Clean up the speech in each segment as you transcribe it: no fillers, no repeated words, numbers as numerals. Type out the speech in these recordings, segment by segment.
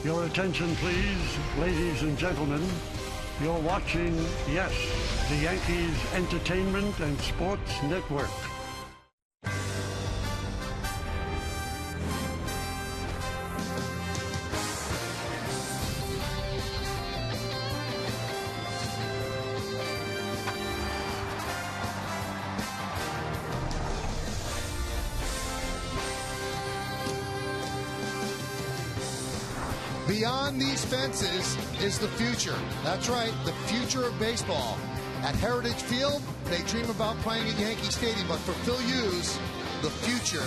Your attention, please, ladies and gentlemen. You're watching, yes, the Yankees Entertainment and Sports Network. Beyond these fences is the future. That's right, the future of baseball. At Heritage Field, they dream about playing at Yankee Stadium, but for Phil Hughes, the future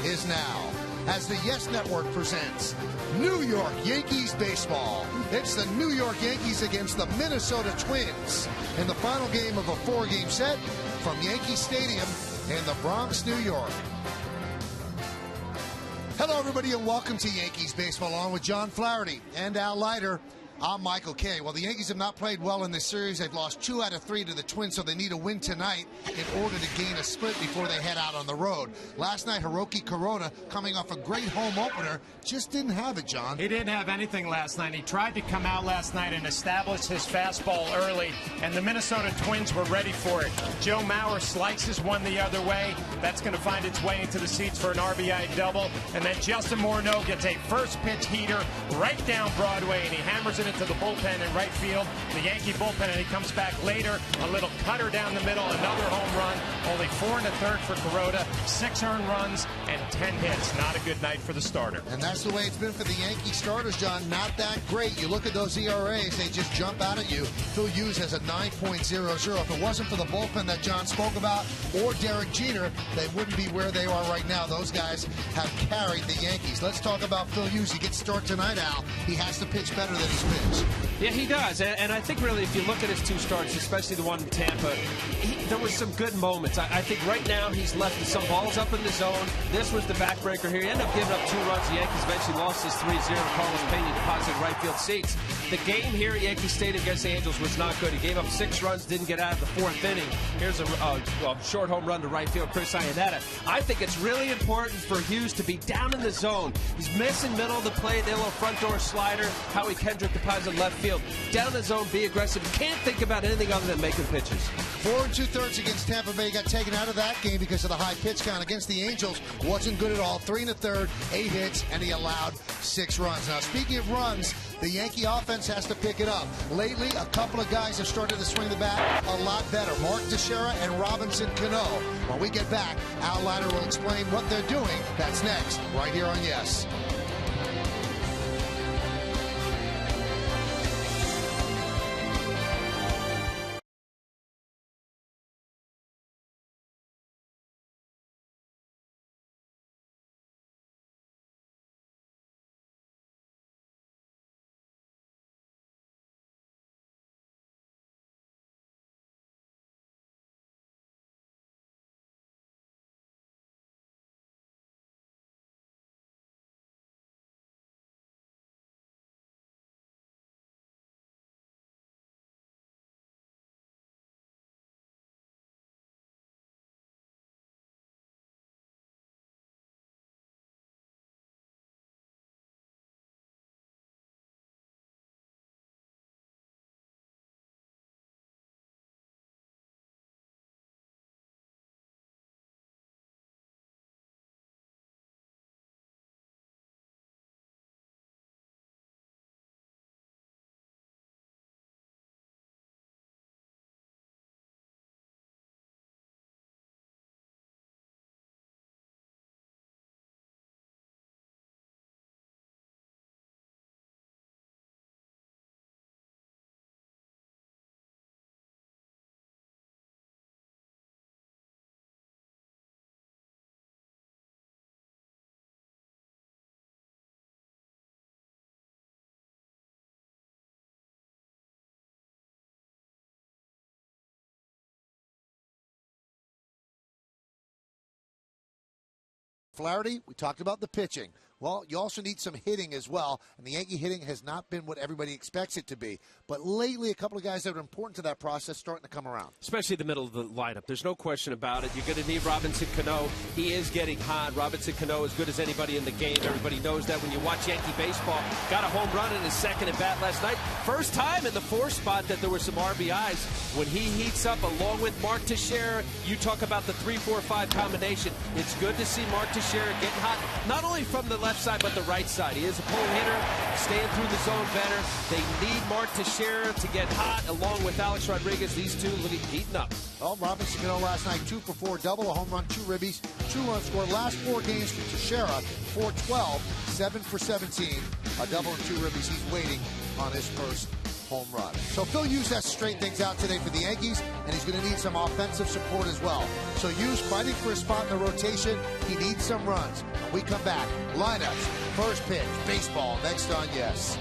is now. As the Yes Network presents New York Yankees baseball. It's the New York Yankees against the Minnesota Twins in the final game of a 4-game set from Yankee Stadium in the Bronx, New York. Hello, everybody, and welcome to Yankees Baseball, along with John Flaherty and Al Leiter. I'm Michael Kay. Well, the Yankees have not played well in this series. They've lost 2 out of 3 to the Twins, so they need a win tonight in order to gain a split before they head out on the road. Last night, Hiroki Kuroda, coming off a great home opener, just didn't have it, John. He didn't have anything last night. He tried to come out last night and establish his fastball early, and the Minnesota Twins were ready for it. Joe Mauer slices one the other way. That's going to find its way into the seats for an RBI double. And then Justin Morneau gets a first pitch heater right down Broadway, and he hammers it into the bullpen in right field, the Yankee bullpen, and he comes back later, a little cutter down the middle, another home run, only 4 1/3 for Kuroda, 6 earned runs, and 10 hits. Not a good night for the starter. And that's the way it's been for the Yankee starters, John. Not that great. You look at those ERAs, they just jump out at you. Phil Hughes has a 9.00. If it wasn't for the bullpen that John spoke about, or Derek Jeter, they wouldn't be where they are right now. Those guys have carried the Yankees. Let's talk about Phil Hughes. He gets start tonight, Al. He has to pitch better than he's pitched. Yeah, he does. And I think really if you look at his 2 starts, especially the one in Tampa, there was some good moments. I think right now he's left some balls up in the zone. This was the backbreaker here. He ended up giving up 2 runs. The Yankees eventually lost his 3-0. Carlos Pena deposited right field seats. The game here at Yankee Stadium against the Angels was not good. He gave up 6 runs, didn't get out of the 4th inning. Here's a short home run to right field, Chris Iannetta. I think it's really important for Hughes to be down in the zone. He's missing middle of the plate, the little front door slider. Howie Kendrick deposited left field. Down the zone, be aggressive. Can't think about anything other than making pitches. 4 2/3 against Tampa Bay. Got taken out of that game because of the high pitch count. Against the Angels, wasn't good at all. 3 1/3, 8 hits, and he allowed 6 runs. Now, speaking of runs, the Yankee offense has to pick it up. Lately, a couple of guys have started to swing the bat a lot better. Mark Teixeira and Robinson Cano. When we get back, Al Leiter will explain what they're doing. That's next, right here on Yes. Flaherty, we talked about the pitching. Well, you also need some hitting as well, and the Yankee hitting has not been what everybody expects it to be. But lately, a couple of guys that are important to that process starting to come around. Especially the middle of the lineup. There's no question about it. You're going to need Robinson Cano. He is getting hot. Robinson Cano as good as anybody in the game. Everybody knows that when you watch Yankee baseball. Got a home run in his second at bat last night. First time in the 4 spot that there were some RBIs. When he heats up along with Mark Teixeira, you talk about the 3-4-5 combination. It's good to see Mark Teixeira getting hot, not only from the left side but the right side. He is a pull hitter, staying through the zone better. They need Mark Teixeira to get hot along with Alex Rodriguez. These two heating up. Well, Robinson Cano last night 2 for 4, double, a home run, 2 ribbies, 2 runs scored. Last 4 games for Teixeira, 4-12, 7 for 17, a double and 2 ribbies. He's waiting on his first home run. So Phil Hughes has to straighten things out today for the Yankees, and he's going to need some offensive support as well. So Hughes fighting for a spot in the rotation. He needs some runs. When we come back, lineups, first pitch, baseball, next on Yes.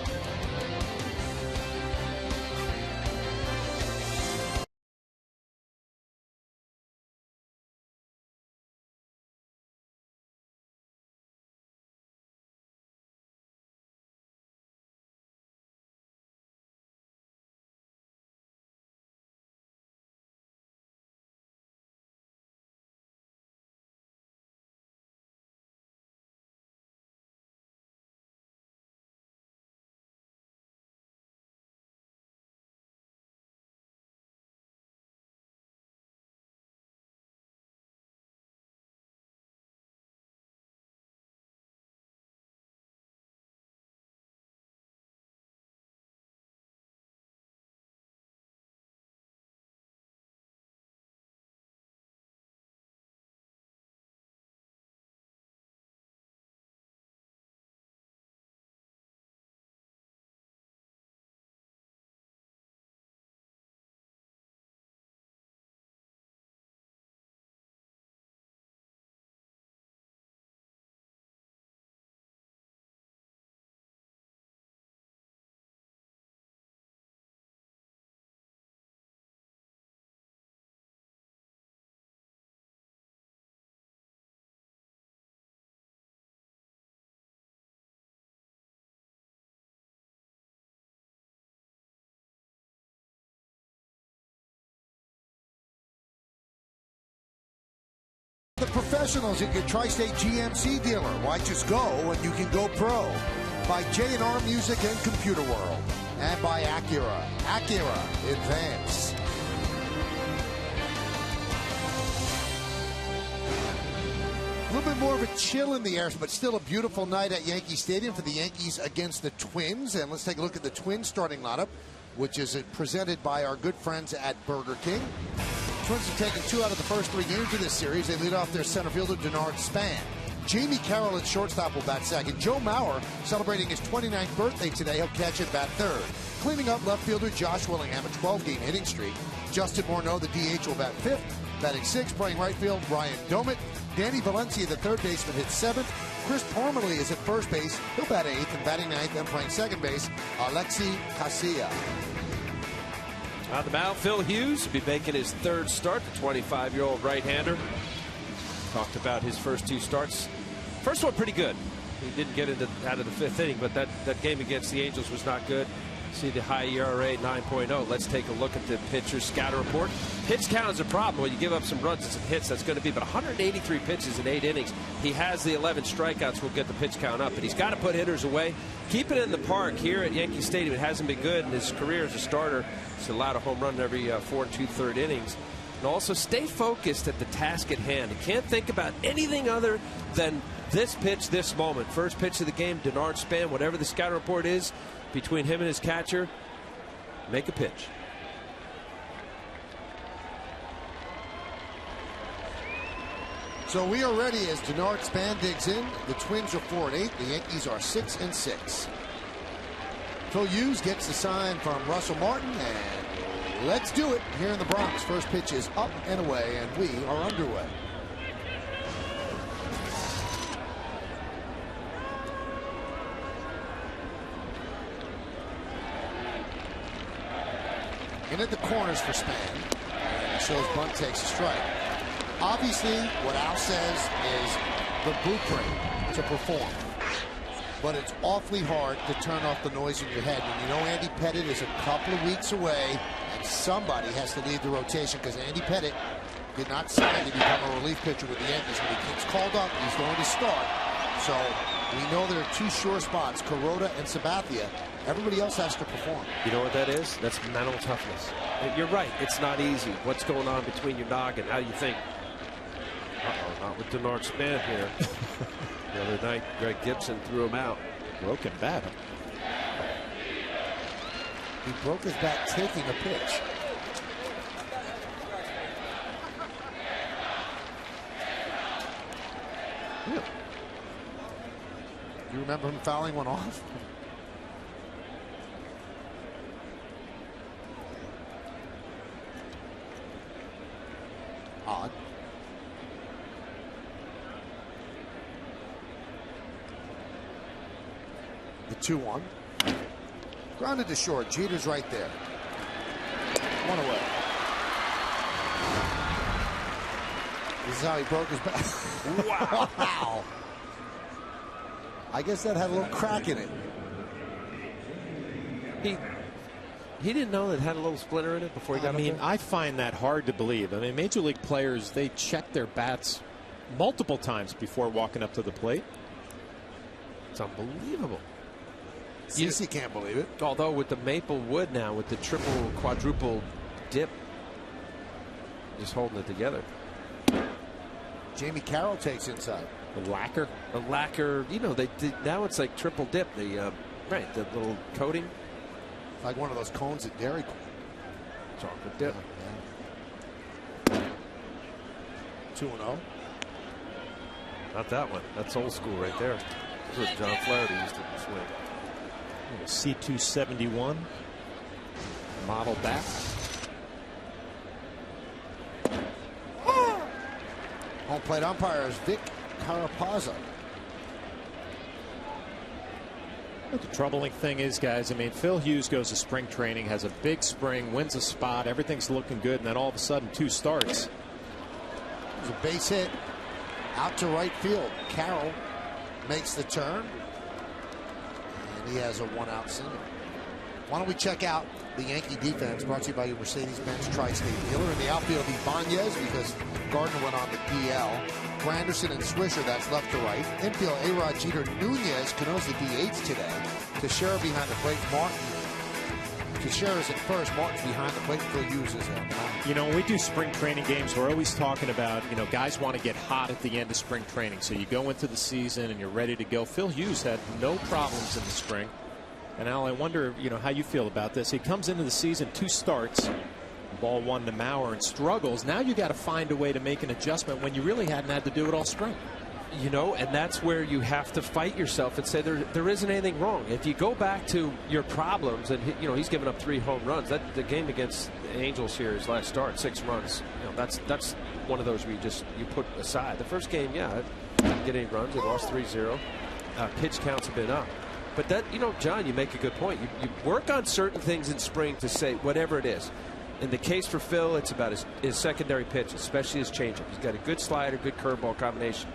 The professionals at your Tri-State GMC dealer. Why just go when you can go pro? By J&R Music and Computer World. And by Acura. Acura Advance. A little bit more of a chill in the air, but still a beautiful night at Yankee Stadium for the Yankees against the Twins. And let's take a look at the Twins starting lineup, which is presented by our good friends at Burger King. Twins have taken 2 out of the first 3 games of this series. They lead off their center fielder, Denard Span. Jamie Carroll at shortstop will bat second. Joe Mauer celebrating his 29th birthday today. He'll catch at bat third. Cleaning up left fielder Josh Willingham, a 12-game hitting streak. Justin Morneau, the DH, will bat 5th. Batting 6th, playing right field, Ryan Domit. Danny Valencia, the third baseman, hits 7th. Chris Parmelee is at first base. He'll bat 8th, and batting 9th and playing second base, Alexi Casilla. On the mound, Phil Hughes will be making his 3rd start, the 25-year-old right-hander. Talked about his first 2 starts. First one pretty good. He didn't get out of the 5th inning, but that game against the Angels was not good. See the high ERA, 9.0. Let's take a look at the pitcher's scatter report. Pitch count is a problem. When you give up some runs and some hits, that's going to be but 183 pitches in 8 innings. He has the 11 strikeouts. Will get the pitch count up, but he's got to put hitters away. Keep it in the park here at Yankee Stadium. It hasn't been good in his career as a starter. He's allowed a home run every 4 2/3 innings. And also stay focused at the task at hand. You can't think about anything other than this pitch, this moment. First pitch of the game, Denard Span, whatever the scatter report is, between him and his catcher, make a pitch. So we are ready as Denard Span digs in. The Twins are 4-8. The Yankees are 6-6. Phil Hughes gets the sign from Russell Martin, and let's do it here in the Bronx. First pitch is up and away, and we are underway. In at the corners for Span. And he shows bunt takes a strike. Obviously, what Al says is the blueprint to perform. but it's awfully hard to turn off the noise in your head. And you know Andy Pettit is a couple of weeks away, and somebody has to lead the rotation because Andy Pettit did not sign to become a relief pitcher with the Yankees. When he gets called up, he's going to start. So we know there are two sure spots, Kuroda and Sabathia. Everybody else has to perform. You know what that is? That's mental toughness. You're right. It's not easy. What's going on between your noggin? How do you think? Uh-oh, not with Denard Span here. The other night, Greg Gibson threw him out. Broken bat. He broke his bat taking a pitch. Yeah. You remember him fouling one off? Odd. The 2-1. Grounded to short. Jeter's right there. One away. This is how he broke his back. Wow. Wow. I guess that had a little crack in it. He didn't know that it had a little splinter in it before he got up there? I find that hard to believe. I mean, Major League players, they check their bats multiple times before walking up to the plate. It's unbelievable. CC can't believe it. Although with the maple wood now, with the triple, quadruple dip, just holding it together. Jamie Carroll takes inside. The lacquer. The lacquer, you know, they did, now it's like triple dip. The right, the little coating. Like one of those cones at Dairy Queen. Chocolate dip. Yeah. 2-0. Not that one. That's old school right there. That's what John Flaherty used to swing. C271 model bat. Home plate umpire is Vic Carapazza. The troubling thing is, guys, I mean, Phil Hughes goes to spring training, has a big spring, wins a spot, everything's looking good, and then all of a sudden 2 starts. There's a base hit out to right field. Carroll makes the turn, and he has a 1-out single. Why don't we check out the Yankee defense, brought to you by your Mercedes-Benz Tri-State dealer. In the outfield, Ibanez, because Gardner went on the DL. Granderson and Swisher, that's left to right. Infield, A-Rod, Jeter, Nunez, Cano's the DH today. Teixeira behind the plate, Martin. Teixeira's at first, Martin's behind the plate, Phil Hughes is at. You know, when we do spring training games, we're always talking about, you know, guys want to get hot at the end of spring training. So you go into the season and you're ready to go. Phil Hughes had no problems in the spring. And Al, I wonder, you know, how you feel about this. He comes into the season, 2 starts, ball 1 to Mauer, and struggles. Now you got to find a way to make an adjustment when you really hadn't had to do it all spring. You know, and that's where you have to fight yourself and say there isn't anything wrong. If you go back to your problems, and you know he's given up 3 home runs. That the game against the Angels here, his last start, 6 runs. You know, that's one of those where you put aside. The first game, yeah, didn't get any runs. They lost 3-0. Pitch counts have been up. But that, you know, John, you make a good point. You work on certain things in spring to say whatever it is. In the case for Phil, it's about his secondary pitch, especially his changeup. He's got a good slider, good curveball combination.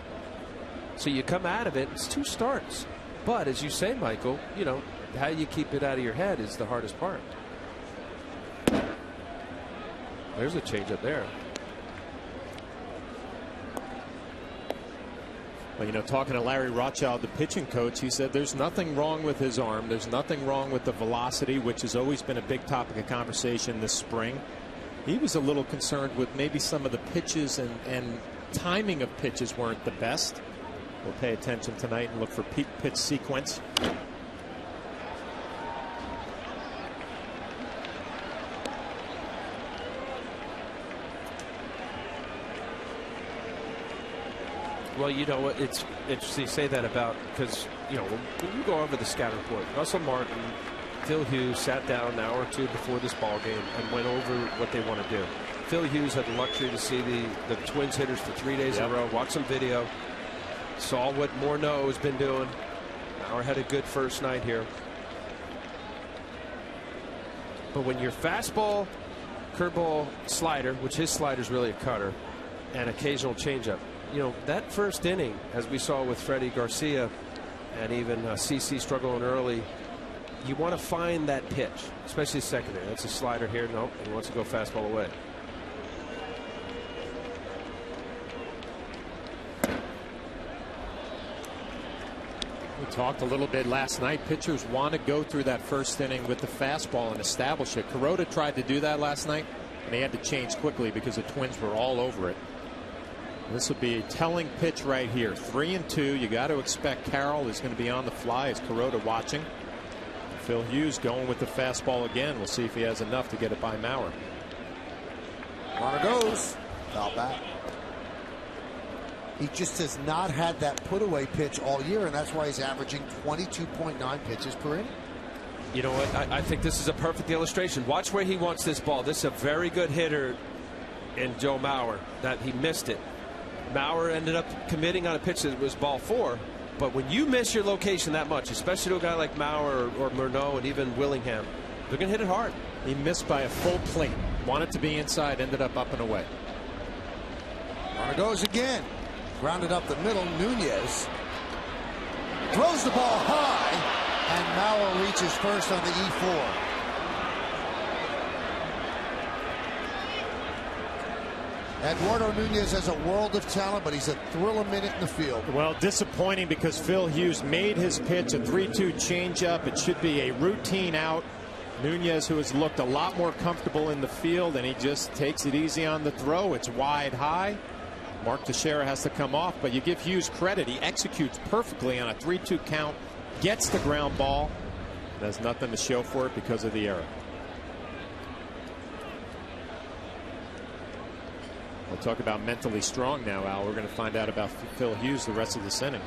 So you come out of it, it's 2 starts. But as you say, Michael, you know, how you keep it out of your head is the hardest part. There's a changeup there. Well, you know, talking to Larry Rothschild, the pitching coach, he said there's nothing wrong with his arm. There's nothing wrong with the velocity, which has always been a big topic of conversation this spring. He was a little concerned with maybe some of the pitches and timing of pitches weren't the best. We'll pay attention tonight and look for pitch sequence. Well, you know what? It's interesting you say that about, because, you know, when you go over the scouting report, Russell Martin, Phil Hughes sat down an hour or 2 before this ball game and went over what they want to do. Phil Hughes had the luxury to see the Twins hitters for 3 days in a row, watch some video, saw what Morneau has been doing. Mauer had a good first night here. But when your fastball, curveball, slider, which his slider is really a cutter, and occasional changeup, you know, that first inning, as we saw with Freddie Garcia and even CC struggling early. You want to find that pitch, especially secondary. That's a slider here. Nope, he wants to go fastball away. We talked a little bit last night. Pitchers want to go through that first inning with the fastball and establish it. Kuroda tried to do that last night, and he had to change quickly because the Twins were all over it. This would be a telling pitch right here. 3-2. You got to expect Carroll is going to be on the fly as Kuroda watching. Phil Hughes going with the fastball again. We'll see if he has enough to get it by Maurer. Runner goes. Foul back. He just has not had that put-away pitch all year, and that's why he's averaging 22.9 pitches per inning. You know what? I think this is a perfect illustration. Watch where he wants this ball. This is a very good hitter in Joe Maurer. That he missed it. Maurer ended up committing on a pitch that was ball 4. But when you miss your location that much, especially to a guy like Maurer or Murnau and even Willingham, they're going to hit it hard. He missed by a full plate. Wanted to be inside, ended up and away. Runner goes again. Grounded up the middle. Nunez throws the ball high, and Maurer reaches first on the E4. Eduardo Nunez has a world of talent, but he's a thrill a minute in the field. Well, disappointing because Phil Hughes made his pitch, a 3-2 changeup. It should be a routine out. Nunez, who has looked a lot more comfortable in the field, and he just takes it easy on the throw. It's wide high. Mark Teixeira has to come off, but you give Hughes credit. He executes perfectly on a 3-2 count, gets the ground ball. There's nothing to show for it because of the error. We'll talk about mentally strong now, Al. We're going to find out about Phil Hughes the rest of this inning.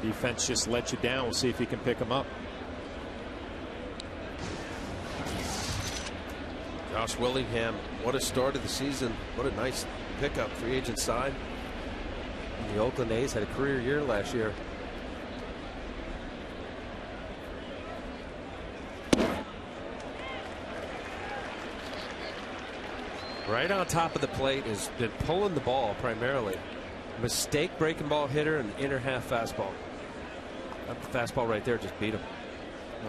Defense just let you down. We'll see if he can pick him up. Josh Willingham, what a start of the season. What a nice pickup, free agent side. The Oakland A's had a career year last year. Right on top of the plate has been pulling the ball primarily. Mistake breaking ball hitter and inner half fastball. That fastball right there just beat him.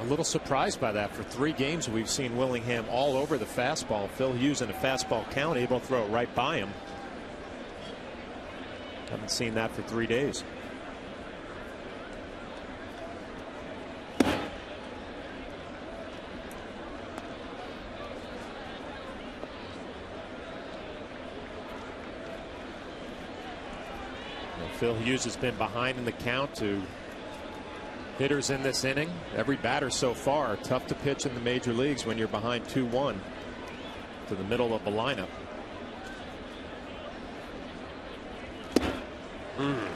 A little surprised by that. For 3 games we've seen Willingham all over the fastball. Phil Hughes in a fastball count, able to throw it right by him. Haven't seen that for 3 days. Phil Hughes has been behind in the count to hitters in this inning. Every batter so far. Tough to pitch in the major leagues when you're behind 2-1 to the middle of the lineup.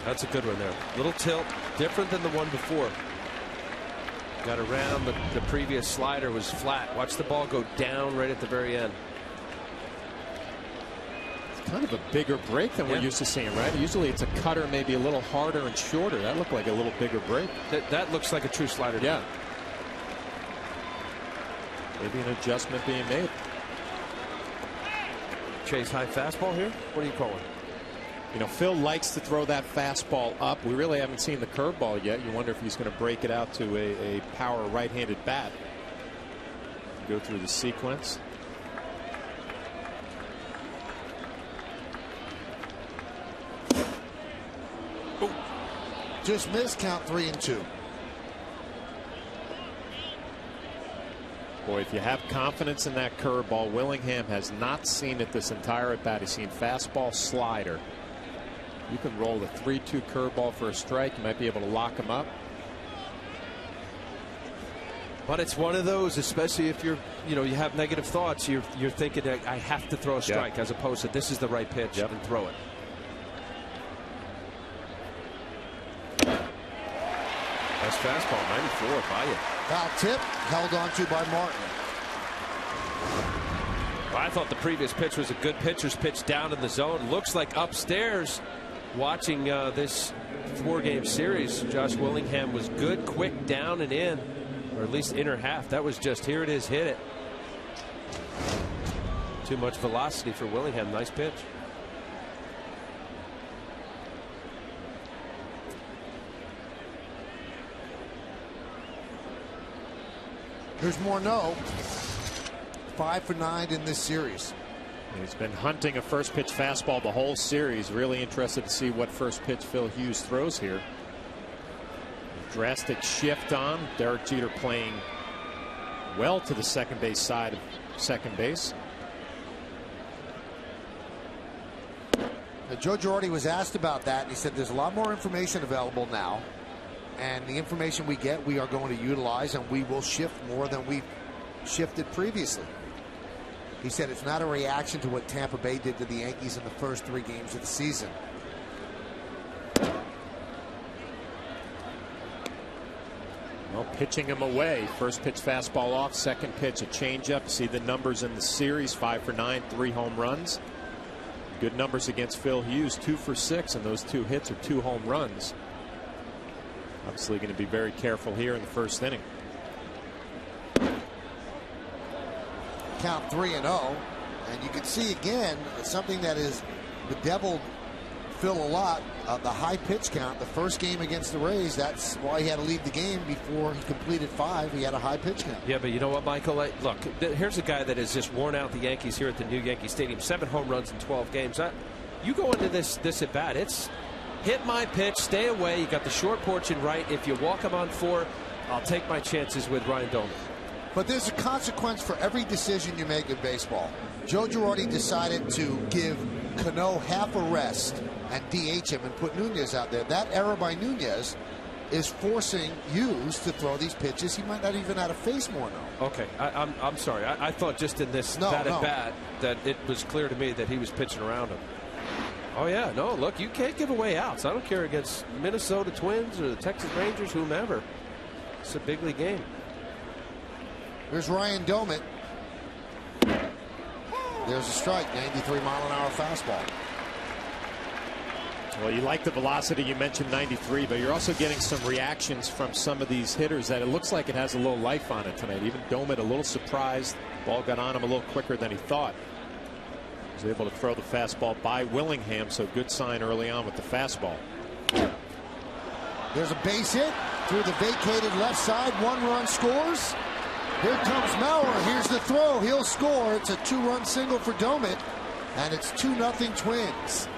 That's a good one there. Little tilt, different than the one before. Got around the previous slider was flat. Watch the ball go down right at the very end. Kind of a bigger break than we're used to seeing, right? Usually it's a cutter, maybe a little harder and shorter. That looked like a little bigger break. That looks like a true slider. Yeah. Maybe an adjustment being made. Chase high fastball here. What are you calling? You know, Phil likes to throw that fastball up. We really haven't seen the curveball yet. You wonder if he's going to break it out to a power right-handed bat. Go through the sequence. Just missed, count 3-2. Boy, if you have confidence in that curveball, Willingham has not seen it this entire at bat. He's seen fastball, slider. You can roll the 3-2 curveball for a strike. You might be able to lock him up. But it's one of those, especially if you have negative thoughts. You're thinking, I have to throw a strike, as opposed to this is the right pitch and throw it. That's fastball, 94 by you. Foul tip, held on to by Martin. Well, I thought the previous pitch was a good pitcher's pitch down in the zone. Looks like upstairs, watching this 4-game series, Josh Willingham was good, quick, down and in, or at least inner half. That was just, here it is, hit it. Too much velocity for Willingham. Nice pitch. Here's Morneau, 5 for 9 in this series. He's been hunting a first pitch fastball the whole series. Really interested to see what first pitch Phil Hughes throws here. Drastic shift on. Derek Jeter playing well to the second base side of second base. Now, Joe Girardi was asked about that, and he said there's a lot more information available now. And the information we get, we are going to utilize, and we will shift more than we shifted previously. He said it's not a reaction to what Tampa Bay did to the Yankees in the first 3 games of the season. Well, pitching him away. First pitch fastball off. Second pitch a changeup. See the numbers in the series: 5 for 9, 3 home runs. Good numbers against Phil Hughes: 2 for 6, and those 2 hits are 2 home runs. Obviously going to be very careful here in the first inning. Count 3-0, and you can see again something that has bedeviled Phil a lot. The high pitch count. The first game against the Rays, that's why he had to leave the game before he completed 5. He had a high pitch count. Yeah, but you know what, Michael? Look, here's a guy that has just worn out the Yankees here at the new Yankee Stadium. 7 home runs in 12 games. You go into this at bat, it's hit my pitch, stay away. You got the short porch in right. If you walk him on 4, I'll take my chances with Ryan Doman. But there's a consequence for every decision you make in baseball. Joe Girardi decided to give Cano half a rest and DH him and put Nunez out there. That error by Nunez is forcing Hughes to throw these pitches he might not even have to face more now. Okay, I'm sorry. I thought just in this at bat that it was clear to me that he was pitching around him. Oh yeah, no, look, you can't give away outs. I don't care against Minnesota Twins or the Texas Rangers, whomever. It's a big league game. Here's Ryan Doman. There's a strike, 93-mile-an-hour fastball. Well, you like the velocity. You mentioned 93, but you're also getting some reactions from some of these hitters that it looks like it has a little life on it tonight. Even Doman a little surprised. Ball got on him a little quicker than he thought. He was able to throw the fastball by Willingham, so good sign early on with the fastball. There's a base hit through the vacated left side. 1 run scores. Here comes Mauer. Here's the throw. He'll score. It's a 2-run single for Doman, and it's 2-0 Twins.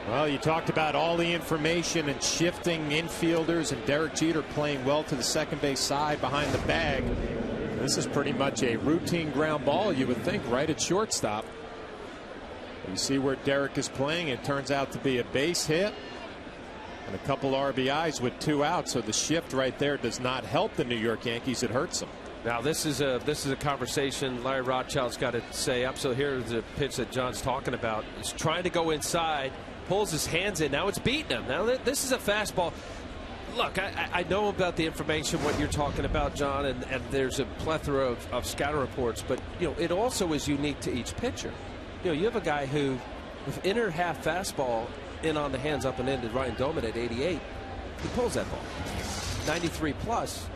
Well, you talked about all the information and shifting infielders and Derek Jeter playing well to the second base side behind the bag. This is pretty much a routine ground ball, you would think, right at shortstop. You see where Derek is playing. It turns out to be a base hit and a couple RBIs with 2 outs. So the shift right there does not help the New York Yankees. It hurts them. Now this is a conversation Larry Rothschild's got to say up. So here's the pitch that John's talking about. He's trying to go inside, pulls his hands in. Now it's beating him. Now this is a fastball. Look, I know about the information, what you're talking about, John, and there's a plethora of scatter reports, but it also is unique to each pitcher. You have a guy who, with inner half fastball in on the hands up and in to Ryan Doman at 88, he pulls that ball. 93 plus.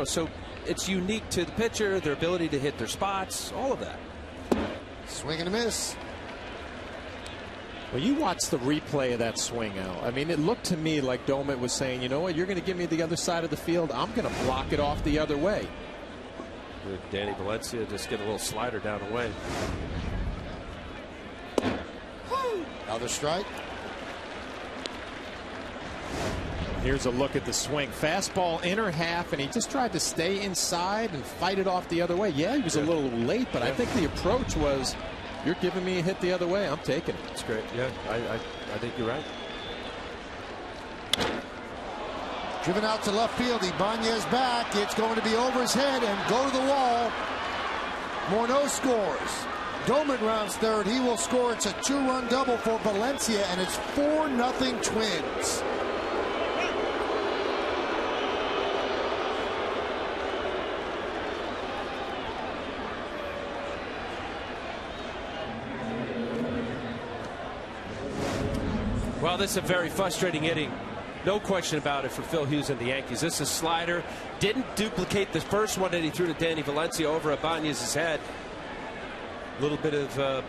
So it's unique to the pitcher, their ability to hit their spots, all of that. Swing and a miss. Well, you watched the replay of that swing, Al. I mean, it looked to me like Doman was saying, you know what, you're going to give me the other side of the field. I'm going to block it off the other way. Danny Valencia just get a little slider down the way. Another strike. Here's a look at the swing. Fastball inner half, and he just tried to stay inside and fight it off the other way. Yeah, he was a little late, but I think the approach was, you're giving me a hit the other way, I'm taking it. That's great. Yeah, I think you're right. Driven out to left field. Ibanez back. It's going to be over his head and go to the wall. Morneau scores. Doman rounds third. He will score. It's a 2-run double for Valencia, and it's 4-0 Twins. Well, this is a very frustrating inning. No question about it for Phil Hughes and the Yankees. This is slider. Didn't duplicate the first one that he threw to Danny Valencia over Ibanez's head. A little bit of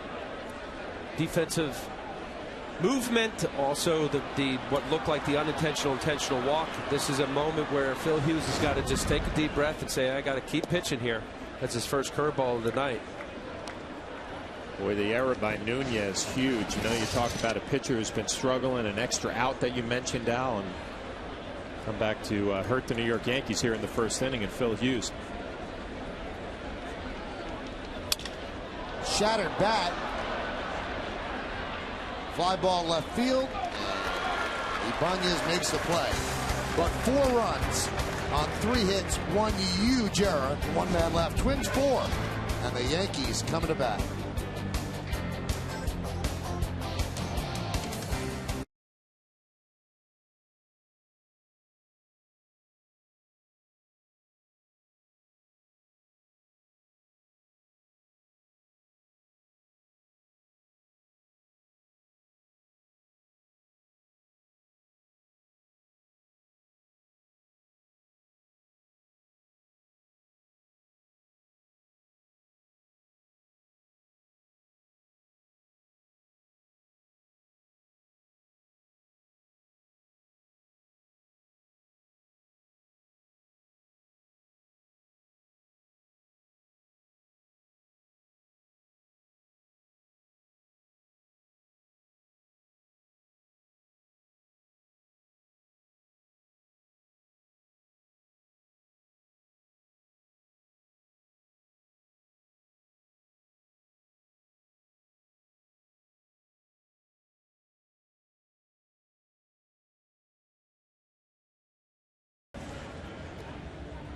defensive movement, also the what looked like the unintentional intentional walk. This is a moment where Phil Hughes has got to just take a deep breath and say, I got to keep pitching here. That's his first curveball of the night. Boy, the error by Nunez huge. You know, you talk about a pitcher who's been struggling, an extra out that you mentioned, Al, and come back to hurt the New York Yankees here in the first inning, and Phil Hughes. Shattered bat. Fly ball left field. Ibanez makes the play. But 4 runs on 3 hits, 1 huge error. 1 man left. Twins 4. And the Yankees coming to bat.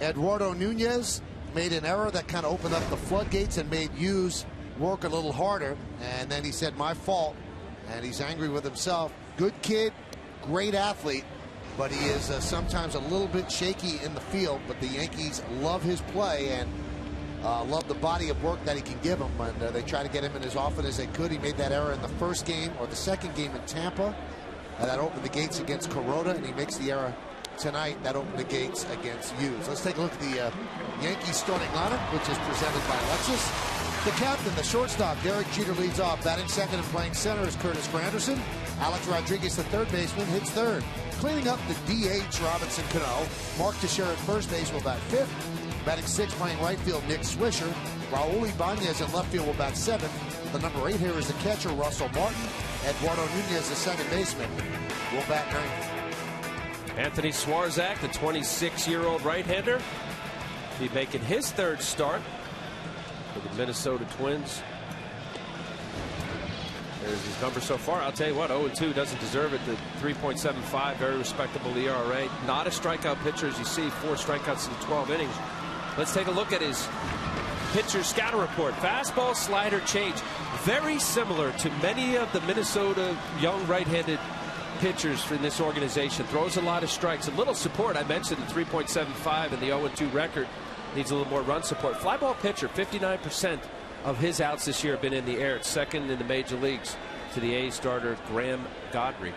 Eduardo Nunez made an error that kind of opened up the floodgates and made Hughes work a little harder. And then he said, my fault. And he's angry with himself. Good kid, great athlete, but he is sometimes a little bit shaky in the field. But the Yankees love his play and love the body of work that he can give them. And they try to get him in as often as they could. He made that error in the first game or the second game in Tampa. That opened the gates against Kuroda, and he makes the error tonight that opened the gates against Hughes. Let's take a look at the Yankees starting lineup, which is presented by Lexus. The captain, the shortstop, Derek Jeter, leads off. Batting second and playing center is Curtis Granderson. Alex Rodriguez, the third baseman, hits third. Cleaning up the DH, Robinson Cano. Mark Teixeira at first base will bat fifth. Batting sixth, playing right field, Nick Swisher. Raul Ibanez in left field will bat seventh. The number 8 here is the catcher, Russell Martin. Eduardo Nunez, the second baseman, will bat ninth. Anthony Swarzak, the 26-year-old right-hander, be making his third start for the Minnesota Twins. There's his number so far. I'll tell you what, 0-2 doesn't deserve it. The 3.75, very respectable ERA. Not a strikeout pitcher, as you see, 4 strikeouts in 12 innings. Let's take a look at his pitcher scouting report. Fastball, slider, change. Very similar to many of the Minnesota young right-handed pitchers in this organization. Throws a lot of strikes. A little support. I mentioned the 3.75 and the 0-2 record. Needs a little more run support. Fly ball pitcher, 59% of his outs this year have been in the air. It's second in the major leagues to the A's starter Graham Godry.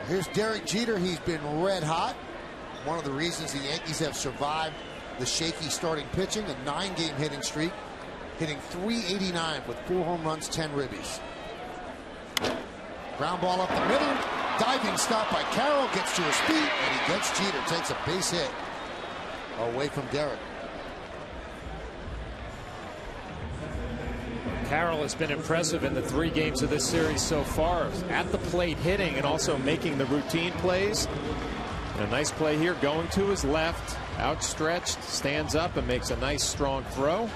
Here's Derek Jeter. He's been red hot. One of the reasons the Yankees have survived the shaky starting pitching, a 9-game hitting streak, hitting .389 with 4 home runs, 10 ribbies. Ground ball up the middle. Diving stop by Carroll. Gets to his feet, and he gets Jeter. Takes a base hit away from Derek. Carroll has been impressive in the 3 games of this series so far. At the plate hitting and also making the routine plays. And a nice play here going to his left. Outstretched. Stands up and makes a nice strong throw.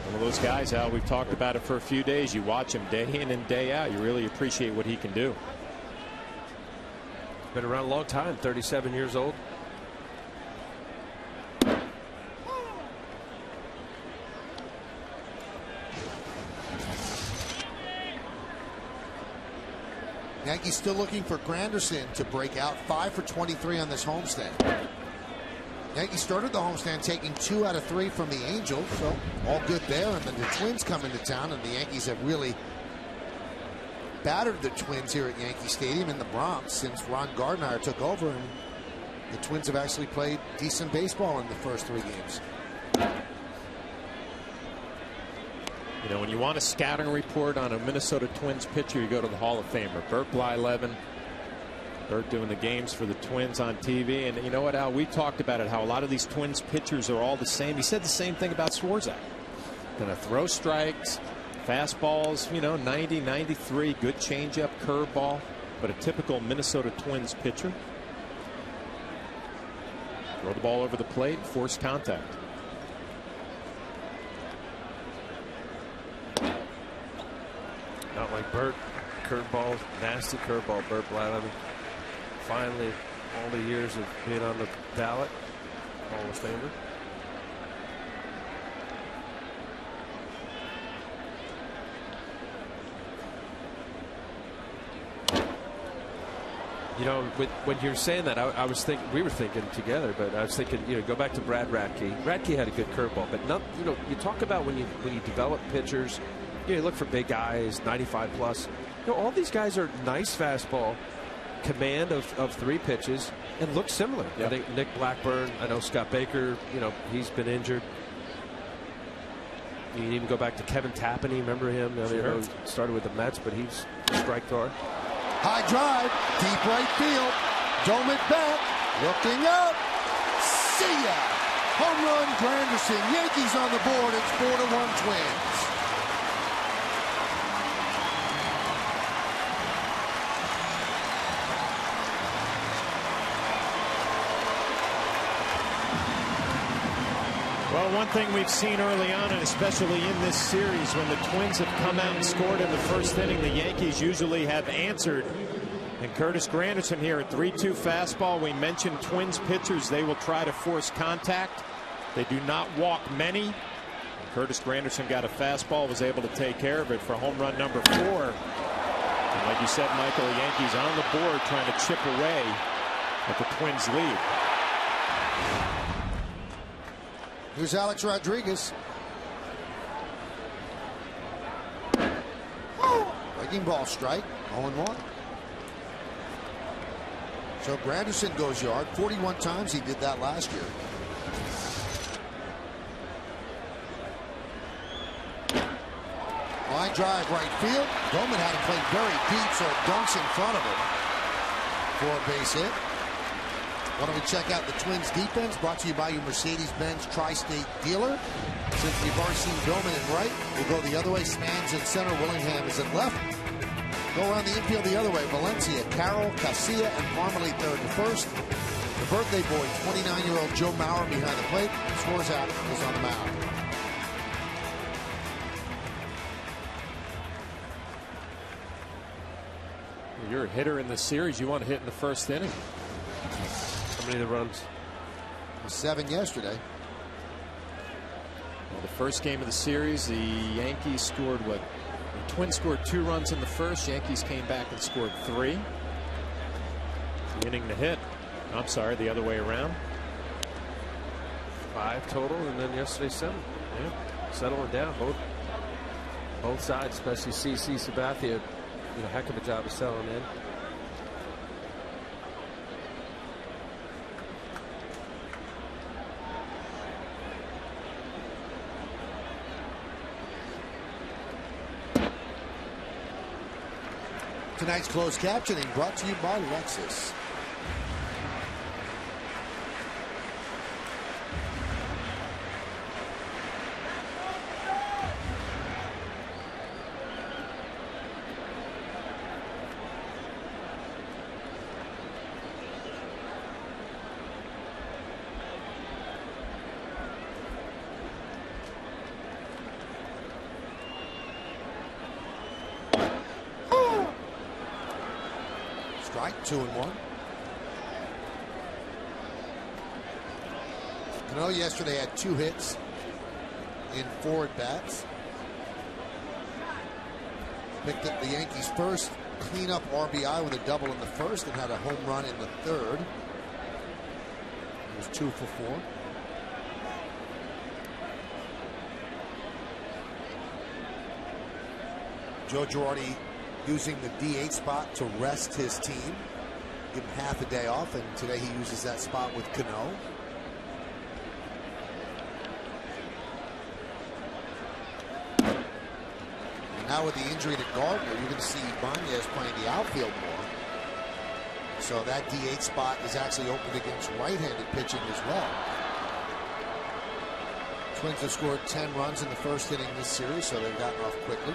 One of those guys, Al, we've talked about it for a few days. You watch him day in and day out. You really appreciate what he can do. Been around a long time, 37 years old. Yankees still looking for Granderson to break out. 5 for 23 on this homestand. Yankees started the homestand taking 2 out of 3 from the Angels, so all good there. And then the Twins come into town, and the Yankees have really battered the Twins here at Yankee Stadium in the Bronx since Ron Gardner took over. And the Twins have actually played decent baseball in the first 3 games. You know, when you want a scouting report on a Minnesota Twins pitcher, you go to the Hall of Famer, Burt Blyleven. Burt doing the games for the Twins on TV. And you know what, Al, we talked about it, how a lot of these Twins pitchers are all the same. He said the same thing about Swarzak. Gonna throw strikes, fastballs, you know, 90, 93, good changeup, curveball. But a typical Minnesota Twins pitcher. Throw the ball over the plate, force contact. Not like Burt. Curveball, nasty curveball, Burt Blyleven. Finally, all the years of being on the ballot, Hall of Famer. You know, when you're saying that, I was thinking, we were thinking together, but I was thinking, you know, go back to Brad Radke. Radke had a good curveball, but not, you know, you talk about when you develop pitchers, you know, you look for big guys, 95 plus. You know, all these guys are nice fastball, command of 3 pitches, and look similar. Yep. I think Nick Blackburn, I know Scott Baker, you know, he's been injured. You can even go back to Kevin Tapani, remember him? I mean, sure. you know, started with the Mets, but he's a strike thrower. High drive, deep right field. Dome it back, looking up. See ya! Home run, Granderson. Yankees on the board. It's 4-1 Twins. Well, one thing we've seen early on, and especially in this series, when the Twins have come out and scored in the first inning, the Yankees usually have answered. And Curtis Granderson here at 3-2 fastball. We mentioned Twins pitchers. They will try to force contact. They do not walk many. And Curtis Granderson got a fastball, was able to take care of it for home run number 4. And like you said, Michael, the Yankees on the board trying to chip away at the Twins lead. Here's Alex Rodriguez. Breaking ball strike. 0-1. So Granderson goes yard 41 times. He did that last year. Line drive right field. Bowman had to play very deep, so it dunks in front of him for a base hit. Why don't we check out the Twins defense, brought to you by your Mercedes-Benz Tri-State dealer. Since we've already seen Billman in right, we'll go the other way. Spans in center, Willingham is in left. Go around the infield the other way. Valencia, Carroll, Casilla, and Parmalee third and first. The birthday boy, 29-year-old Joe Mauer behind the plate. Swarzak is on the mound. You're a hitter in the series. You want to hit in the first inning. How many of the runs? 7 yesterday. Well, the first game of the series, the Yankees scored what? The Twins scored 2 runs in the first. Yankees came back and scored 3. The inning to hit. I'm sorry, the other way around. 5 total, and then yesterday 7. Yeah, settling down both sides, especially CC Sabathia. You know, heck of a job of settling in. Tonight's closed captioning brought to you by Lexus. Strike, 2-1. Cano yesterday had 2 hits in 4 at-bats. Picked up the Yankees' first cleanup RBI with a double in the first and had a home run in the third. He was 2 for 4. Joe Girardi using the DH spot to rest his team. Give him half a day off, and today he uses that spot with Cano. Now with the injury to Gardner, you're going to see Ibanez playing the outfield more. So that DH spot is actually open against right-handed pitching as well. Twins have scored 10 runs in the first inning this series, so they've gotten off quickly.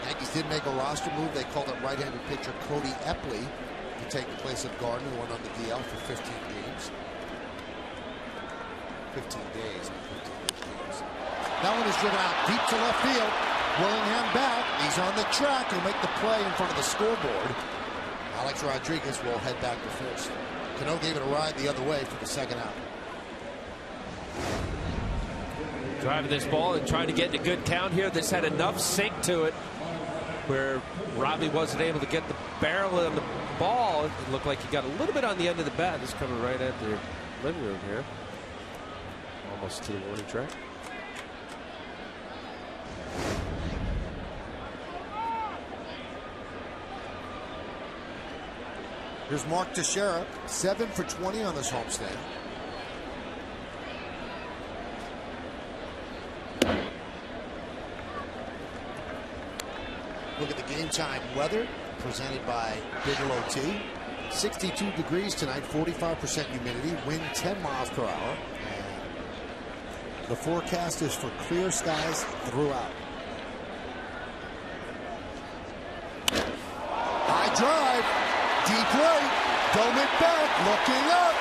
Yankees did make a roster move. They called up right-handed pitcher Cody Epley to take the place of Gardner, who went on the DL for 15 games. 15 days, not 15 games. That one is driven out deep to left field. Willingham back. He's on the track. He'll make the play in front of the scoreboard. Alex Rodriguez will head back to first. Cano gave it a ride the other way for the second out. Driving this ball and trying to get in a good count here. This had enough sink to it where Robbie wasn't able to get the barrel on the ball. It looked like he got a little bit on the end of the bat. This coming right at the living room here. Almost to the warning track. Here's Mark Teixeira, 7 for 20 on this homestand. Look at the game time weather presented by Bigelow Tea. 62 degrees tonight, 45% humidity, wind 10 miles per hour. And the forecast is for clear skies throughout. High drive, deep right, dome it back, looking up.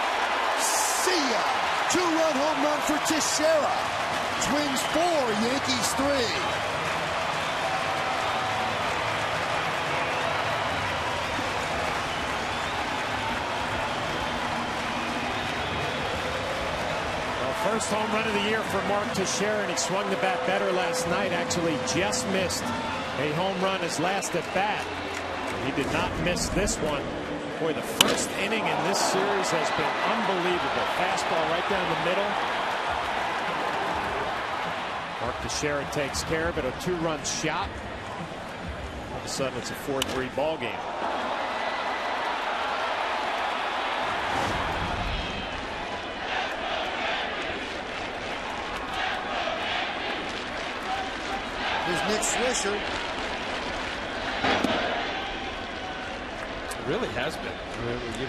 See ya! 2-run home run for Teixeira. Twins 4, Yankees 3. First home run of the year for Mark Teixeira, and he swung the bat better last night. Actually just missed a home run his last at bat. He did not miss this one. Boy, the first inning in this series has been unbelievable. Fastball right down the middle. Mark Teixeira takes care of it. A 2-run shot. All of a sudden it's a 4-3 ball game. Here's Nick Swisher. It really has been. You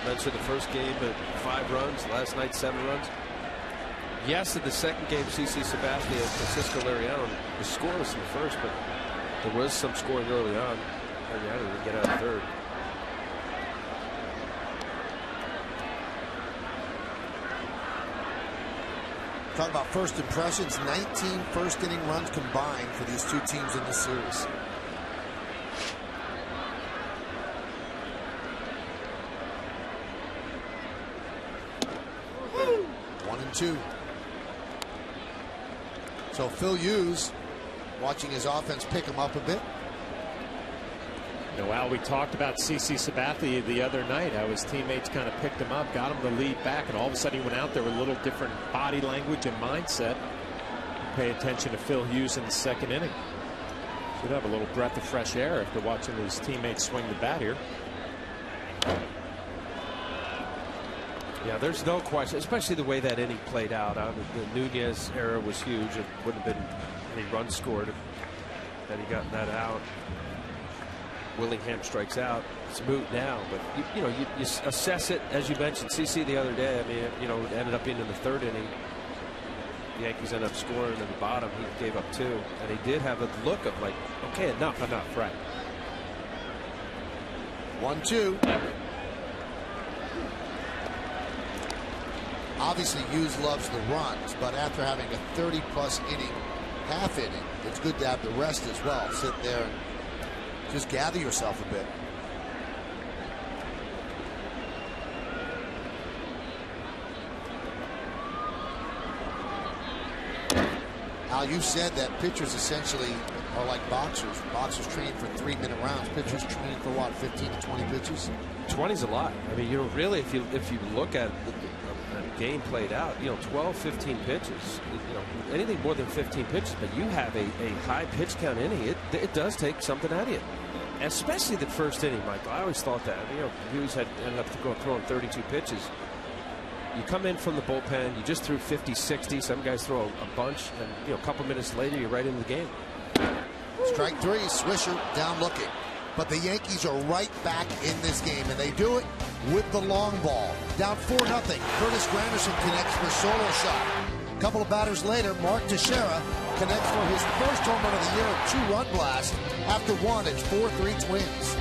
mentioned the first game at 5 runs, last night 7 runs. Yes, in the second game, CC Sabathia and Francisco Liriano was scoreless in the first, but there was some scoring early on. Liriano didn't get out of third. Talk about first impressions. 19 first inning runs combined for these two teams in this series. Woo! 1-2. So Phil Hughes watching his offense pick him up a bit. You know, Al, we talked about CC Sabathia the other night, how his teammates kind of picked him up, got him the lead back, and all of a sudden he went out there with a little different body language and mindset. Pay attention to Phil Hughes in the second inning. Should have a little breath of fresh air after watching his teammates swing the bat here. Yeah, there's no question, especially the way that inning played out. The Nunez era was huge. It wouldn't have been any runs scored had he gotten that out. Willingham strikes out. It's moot now, but you assess it as you mentioned. CC the other day. I mean, it ended up being in the third inning. The Yankees ended up scoring in the bottom. He gave up 2, and he did have a look of like, okay, enough, right? 1-2. Obviously, Hughes loves the runs, but after having a 30-plus inning half inning, it's good to have the rest as well. Sit there and just gather yourself a bit. Al, you said that pitchers essentially are like boxers. Boxers train for 3-minute rounds. Pitchers train for what, 15 to 20 pitches? 20's a lot. I mean, really, if you look at a game played out, 12, 15 pitches, anything more than 15 pitches, but you have a high pitch count inning, it does take something out of you. Especially the first inning, Michael. I always thought that. Hughes had ended up throwing 32 pitches. You come in from the bullpen, you just threw 50, 60. Some guys throw a bunch, and a couple minutes later, you're right in the game. Strike three, Swisher down looking. But the Yankees are right back in this game, and they do it with the long ball. Down 4-0. Curtis Granderson connects for a solo shot. A couple of batters later, Mark Teixeira connects for his first home run of the year, a 2-run blast. After one, it's 4-3 Twins.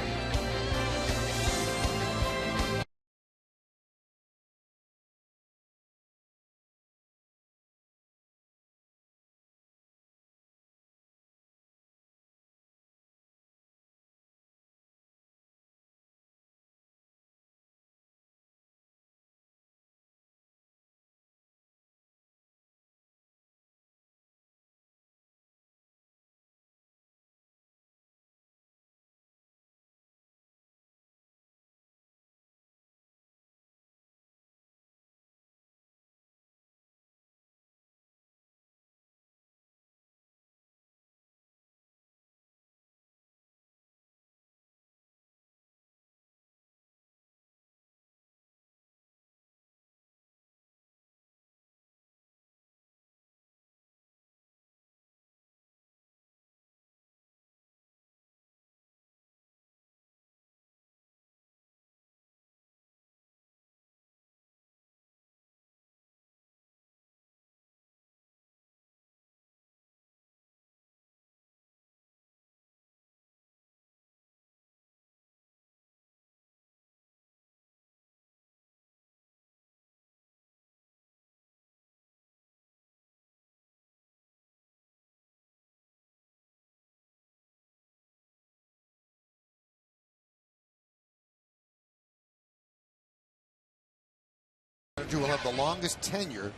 Will have the longest tenure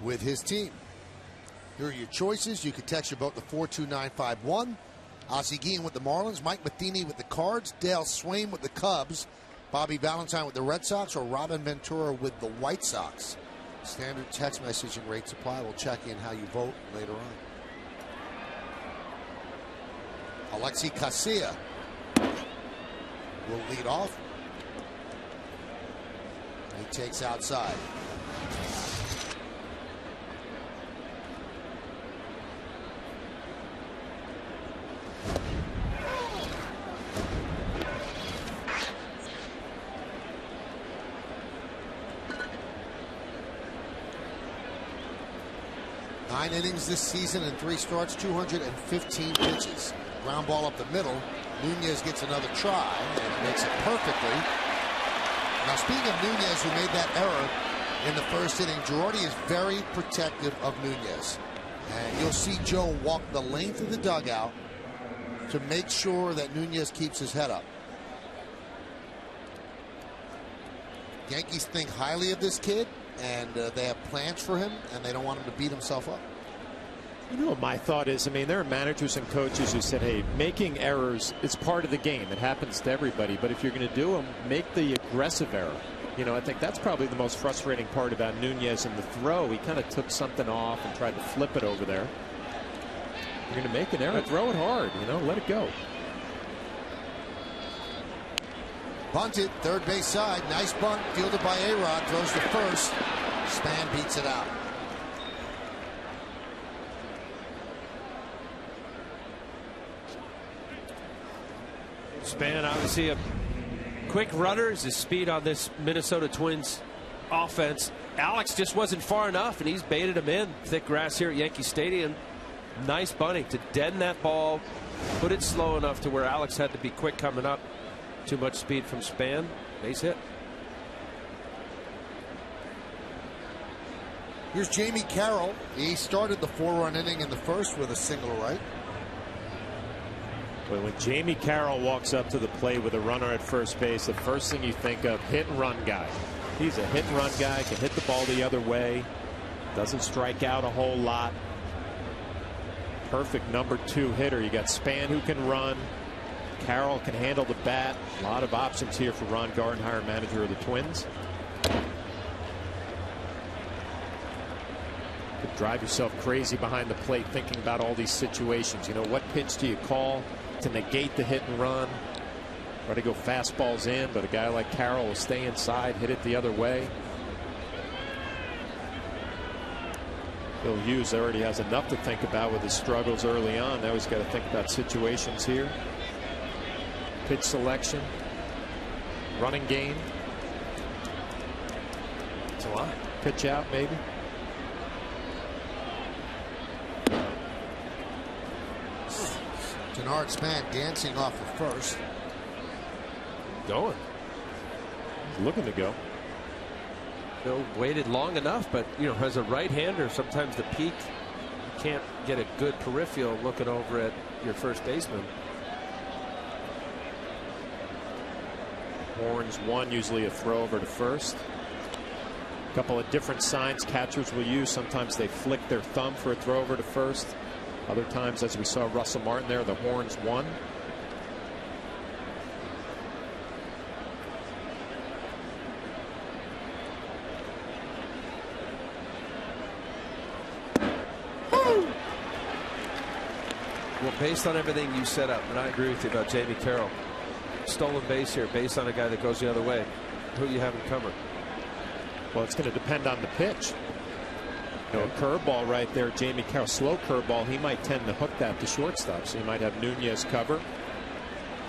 with his team. Here are your choices. You can text your vote to 42951. Ozzie Guillen with the Marlins, Mike Matheny with the Cards, Dale Swain with the Cubs, Bobby Valentine with the Red Sox, or Robin Ventura with the White Sox. Standard text messaging rates apply. We'll check in how you vote later on. Alexi Casilla will lead off. He takes outside. Nine innings this season and 3 starts, 215 pitches. Ground ball up the middle. Nunez gets another try and makes it perfectly. Now, speaking of Nunez, who made that error in the first inning, Girardi is very protective of Nunez. And you'll see Joe walk the length of the dugout to make sure that Nunez keeps his head up. Yankees think highly of this kid, and they have plans for him, and they don't want him to beat himself up. You know what my thought is? I mean, there are managers and coaches who said, hey, making errors is part of the game. It happens to everybody. But if you're going to do them, make the aggressive error. You know, I think that's probably the most frustrating part about Nunez in the throw. He kind of took something off and tried to flip it over there. You're going to make an error, throw it hard, you know, let it go. Bunted, third base side. Nice bunt, fielded by A-Rod. Throws to first. Span beats it out. Span, obviously a quick runner. His speed on this Minnesota Twins offense. Alex just wasn't far enough, and he's baited him in. Thick grass here at Yankee Stadium. Nice bunting to deaden that ball, put it slow enough to where Alex had to be quick coming up. Too much speed from Span. Base hit. Here's Jamie Carroll. He started the 4-run inning in the first with a single right. When Jamie Carroll walks up to the plate with a runner at first base, the first thing you think of, hit and run guy. He's a hit and run guy, can hit the ball the other way, doesn't strike out a whole lot. Perfect number 2 hitter. You got Span who can run. Carroll can handle the bat. A lot of options here for Ron Gardenhire, manager of the Twins. Could drive yourself crazy behind the plate thinking about all these situations. You know, what pitch do you call to negate the hit and run? Try to go fastballs in, but a guy like Carroll will stay inside, hit it the other way. Phil Hughes already has enough to think about with his struggles early on. Now he's got to think about situations here. Pitch selection. Running game. It's a lot. Pitch out maybe. Denard Span dancing off the first. Going. He's looking to go. Phil waited long enough, but as a right-hander, sometimes the peak, you can't get a good peripheral looking over at your first baseman. Horns one, usually a throw over to first. A couple of different signs catchers will use. Sometimes they flick their thumb for a throw over to first. Other times, as we saw Russell Martin there, the horns one. Well, based on everything you set up, and I agree with you about Jamie Carroll, stolen base here based on a guy that goes the other way. Who you haven't covered? Well, it's going to depend on the pitch. A curveball right there, Jamie Carroll, slow curveball, he might tend to hook that to shortstop. So you might have Nunez cover.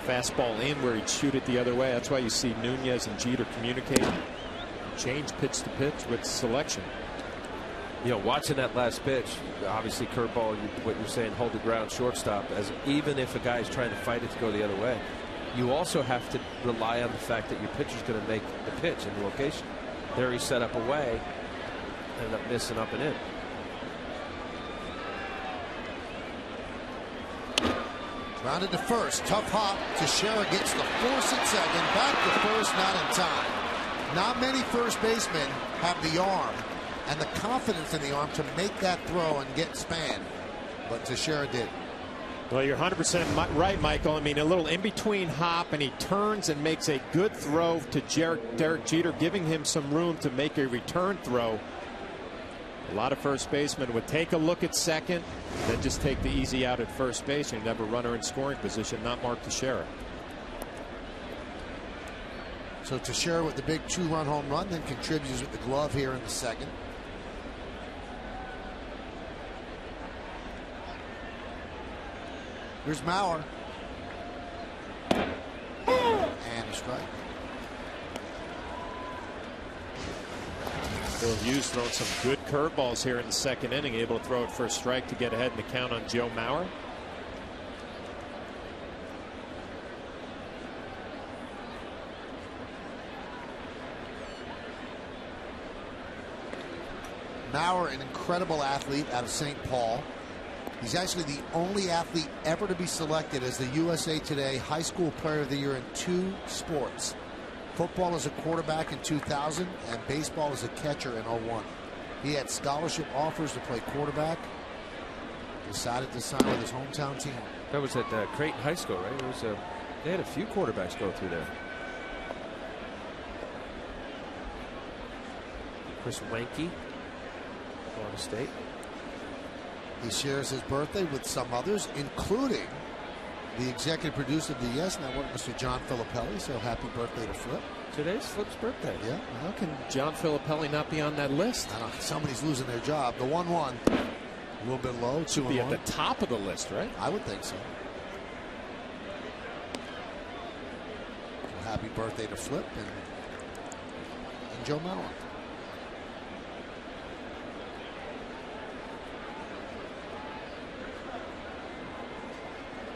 Fastball in where he'd shoot it the other way. That's why you see Nunez and Jeter communicate. Change pitch to pitch with selection. Watching that last pitch, obviously curveball, what you're saying, hold the ground shortstop, as even if a guy's trying to fight it to go the other way, you also have to rely on the fact that your pitcher's going to make the pitch in the location. There he set up away, ended up missing up and in. Grounded to first. Tough hop. Teixeira gets the force at second. Back to first, not in time. Not many first basemen have the arm and the confidence in the arm to make that throw and get Span. But Teixeira did. Well, you're 100% right, Michael. I mean, a little in-between hop, and he turns and makes a good throw to Derek Jeter, giving him some room to make a return throw. A lot of first basemen would take a look at second, then just take the easy out at first base, and never runner in scoring position, not Mark Teixeira. So Teixeira with the big 2-run home run, then contributes with the glove here in the second. Here's Mauer. And a strike. Phil Hughes throwing some good curveballs here in the second inning, able to throw it for a strike to get ahead in the count on Joe Mauer. Mauer, an incredible athlete out of St. Paul. He's actually the only athlete ever to be selected as the USA Today High School Player of the Year in 2 sports. Football as a quarterback in 2000 and baseball as a catcher in 01. He had scholarship offers to play quarterback. Decided to sign with his hometown team. That was at Creighton High School, right? It was they had a few quarterbacks go through there. Chris Wenke, Florida State. He shares his birthday with some others, including the executive producer of the Yes Network, Mr. John Filippelli. So happy birthday to Flip. Today's Flip's birthday. Yeah. How can John Filippelli not be on that list? I don't know. Somebody's losing their job. The 1-1, a little bit low. Should be at the top of the list, right? I would think so. So happy birthday to Flip and Joe Mauer.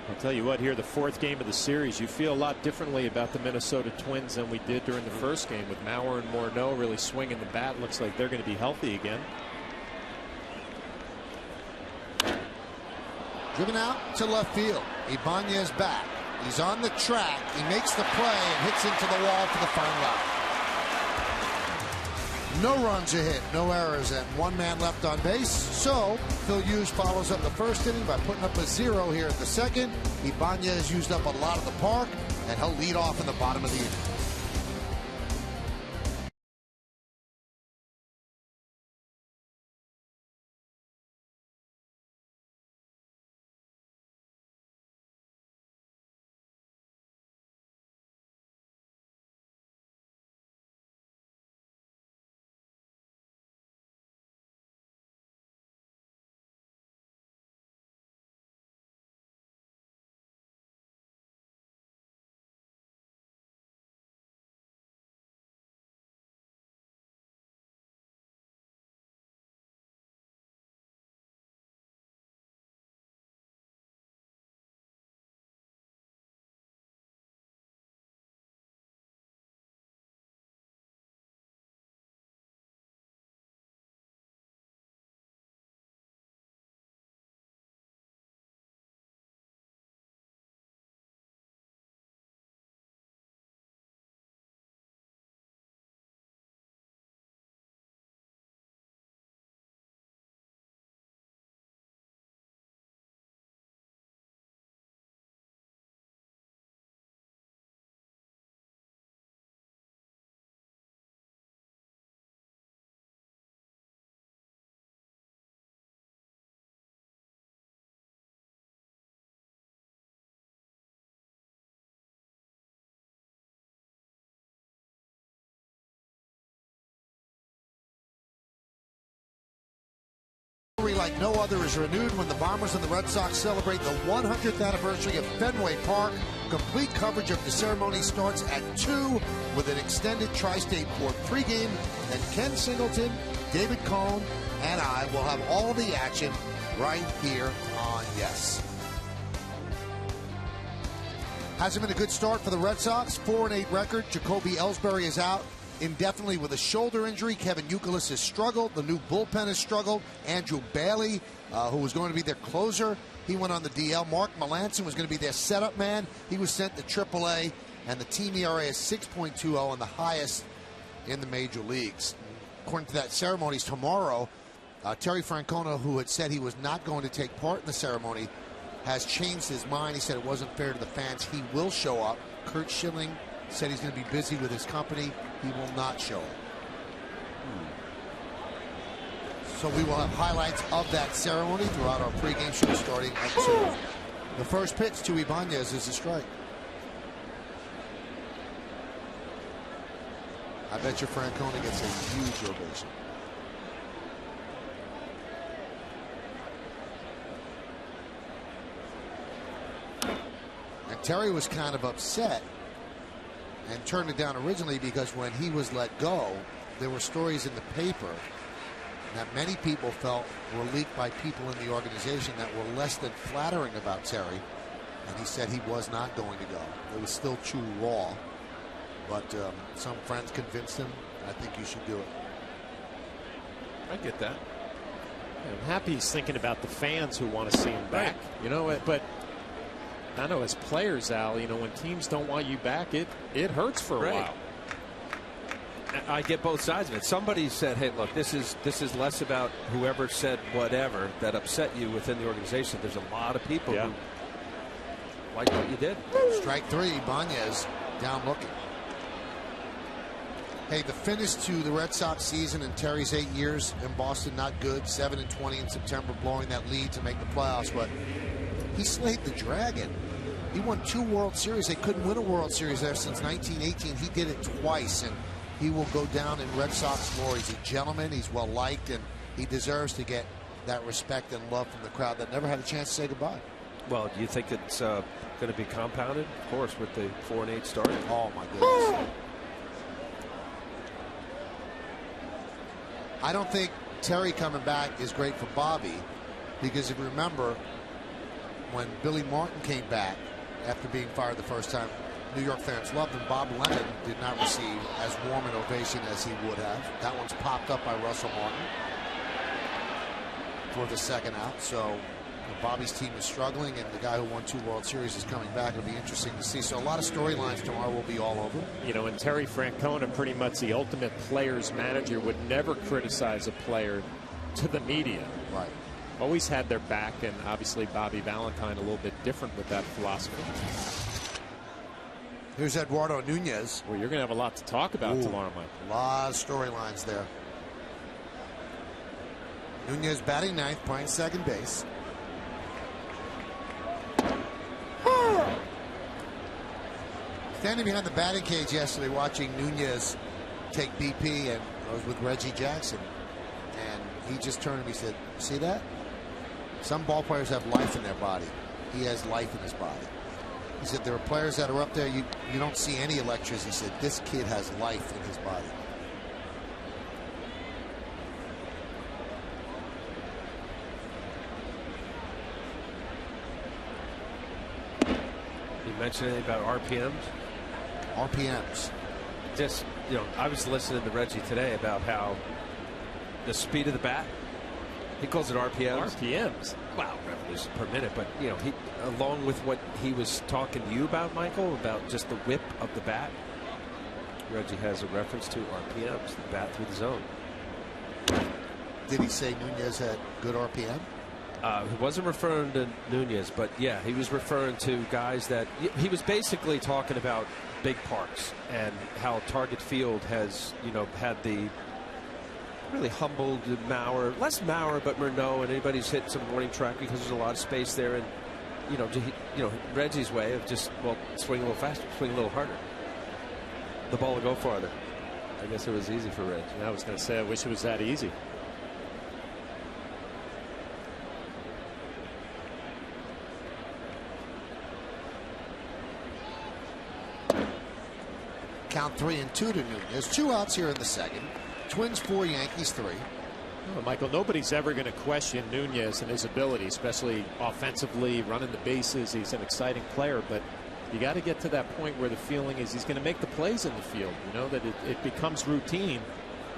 I'll tell you what, here, the 4th game of the series, you feel a lot differently about the Minnesota Twins than we did during the first game, with Mauer and Morneau really swinging the bat. Looks like they're going to be healthy again. Driven out to left field. Ibanez back. He's on the track. He makes the play and hits into the wall for the final out. No runs a hit, no errors, and 1 man left on base. So Phil Hughes follows up the first inning by putting up a 0 here at the second. Ibanez used up a lot of the park, and he'll lead off in the bottom of the inning. rivalry like no other is renewed when the Bombers and the Red Sox celebrate the 100th anniversary of Fenway Park. Complete coverage of the ceremony starts at 2 with an extended Tri-State Port pregame. And Ken Singleton, David Cohn, and I will have all the action right here on Yes. Hasn't been a good start for the Red Sox. 4-8 record. Jacoby Ellsbury is out indefinitely with a shoulder injury. Kevin Youkilis has struggled. The new bullpen has struggled. Andrew Bailey, who was going to be their closer, he went on the DL. Mark Melanson was going to be their setup man. He was sent to AAA, and the team ERA is 6.20 and the highest in the major leagues. According to that ceremony tomorrow, Terry Francona, who had said he was not going to take part in the ceremony, has changed his mind. He said it wasn't fair to the fans. He will show up. Kurt Schilling said he's going to be busy with his company. He will not show up. So we will have highlights of that ceremony throughout our pregame show starting at 2. The first pitch to Ibanez is a strike. I bet you Francona gets a huge ovation. And Terry was kind of upset and turned it down originally because when he was let go, there were stories in the paper that many people felt were leaked by people in the organization that were less than flattering about Terry. And he said he was not going to go. It was still too raw. But some friends convinced him. I think you should do it. I get that. I'm happy he's thinking about the fans who want to see him back. Right. You know, but I know as players, Al, you know, when teams don't want you back, it hurts for a while. I get both sides of it. Somebody said, hey, look, this is less about whoever said whatever that upset you within the organization. There's a lot of people who like what you did. Strike 3, Ibanez down looking. Hey, the finish to the Red Sox season in Terry's 8 years in Boston, not good. 7-20 in September, blowing that lead to make the playoffs. But he slayed the Dragon. He won 2 World Series. They couldn't win a World Series there since 1918. He did it twice, and he will go down in Red Sox lore. He's a gentleman. He's well liked, and he deserves to get that respect and love from the crowd that never had a chance to say goodbye. Well, do you think it's going to be compounded, of course, with the 4-8 start? Oh my goodness. I don't think Terry coming back is great for Bobby, because if you remember, when Billy Martin came back after being fired the first time, New York fans loved him. Bob Lennon did not receive as warm an ovation as he would have. That one's popped up by Russell Martin for the second out. So Bobby's team is struggling, and the guy who won 2 World Series is coming back. It'll be interesting to see. So a lot of storylines tomorrow will be all over. You know, and Terry Francona, pretty much the ultimate player's manager, would never criticize a player to the media. Right. Always had their back, and obviously Bobby Valentine a little bit different with that philosophy. Here's Eduardo Nunez. Well, you're going to have a lot to talk about tomorrow, Mike. A lot of storylines there. Nunez batting 9th, playing second base. Standing behind the batting cage yesterday watching Nunez take BP, and I was with Reggie Jackson, and he just turned to me and said, see that? Some ball players have life in their body. He has life in his body. He said there are players that are up there, you don't see any electors. He said this kid has life in his body. You mentioned anything about RPMs? RPMs. Just, you know, I was listening to Reggie today about how the speed of the bat, he calls it RPMs. RPMs. Wow, revolutions per minute. But, you know, he, along with what he was talking to you about, Michael, about just the whip of the bat, Reggie has a reference to RPMs, the bat through the zone. Did he say Nunez had good RPM? He wasn't referring to Nunez, but yeah, he was referring to guys that he was basically talking about big parks and how Target Field has, you know, had the really humbled Mauer, less Mauer, but Murnau, and anybody's hit some warning track because there's a lot of space there, and you know, Reggie's way of just, well, swing a little faster, swing a little harder. The ball will go farther. I guess it was easy for Reggie. I was going to say, I wish it was that easy. count 3-2 to Nunez. 2 outs here in the second. Twins 4, Yankees 3. Well, Michael, nobody's ever going to question Nunez and his ability, especially offensively, running the bases. He's an exciting player, but you got to get to that point where the feeling is he's going to make the plays in the field. You know, that it becomes routine,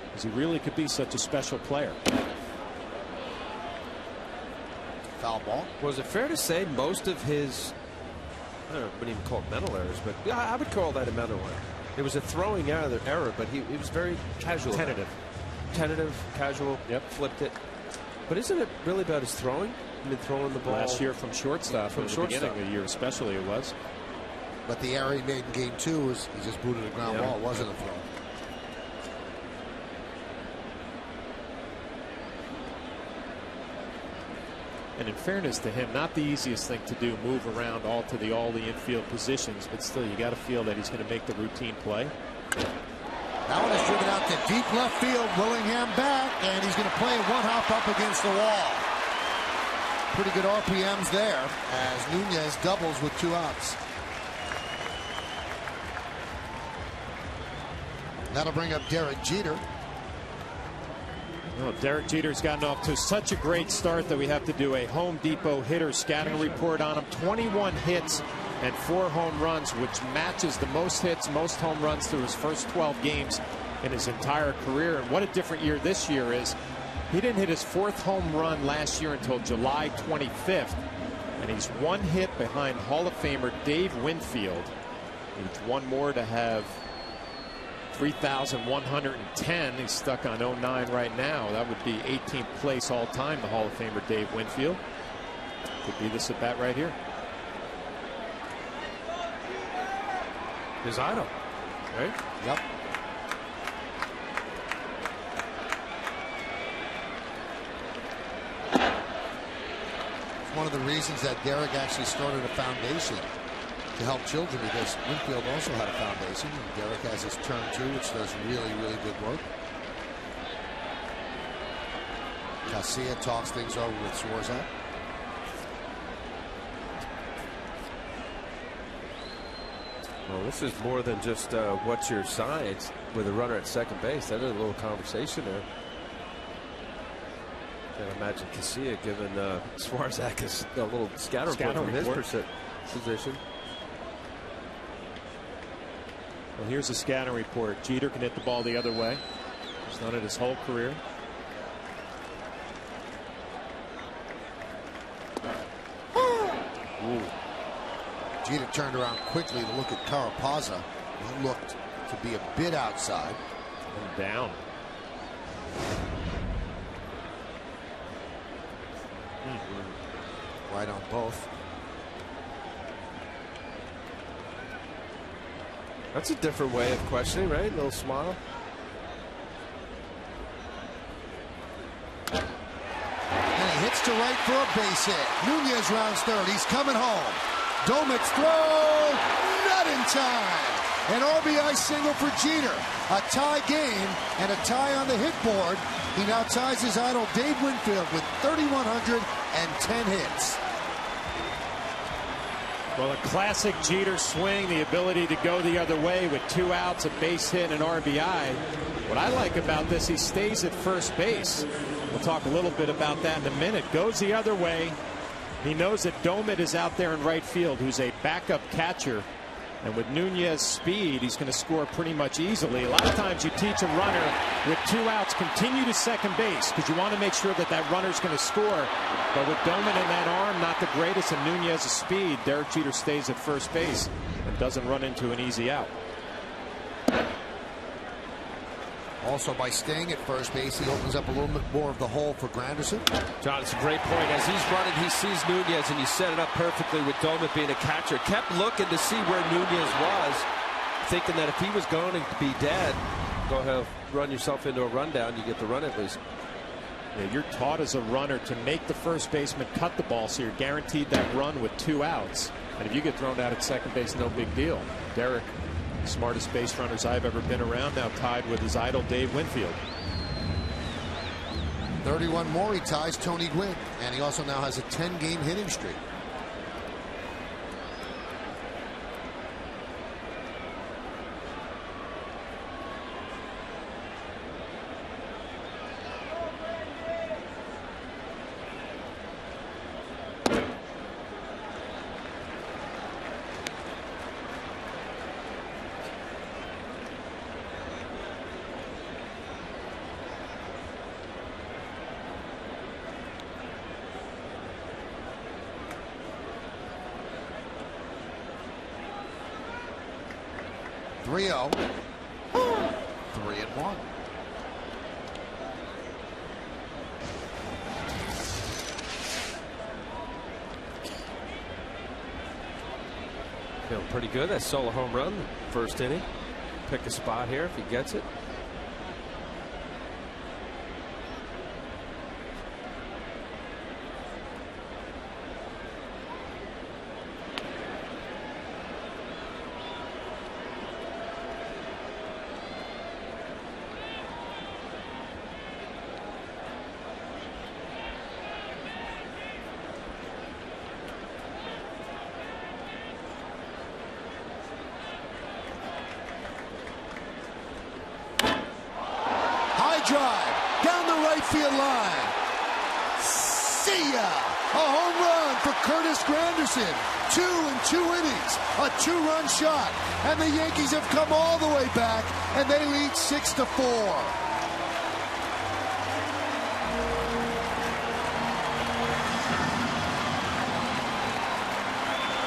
because he really could be such a special player. Foul ball. Was it fair to say most of his, I don't know, wouldn't even call it mental errors, but yeah, I would call that a mental error. It was a throwing error, but he was very casual. Tentative, casual. Yep. Flipped it. But isn't it really about his throwing? I mean, throwing the ball. Last year from shortstop, from the beginning of the year especially, it was. But the error he made in game 2 was he just booted a ground ball. It wasn't a throw. And in fairness to him, not the easiest thing to do, move around all the infield positions, but still you got to feel that he's going to make the routine play. That one is driven out to deep left field. Willingham back, and he's going to play one hop up against the wall. Pretty good RPMs there as Nunez doubles with 2 outs. That'll bring up Derek Jeter. Well, Derek Jeter's gotten off to such a great start that we have to do a Home Depot hitter scouting report on him. 21 hits and 4 home runs, which matches the most hits, most home runs through his first 12 games in his entire career. And what a different year this year is. He didn't hit his 4th home run last year until July 25th. And he's 1 hit behind Hall of Famer Dave Winfield. He's 1 more to have 3,110. He's stuck on 09 right now. That would be 18th place all time, the Hall of Famer Dave Winfield. Could be this at bat right here. His idol, right? Yep. It's one of the reasons that Derek actually started a foundation to help children, because Winfield also had a foundation, and Derek has his Turn 2, which does really, really good work. Garcia talks things over with Swarzak. Well, this is more than just what's your science with a runner at second base. That is a little conversation there. Can't imagine Casilla giving Swarzak a little scatter report from his position. Well, here's a scatter report. Jeter can hit the ball the other way. He's done it his whole career. Ooh. Jeter turned around quickly to look at Carapazza. He looked to be a bit outside. And down. Right on both. That's a different way of questioning, right? A little smile. And he hits to right for a base hit. Nunez rounds third. He's coming home. Domit's throw, not in time. An RBI single for Jeter. A tie game and a tie on the hit board. He now ties his idol Dave Winfield with 3,110 hits. Well, a classic Jeter swing, the ability to go the other way with 2 outs, a base hit, and RBI. What I like about this, he stays at first base. We'll talk a little bit about that in a minute. Goes the other way. He knows that Domit is out there in right field, who's a backup catcher. And with Nunez's speed, he's going to score pretty much easily. A lot of times you teach a runner with 2 outs, continue to second base, because you want to make sure that that runner's going to score. But with Domit in that arm, not the greatest, and Nunez's speed, Derek Jeter stays at first base and doesn't run into an easy out. Also, by staying at first base, he opens up a little bit more of the hole for Granderson. John, it's a great point. As he's running, he sees Nunez, and you set it up perfectly with Domit being a catcher. Kept looking to see where Nunez was, thinking that if he was going to be dead, go ahead, run yourself into a rundown, you get the run at least. Yeah, you're taught as a runner to make the first baseman cut the ball, so you're guaranteed that run with 2 outs. And if you get thrown out at second base, no big deal. Derek, smartest base runners I've ever been around, now tied with his idol Dave Winfield. 31 more, he ties Tony Gwynn, and he also now has a 10-game hitting streak. 3-0. 3-1. Feeling pretty good. That solo home run, first inning. Pick a spot here if he gets it. Drive down the right field line. See ya! A home run for Curtis Granderson. 2 in 2 innings. A 2-run shot. And the Yankees have come all the way back, and they lead 6-4.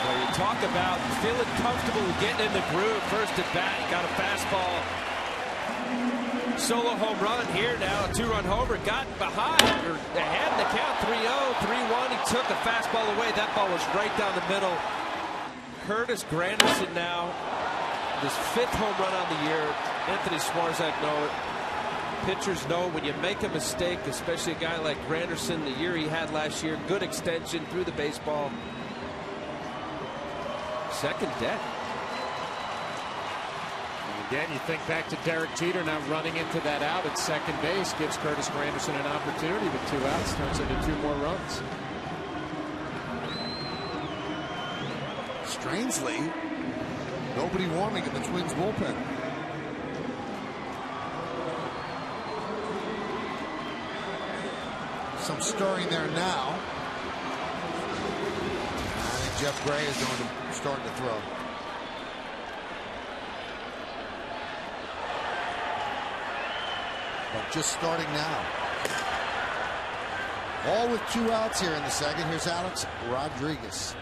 Well, you talk about feeling comfortable getting in the groove. First at bat, got a fastball. Solo home run here now, a 2-run homer, got behind, or ahead in the count, 3-0, 3-1. He took a fastball away. That ball was right down the middle. Curtis Granderson now, his 5th home run on the year. Anthony Swarzak know it. Pitchers know when you make a mistake, especially a guy like Granderson, the year he had last year, good extension through the baseball. Second deck. Again, you think back to Derek Jeter now running into that out at second base, gives Curtis Granderson an opportunity with 2 outs, turns into 2 more runs. Strangely, nobody warming in the Twins bullpen. Some stirring there now. I think Jeff Gray is going to start to throw. But just starting now. All with 2 outs here in the second. Here's Alex Rodriguez.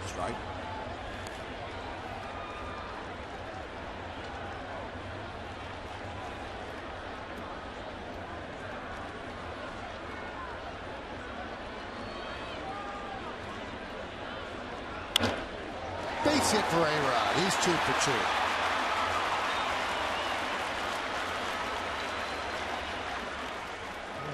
Strike. Base hit for A-Rod. He's 2 for 2.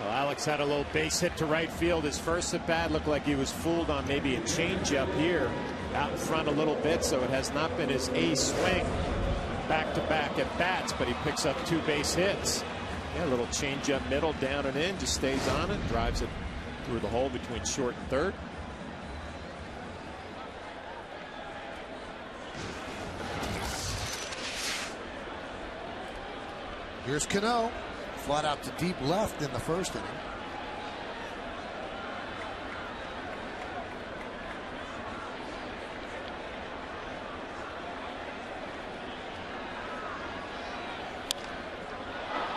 Alex had a little base hit to right field. His first at bat looked like he was fooled on maybe a changeup here out in front a little bit, so it has not been his A swing back-to-back at bats, but he picks up 2 base hits. Yeah, a little changeup middle, down and in, just stays on it, drives it through the hole between short and third. Here's Cano. Flat out to deep left in the first inning.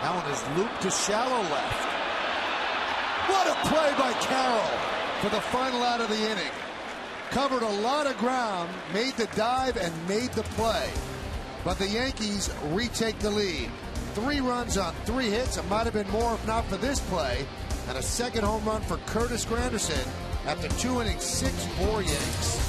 That one is looped to shallow left. What a play by Carroll for the final out of the inning. Covered a lot of ground, made the dive, and made the play. But the Yankees retake the lead. 3 runs on 3 hits. It might have been more if not for this play. And a second home run for Curtis Granderson after 2 innings, 6 more Yanks.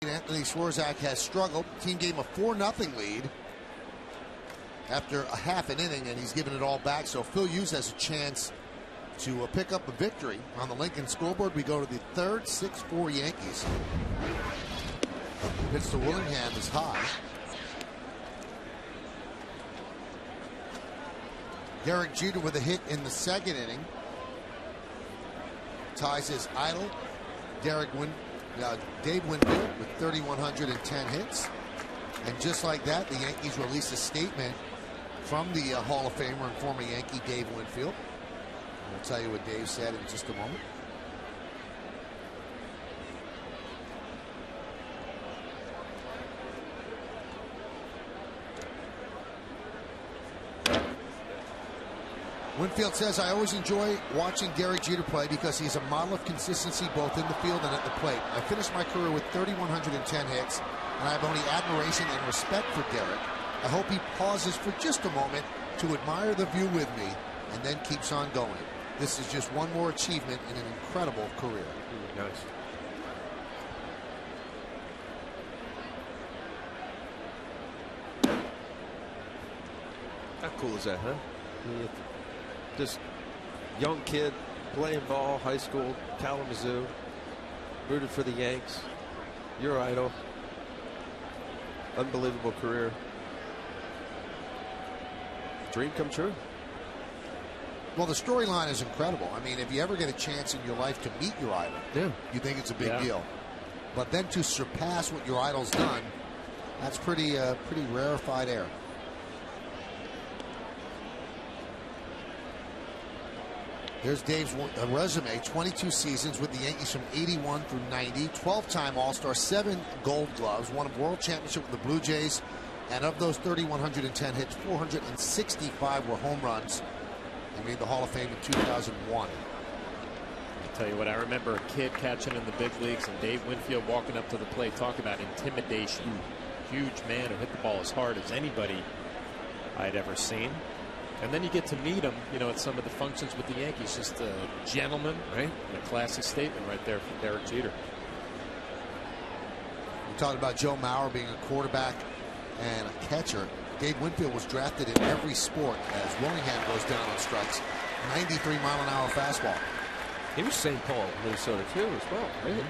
Anthony Swarzak has struggled. Team gave him a 4-0 lead after a half an inning, and he's given it all back. So Phil Hughes has a chance to pick up a victory on the Lincoln scoreboard. We go to the third, 6-4 Yankees. Pitch to Willingham is high. Derek Jeter with a hit in the second inning. Ties his idol, Dave Winfield, with 3,110 hits. And just like that, the Yankees released a statement from the Hall of Famer and former Yankee Dave Winfield. I'll tell you what Dave said in just a moment. Winfield says, I always enjoy watching Derek Jeter play because he's a model of consistency both in the field and at the plate. I finished my career with 3,110 hits, and I have only admiration and respect for Derek. I hope he pauses for just a moment to admire the view with me and then keeps on going. This is just one more achievement in an incredible career. Nice. How cool is that, huh? Just young kid playing ball, high school, Kalamazoo, rooted for the Yanks, your idol, unbelievable career, dream come true. Well, the storyline is incredible. I mean, if you ever get a chance in your life to meet your idol, you think it's a big deal. But then to surpass what your idol's done, that's pretty rarefied air. There's Dave's resume, 22 seasons with the Yankees from 81 through 90, 12-time All-Star, 7 Gold Gloves, won a World Championship with the Blue Jays, and of those 3,110 hits, 465 were home runs. He made the Hall of Fame in 2001. I'll tell you what, I remember a kid catching in the big leagues and Dave Winfield walking up to the plate, talk about intimidation. Huge man who hit the ball as hard as anybody I'd ever seen. And then you get to meet him, you know, at some of the functions with the Yankees. Just a gentleman, right? And a classy statement right there from Derek Jeter. We talked about Joe Mauer being a quarterback and a catcher. Dave Winfield was drafted in every sport as Willingham goes down on strikes. 93-mile-an-hour fastball. He was St. Paul, Minnesota, too, as well, right?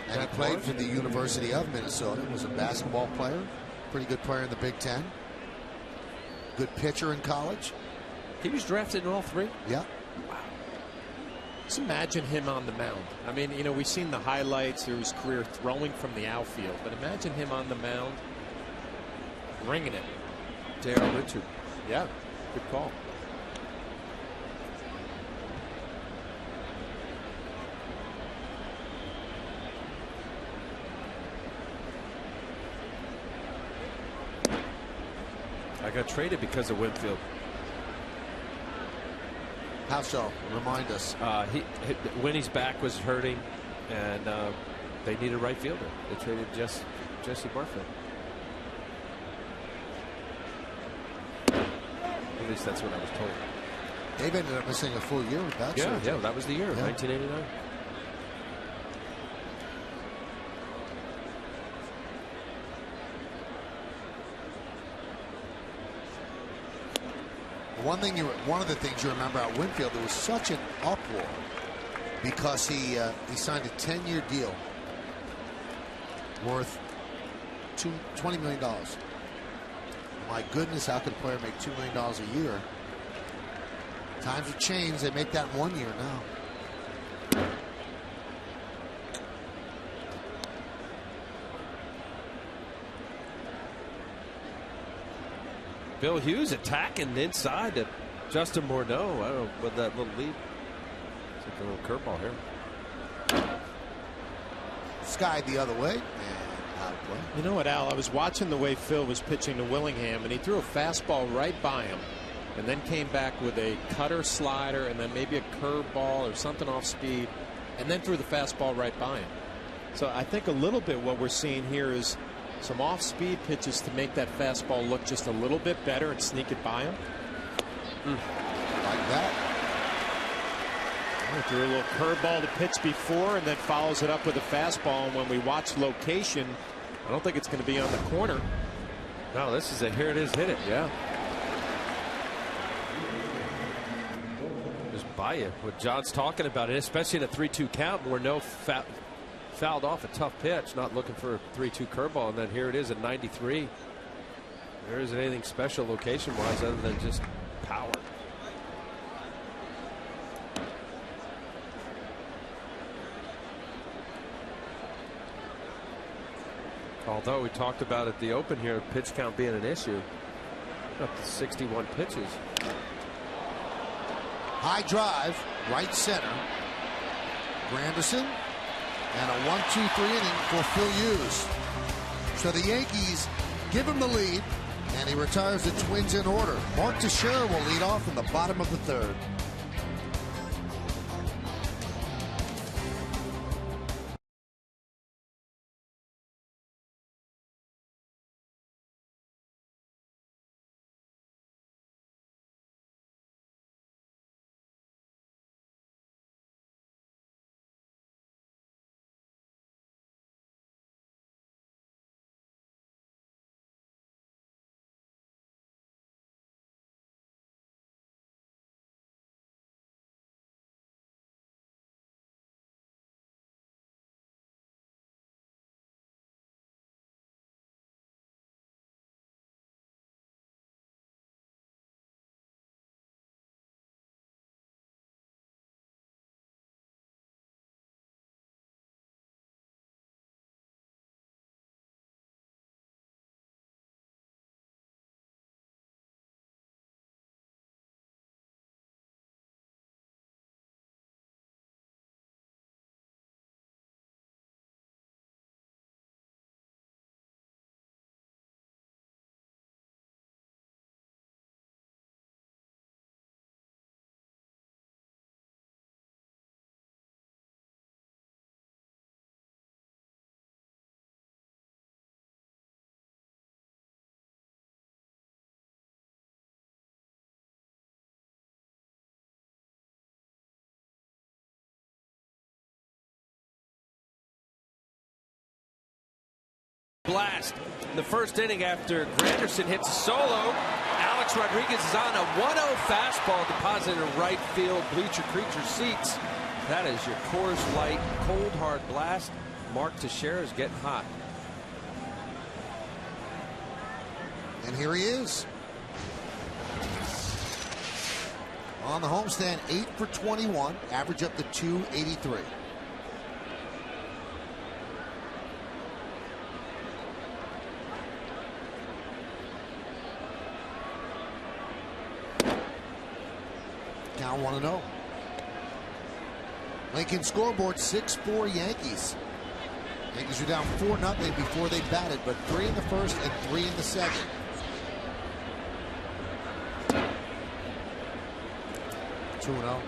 And he played for the University of Minnesota. Was a basketball player. Pretty good player in the Big Ten. Good pitcher in college. He was drafted in all 3? Yeah. Wow. Just imagine him on the mound. I mean, you know, we've seen the highlights of his career throwing from the outfield, but imagine him on the mound, ringing it. Darryl Richard. Yeah, good call. I got traded because of Winfield. How so? Remind us. Winnie's back was hurting, and they needed a right fielder. They traded Jesse Barfield. At least that's what I was told. Dave ended up missing a full year with that. Yeah, that was the year, 1989. One of the things you remember about Winfield, there was such an uproar because he signed a 10-year deal worth $20 million. My goodness, how could a player make $2 million a year? Times have changed. They make that in 1 year now. Phil Hughes attacking inside to Justin Morneau. I don't know what that little lead. It's like a little curveball here. Skied the other way and out of play. You know what, Al? I was watching the way Phil was pitching to Willingham, and he threw a fastball right by him, and then came back with a cutter slider, and then maybe a curveball or something off speed, and then threw the fastball right by him. So I think a little bit what we're seeing here is some off-speed pitches to make that fastball look just a little bit better and sneak it by him. Like that. Threw a little curveball to pitch before and then follows it up with a fastball. And when we watch location, I don't think it's going to be on the corner. No, this is a here it is, hit it. Yeah. Just by you. What John's talking about, it, especially in a 3-2 count where no fouled off a tough pitch, not looking for a 3-2 curveball, and then here it is at 93. There isn't anything special location wise other than just power. Although we talked about at the open here, pitch count being an issue. Up to 61 pitches. High drive, right center. Granderson, and a 1-2-3 inning for Phil Hughes. So the Yankees give him the lead, and he retires the Twins in order. Mark Teixeira will lead off in the bottom of the third. Blast in the first inning after Granderson hits a solo. Alex Rodriguez is on a 1-0 fastball deposited in right field bleacher creature seats. That is your Coors Light cold hard blast. Mark Teixeira is getting hot. And here he is. On the homestand, 8 for 21, average up to 283. Count 1-0. Lincoln scoreboard 6-4 Yankees. Yankees are down 4-0 before they batted, but 3 in the first and 3 in the second. Two 2-0.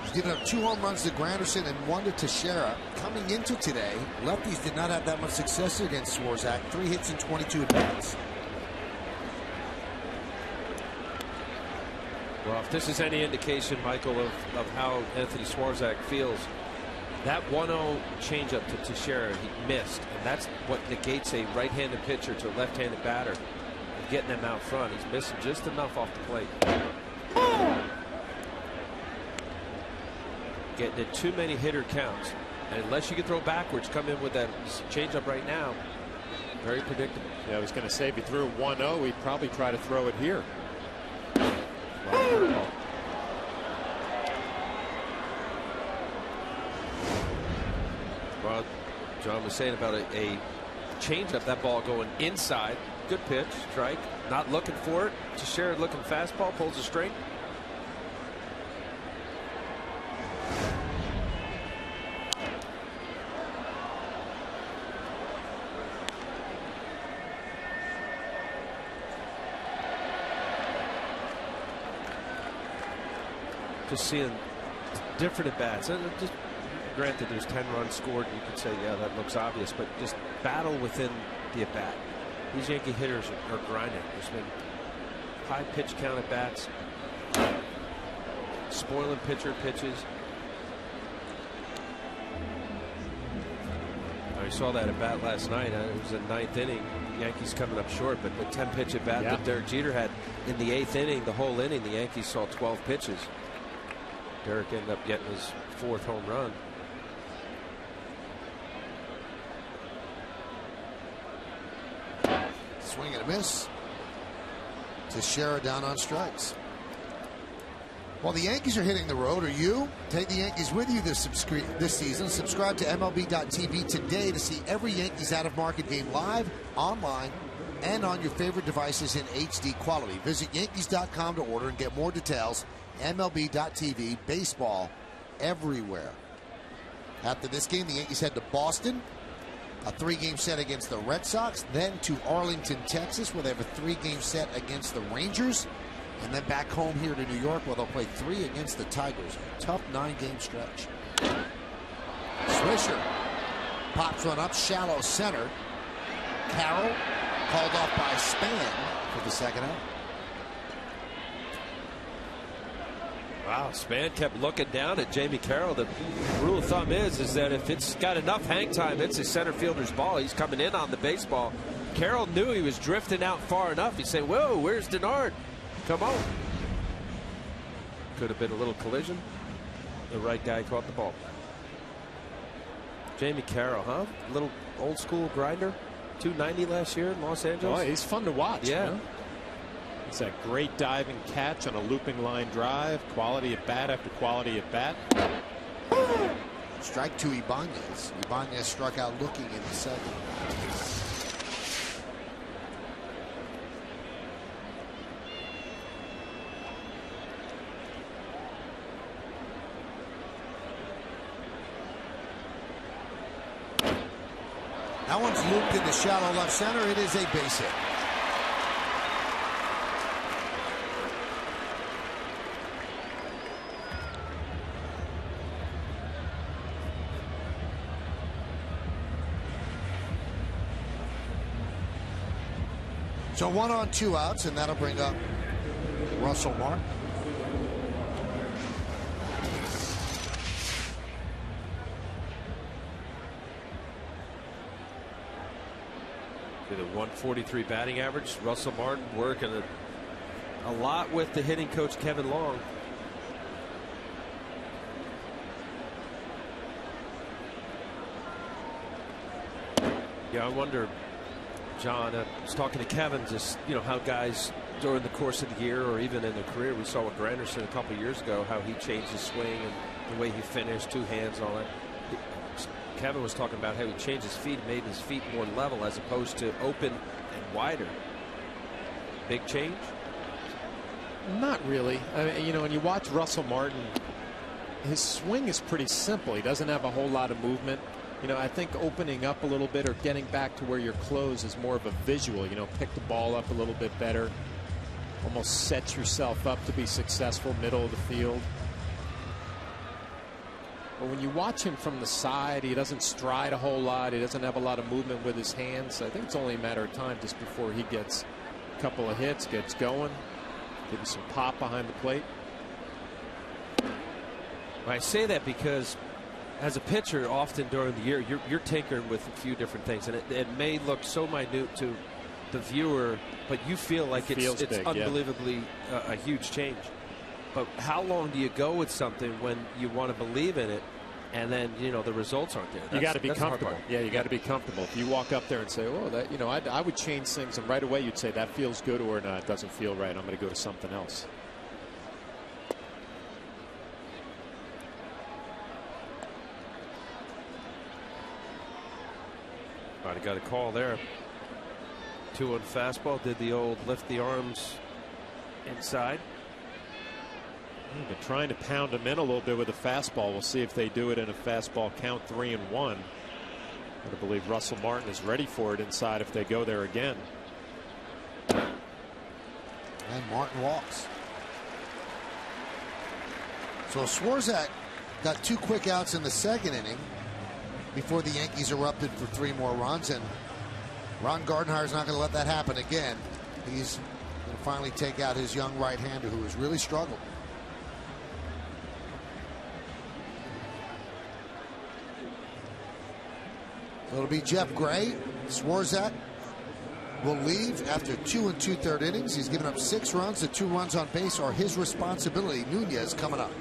He's given up 2 home runs to Granderson and 1 to Teixeira. Coming into today, lefties did not have that much success against Swarzak. 3 hits and 22 at-bats. Well, if this is any indication, Michael, of how Anthony Swarzak feels, that 1-0 changeup to Teixeira, he missed. And that's what negates a right-handed pitcher to a left-handed batter. Getting them out front. He's missing just enough off the plate. Getting in too many hitter counts. And unless you can throw backwards, come in with that changeup right now. Very predictable. Yeah, I was going to say if he threw 1-0, he'd probably try to throw it here. Well, John was saying about a changeup, that ball going inside. Good pitch, strike, not looking for it. Teixeira looking fastball, pulls a string. Just seeing different at bats. And just granted, there's 10 runs scored. You could say, yeah, that looks obvious, but just battle within the at bat. These Yankee hitters are grinding. There's been high pitch count at bats, spoiling pitcher pitches. I saw that at bat last night. It was the 9th inning. Yankees coming up short, but the 10 pitch at bat that Derek Jeter had in the 8th inning, the whole inning, the Yankees saw 12 pitches. Derek ended up getting his 4th home run. Swing and a miss. Teixeira down on strikes. While the Yankees are hitting the road, or you, take the Yankees with you this season. Subscribe to MLB.tv today to see every Yankees out-of-market game live, online, and on your favorite devices in HD quality. Visit Yankees.com to order and get more details. MLB.tv, baseball everywhere. After this game, the Yankees head to Boston. A 3-game set against the Red Sox. Then to Arlington, Texas, where they have a 3-game set against the Rangers. And then back home here to New York, where they'll play 3 against the Tigers. A tough 9-game stretch. Swisher pops one up, shallow center. Carroll called off by Span for the second out. Wow, Span kept looking down at Jamie Carroll. The rule of thumb is that if it's got enough hang time, it's a center fielder's ball. He's coming in on the baseball. Carroll knew he was drifting out far enough. He said, whoa, where's Denard? Come on. Could have been a little collision. The right guy caught the ball. Jamie Carroll, huh? Little old school grinder. 290 last year in Los Angeles. Oh, he's fun to watch. Yeah. You know? It's a great diving catch on a looping line drive. Quality at bat after quality at bat. Strike to Ibanez. Ibanez struck out looking in the 7th. That one's looped into shallow left center. It is a base hit. So 1 on 2 outs, and that'll bring up Russell Martin. With a 143 batting average, Russell Martin working a lot with the hitting coach Kevin Long. Yeah, I wonder, John, I was talking to Kevin, just, you know, how guys during the course of the year or even in their career, we saw with Granderson a couple of years ago, how he changed his swing and the way he finished, 2 hands and all that. Kevin was talking about how he changed his feet, made his feet more level as opposed to open and wider. Big change? Not really. I mean, you know, when you watch Russell Martin, his swing is pretty simple. He doesn't have a whole lot of movement. You know, I think opening up a little bit or getting back to where you're close is more of a visual. You know, pick the ball up a little bit better. Almost sets yourself up to be successful middle of the field. But when you watch him from the side, he doesn't stride a whole lot. He doesn't have a lot of movement with his hands. I think it's only a matter of time just before he gets a couple of hits, gets going, getting some pop behind the plate. I say that because as a pitcher, often during the year, you're tinkering with a few different things, and it may look so minute to the viewer, but you feel like it's big, unbelievably a huge change. But how long do you go with something when you want to believe in it, and then, you know, the results aren't there? You got to be comfortable. Yeah, you got to be comfortable. If you walk up there and say, "Oh, that," you know, I would change things, and right away you'd say that feels good, or no, it doesn't feel right. I'm going to go to something else. All right, I got a call there. 2-1 fastball. Did the old lift the arms inside. Been trying to pound him in a little bit with a fastball. We'll see if they do it in a fastball count 3-1. I believe Russell Martin is ready for it inside if they go there again. And Martin walks. So Swarzak got 2 quick outs in the 2nd inning before the Yankees erupted for 3 more runs, and Ron Gardenhire's not going to let that happen again. He's and finally take out his young right-hander who has really struggled. It'll be Jeff Gray. Swarzak will leave after 2 2/3 innings. He's given up 6 runs. The 2 runs on base are his responsibility. Nunez coming up.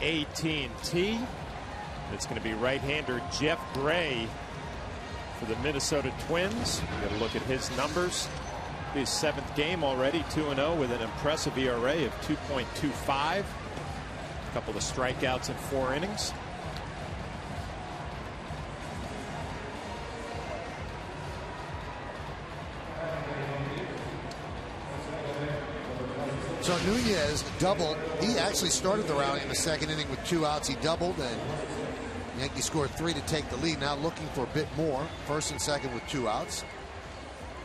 AT&T. It's going to be right-hander Jeff Gray for the Minnesota Twins. Got to look at his numbers. His 7th game already, 2-0 with an impressive ERA of 2.25. A couple of strikeouts in 4 innings. So Nunez doubled. He actually started the rally in the 2nd inning with 2 outs. He doubled, and Yankees scored 3 to take the lead. Now looking for a bit more. 1st and 2nd with 2 outs.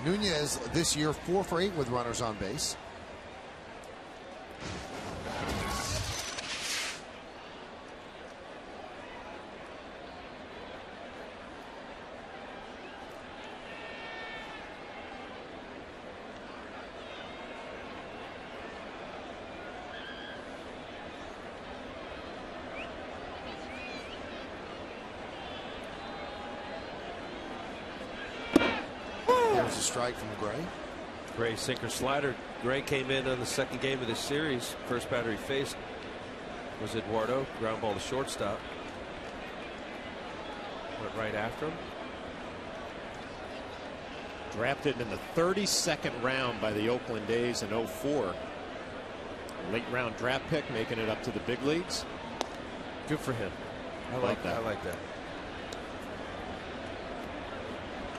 Nunez this year 4 for 8 with runners on base. There's a strike from Gray. Gray sinker slider. Gray came in on the 2nd game of this series. First batter he faced was Eduardo. Ground ball to shortstop. Went right after him. Drafted in the 32nd round by the Oakland A's in 04. Late round draft pick, making it up to the big leagues. Good for him. I like that. I like that.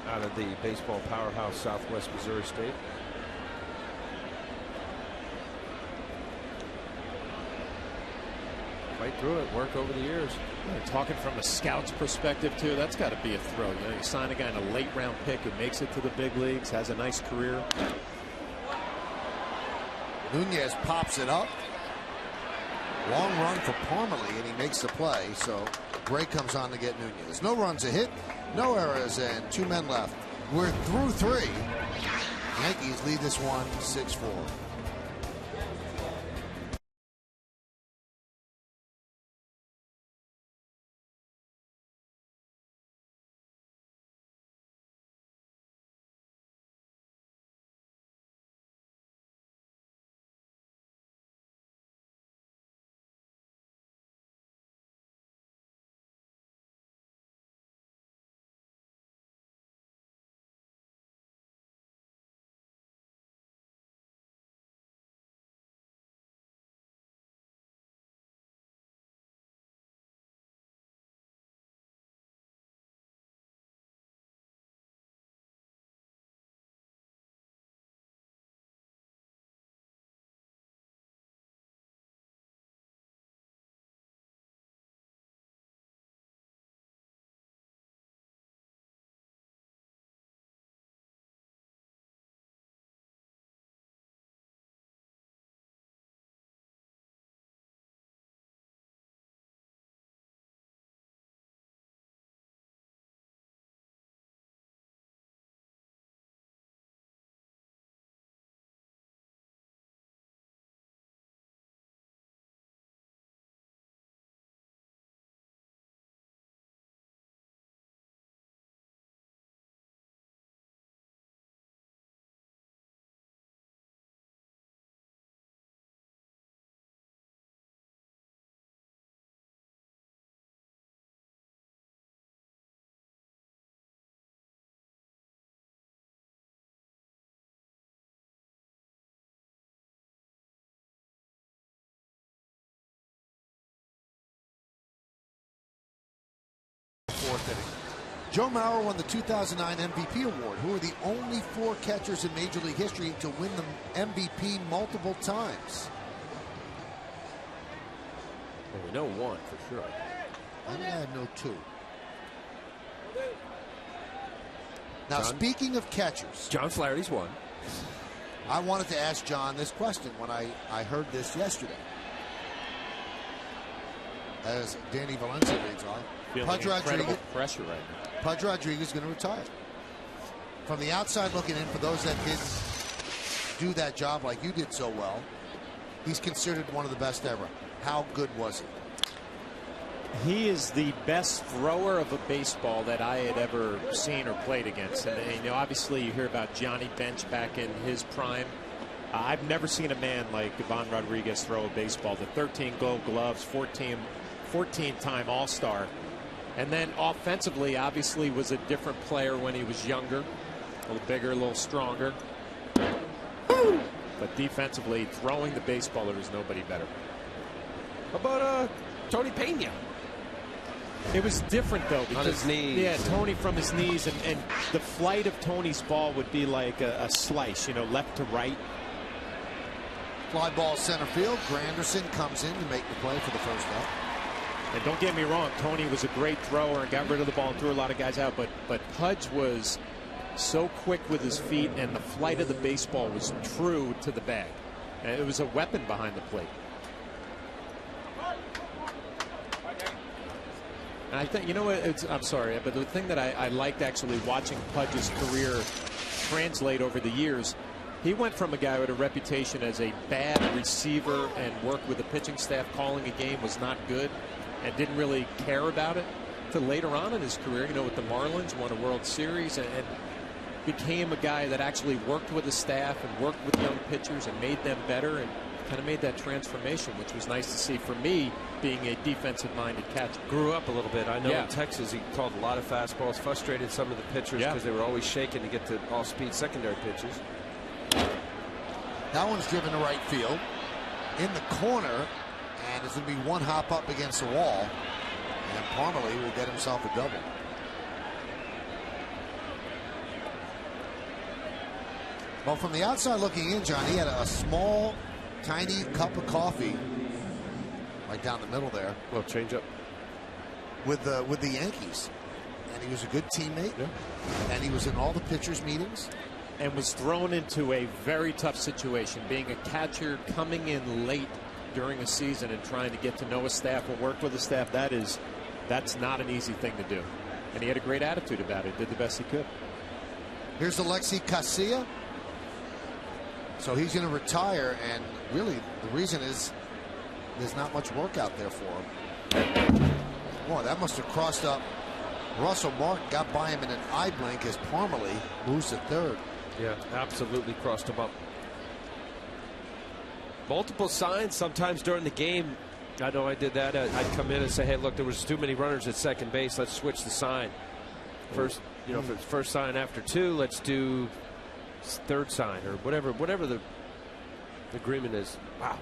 Out of the baseball powerhouse Southwest Missouri State. Fight through it, work over the years. Yeah, talking from a scout's perspective too, that's got to be a thrill. You know, you sign a guy in a late round pick who makes it to the big leagues, has a nice career. Nunez pops it up. Long run for Parmalee, and he makes the play. So Gray comes on to get Nunez. No runs a hit, no errors, and 2 men left. We're through 3. Yankees lead this one 6-4. fourth inning. Joe Mauer won the 2009 MVP award. Who are the only 4 catchers in Major League history to win the MVP multiple times? Well, we know one for sure. I know 2. Now, speaking of catchers, John Flaherty's one. I wanted to ask John this question when I heard this yesterday. As Danny Valencia reads on, Pudge Rodriguez, pressure right now. Pudge Rodriguez is going to retire. From the outside looking in, for those that didn't do that job like you did so well, he's considered one of the best ever. How good was he? He is the best thrower of a baseball that I had ever seen or played against. And you know, obviously you hear about Johnny Bench back in his prime. I've never seen a man like Ivan Rodriguez throw a baseball. The 13 Gold Gloves, 14-time All-Star. And then offensively, obviously, was a different player when he was younger. A little bigger, a little stronger. But defensively, throwing the baseball, there was nobody better. How about Tony Pena? It was different, though. Because, on his knees. Yeah, Tony from his knees. And the flight of Tony's ball would be like a slice, you know, left to right. Fly ball center field. Granderson comes in to make the play for the first out. And don't get me wrong, Tony was a great thrower and got rid of the ball and threw a lot of guys out. But Pudge was so quick with his feet, and the flight of the baseball was true to the bag. And it was a weapon behind the plate. And I think, you know what, I'm sorry, but the thing that I liked actually watching Pudge's career translate over the years, he went from a guy with a reputation as a bad receiver and worked with the pitching staff, calling a game was not good and didn't really care about it, to later on in his career, you know, with the Marlins, won a World Series and became a guy that actually worked with the staff and worked with young pitchers and made them better and kind of made that transformation, which was nice to see for me, being a defensive-minded catcher. Grew up a little bit. I know in Texas he called a lot of fastballs, frustrated some of the pitchers because they were always shaking to get to all-speed secondary pitches. That one's driven to right field. In the corner, and it's going to be one hop up against the wall. And Parmalee will get himself a double. Well, from the outside looking in, John, he had a small, tiny cup of coffee right down the middle there. Well, change up. With the Yankees. And he was a good teammate. Yeah. And he was in all the pitchers' meetings. And was thrown into a very tough situation, being a catcher coming in late during a season and trying to get to know a staff and work with a staff. That's not an easy thing to do. And he had a great attitude about it, did the best he could. Here's Alexi Casilla. So he's going to retire, and really the reason is there's not much work out there for him. Boy, that must have crossed up. Russell Martin got by him in an eye blink as Parmalee moves to third. Yeah, absolutely crossed him up. Multiple signs sometimes during the game. I know I did that. I'd come in and say, hey, look, there was too many runners at second base. Let's switch the sign. First, you know, if it's first sign after 2, let's do third sign or whatever the agreement is. Wow.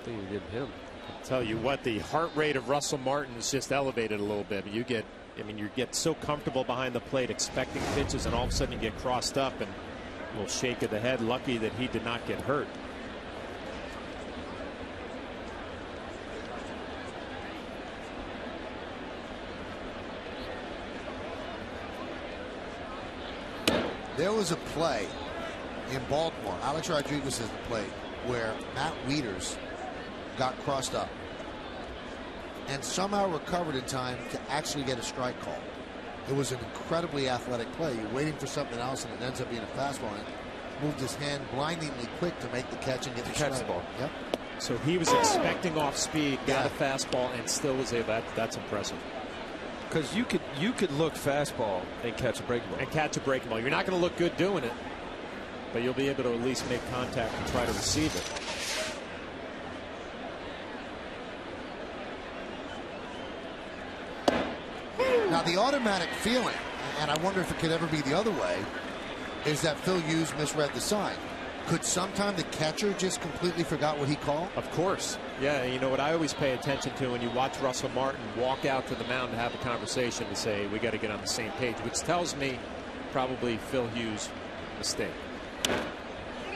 I think you did him. I'll tell you what, the heart rate of Russell Martin is just elevated a little bit. You get so comfortable behind the plate expecting pitches, and all of a sudden you get crossed up and a little shake of the head. Lucky that he did not get hurt. There was a play in Baltimore, Alex Rodriguez has the play, where Matt Wieters got crossed up and somehow recovered in time to actually get a strike call. It was an incredibly athletic play. You're waiting for something else, and it ends up being a fastball. And moved his hand blindingly quick to make the catch and get the strike. Ball. Yep. So he was expecting off speed, got a fastball, and still was able. That's impressive. Because you could look fastball and catch a breaking ball. And catch a breaking ball. You're not going to look good doing it, but you'll be able to at least make contact and try to receive it. Now the automatic feeling, and I wonder if it could ever be the other way, is that Phil Hughes misread the sign. Could sometime the catcher just completely forgot what he called? Of course. Yeah, you know what I always pay attention to when you watch Russell Martin walk out to the mound to have a conversation to say, we got to get on the same page, which tells me probably Phil Hughes' mistake.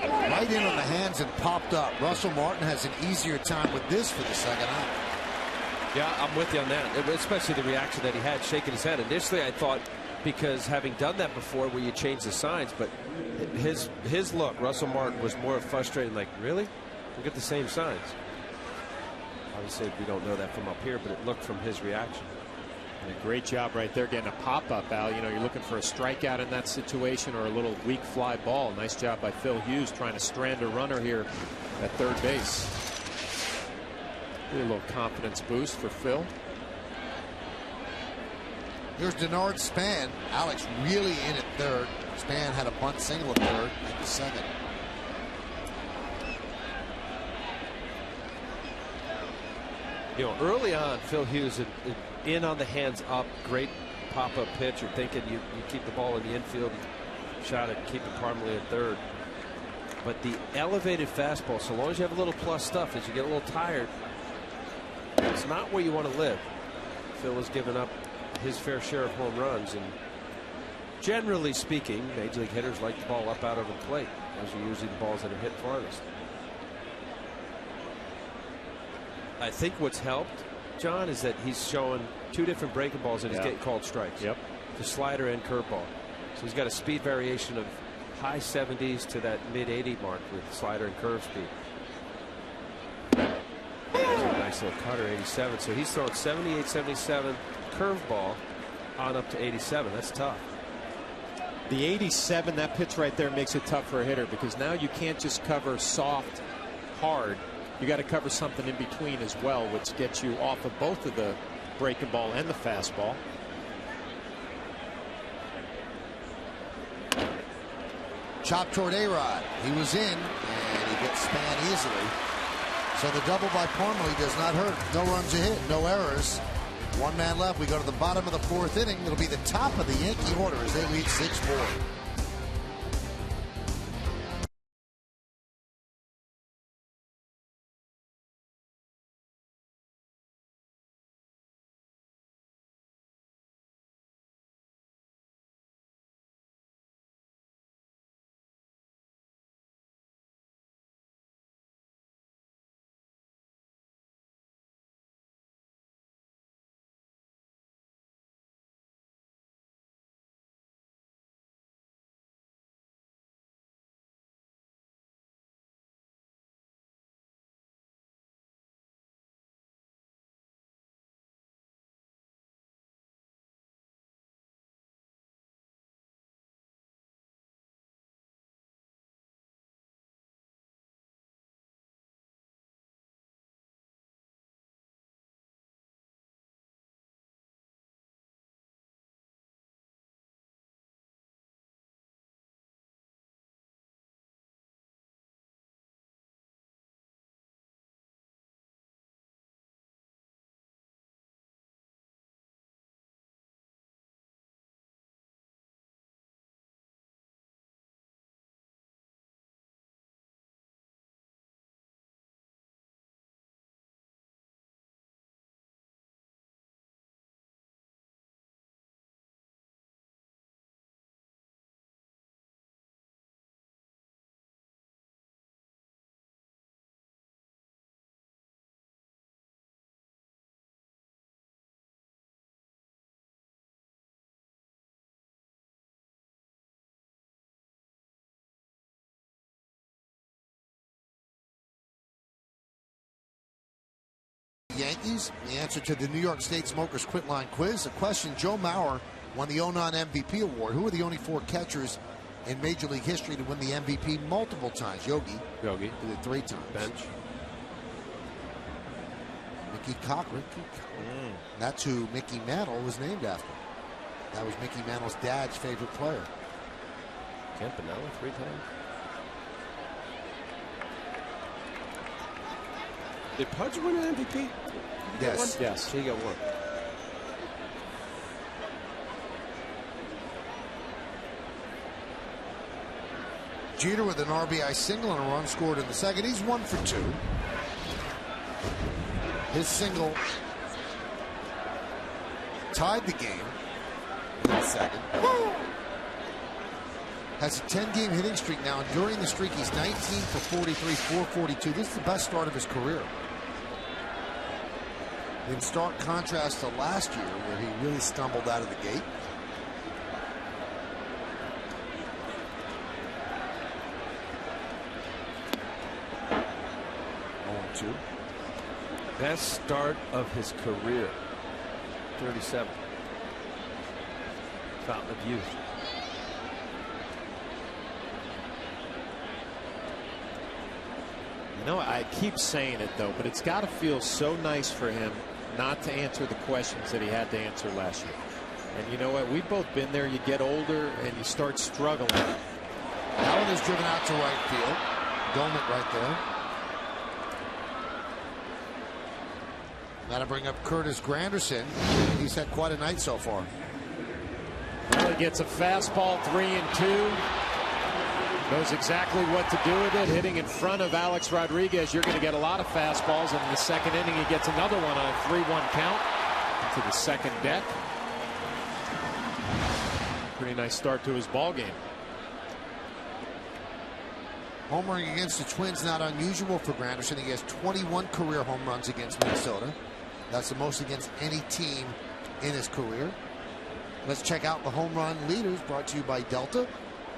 Right in on the hands and popped up. Russell Martin has an easier time with this for the second half. Yeah, I'm with you on that, especially the reaction that he had shaking his head. Initially, I thought, because having done that before where you change the signs, but his look, Russell Martin, was more frustrated, like, really? We get the same signs. Obviously, we don't know that from up here, but it looked from his reaction. And a great job right there getting a pop-up, Al. You know, you're looking for a strikeout in that situation or a little weak fly ball. Nice job by Phil Hughes trying to strand a runner here at third base. A little confidence boost for Phil. Here's Denard Span. Alex really in at third. Span had a bunt single at third at the second. You know, early on, Phil Hughes in on the hands up, great pop-up pitch. You're thinking you keep the ball in the infield, shot it, keep it permanently at third. But the elevated fastball, so long as you have a little plus stuff, as you get a little tired, it's not where you want to live. Phil has given up his fair share of home runs, and generally speaking, major league hitters like the ball up out of the plate. Those are usually the balls that are hit farthest. I think what's helped, John, is that he's showing two different breaking balls and he's getting called strikes. Yep. The slider and curveball. So he's got a speed variation of high 70s to that mid 80 mark with slider and curve speed. There's a nice little cutter, 87. So he's throwing 78, 77 curveball on up to 87. That's tough. The 87, that pitch right there makes it tough for a hitter because now you can't just cover soft, hard. You got to cover something in between as well, which gets you off of both of the breaking ball and the fastball. Chop toward A-Rod. He was in, and he gets Span easily. So the double by Parmelee does not hurt. No runs a hit, no errors. One man left. We go to the bottom of the fourth inning. It'll be the top of the Yankee order as they lead 6-4. Yankees, the answer to the New York State Smokers Quit Line quiz. A question: Joe Mauer won the 09 MVP award. Who are the only 4 catchers in Major League history to win the MVP multiple times? Yogi did it 3 times. Bench. Mickey Cochrane. That's who Mickey Mantle was named after. That was Mickey Mantle's dad's favorite player. Campanella 3 times. Did Pudge win an MVP? Yes. Yes. He got one. Jeter with an RBI single and a run scored in the second. He's 1 for 2. His single tied the game in the second. Has a 10-game hitting streak now, and during the streak he's 19 for 43, 442. This is the best start of his career. In stark contrast to last year, where he really stumbled out of the gate. Best start of his career. 37. Fountain of youth. You know, I keep saying it though, but it's got to feel so nice for him not to answer the questions that he had to answer last year. And you know what? We've both been there. You get older and you start struggling. That one is driven out to right field. Gomit right there. That'll bring up Curtis Granderson. He's had quite a night so far. Well, he gets a fastball, 3-2. Knows exactly what to do with it. Hitting in front of Alex Rodriguez, you're going to get a lot of fastballs. And in the second inning, he gets another one on a 3-1 count into the second deck. Pretty nice start to his ball game. Homering against the Twins, not unusual for Granderson. He has 21 career home runs against Minnesota. That's the most against any team in his career. Let's check out the home run leaders, brought to you by Delta.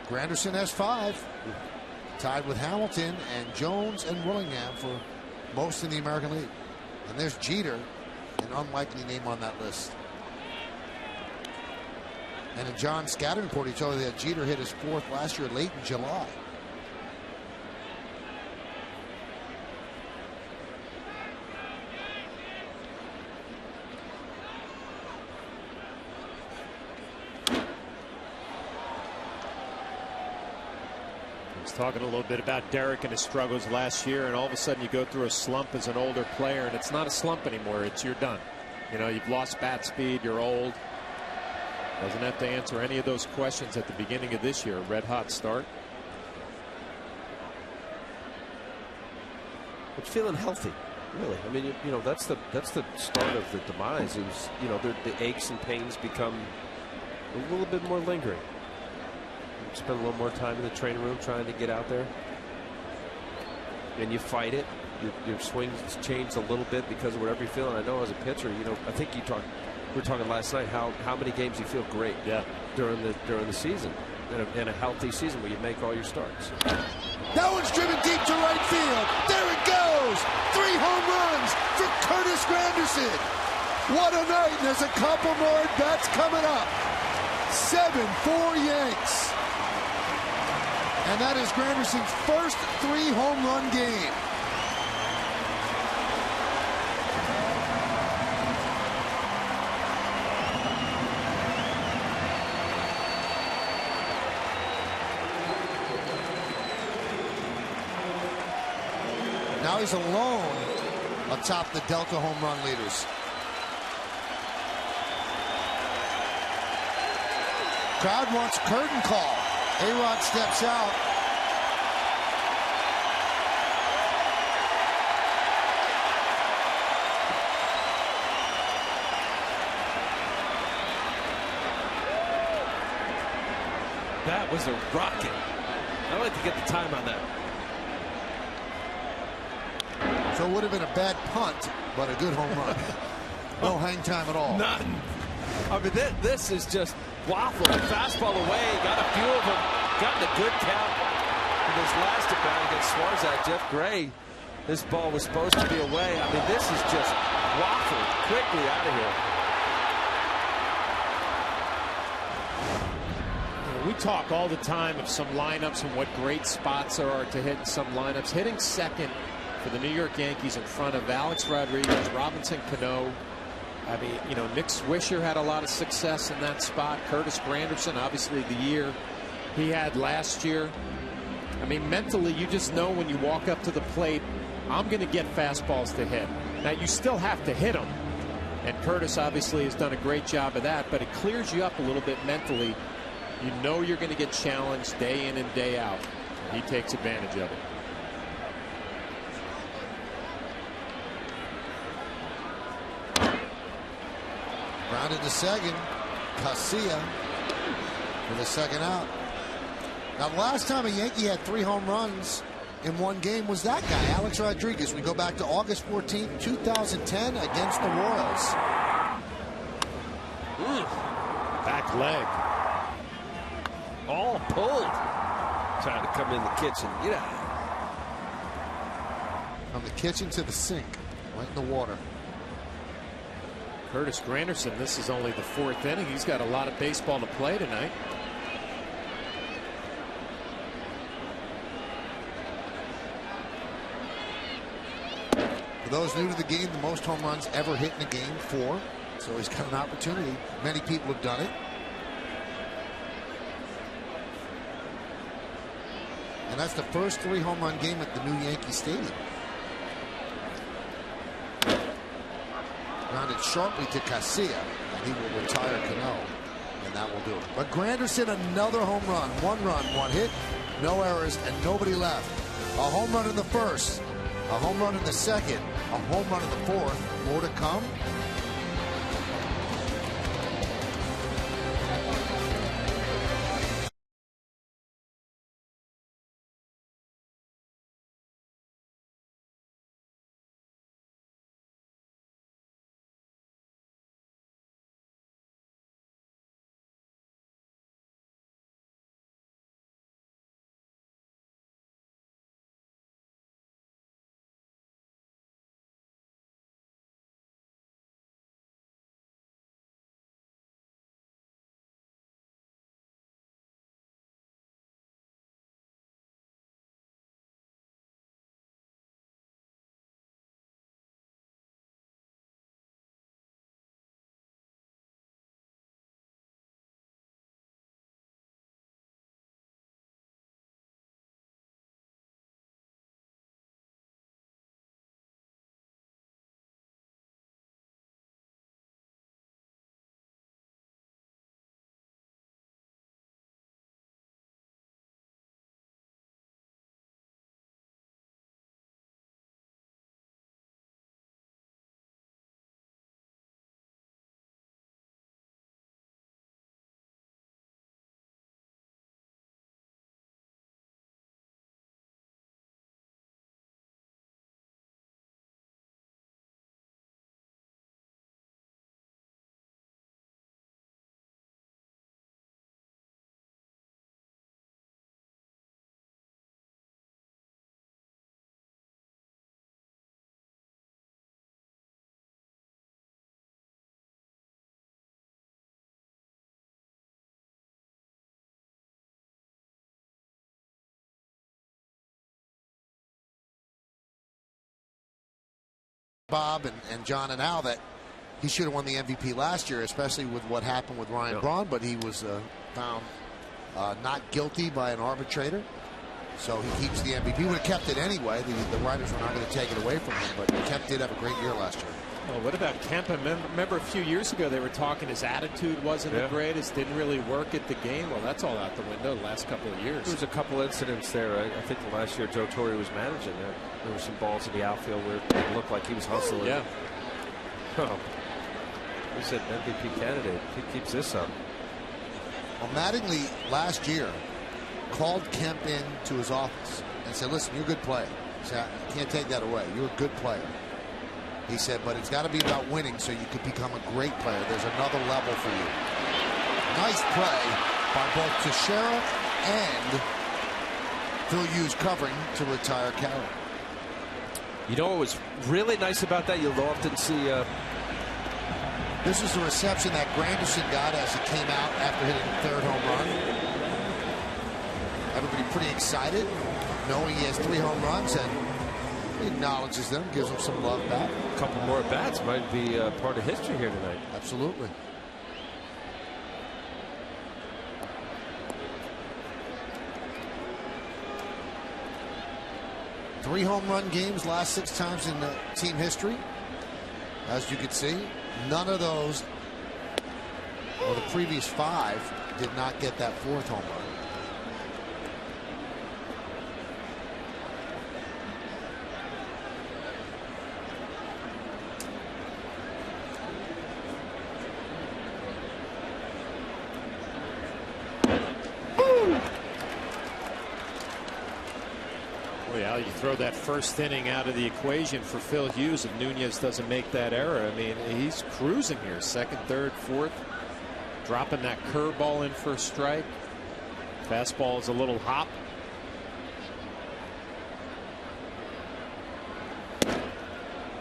Granderson has 5, tied with Hamilton and Jones and Willingham for most in the American League. And there's Jeter, an unlikely name on that list. And in John Scattering report, he told you that Jeter hit his 4th last year late in July. Talking a little bit about Derek and his struggles last year, and all of a sudden you go through a slump as an older player, and it's not a slump anymore. It's you're done. You know, you've lost bat speed, you're old. Doesn't have to answer any of those questions at the beginning of this year. Red hot start. But feeling healthy, really. I mean, you know, that's the start of the demise. It was, you know, the aches and pains become a little bit more lingering. Spend a little more time in the training room trying to get out there, and you fight it. Your swing's changed a little bit because of whatever you're feeling. I know as a pitcher, you know, I think we were talking last night how many games you feel great during the season, in a healthy season where you make all your starts. That one's driven deep to right field. There it goes. 3 home runs for Curtis Granderson. What a night, and there's a couple more at bats coming up. 7-4 Yanks. And that is Granderson's first 3 home run game. Now he's alone atop the Delta home run leaders. Crowd wants curtain call. A-Rod steps out. That was a rocket. I'd like to get the time on that. So it would have been a bad punt, but a good home run. No hang time at all. None. I mean, this is just waffle. Fastball away. Got a few of them. Got in a good count. In his last at bat against Swarzak, Jeff Gray. This ball was supposed to be away. I mean, this is just waffle quickly out of here. We talk all the time of some lineups and what great spots there are to hit in some lineups. Hitting second for the New York Yankees in front of Alex Rodriguez, Robinson Cano. I mean, you know, Nick Swisher had a lot of success in that spot. Curtis Granderson, obviously the year he had last year. I mean, mentally, you just know when you walk up to the plate, I'm going to get fastballs to hit. Now, you still have to hit them. And Curtis obviously has done a great job of that, but it clears you up a little bit mentally. You know you're going to get challenged day in and day out. He takes advantage of it. Grounded to second. Casilla for the second out. Now, the last time a Yankee had 3 home runs in one game was that guy, Alex Rodriguez. We go back to August 14th, 2010 against the Royals. Back leg. All pulled. Trying to come in the kitchen. Get out. From the kitchen to the sink, right in the water. Curtis Granderson, this is only the 4th inning. He's got a lot of baseball to play tonight. For those new to the game, the most home runs ever hit in a game, 4. So he's got an opportunity. Many people have done it. And that's the first 3 home run game at the new Yankee Stadium. Grounded sharply to Casilla, and he will retire Cano, and that will do it. But Granderson, another home run. 1 run, 1 hit, no errors, and nobody left. A home run in the first, a home run in the second, a home run in the fourth. More to come. Bob and John and Al that he should have won the MVP last year, especially with what happened with Ryan Braun, but he was found not guilty by an arbitrator. So he keeps the MVP. He would have kept it anyway. The writers were not going to take it away from him, but Kemp did have a great year last year. Well, what about Kemp? I remember a few years ago they were talking his attitude wasn't the greatest, didn't really work at the game. Well, that's all out the window the last couple of years. There was a couple incidents there. I think the last year Joe Torre was managing there. There were some balls in the outfield where it looked like he was hustling. Yeah. Oh. He said MVP candidate. He keeps this up. Well, Mattingly last year called Kemp in to his office and said, listen, you're a good player. He said, I can't take that away. You're a good player. He said, but it's got to be about winning so you could become a great player. There's another level for you. Nice play by both Teixeira and Phil Hughes covering to retire Carroll. You know what was really nice about that? You'll often see. This is the reception that Granderson got as he came out after hitting the 3rd home run. Everybody pretty excited, knowing he has 3 home runs, and he acknowledges them, gives them some love back. A couple more bats might be part of history here tonight. Absolutely. Three home run games last 6 times in team history. As you can see, none of those, or the previous 5, did not get that 4th home run. Al, you throw that first inning out of the equation for Phil Hughes if Nunez doesn't make that error. I mean, he's cruising here. Second, third, fourth. Dropping that curveball in for a strike. Fastball is a little hop.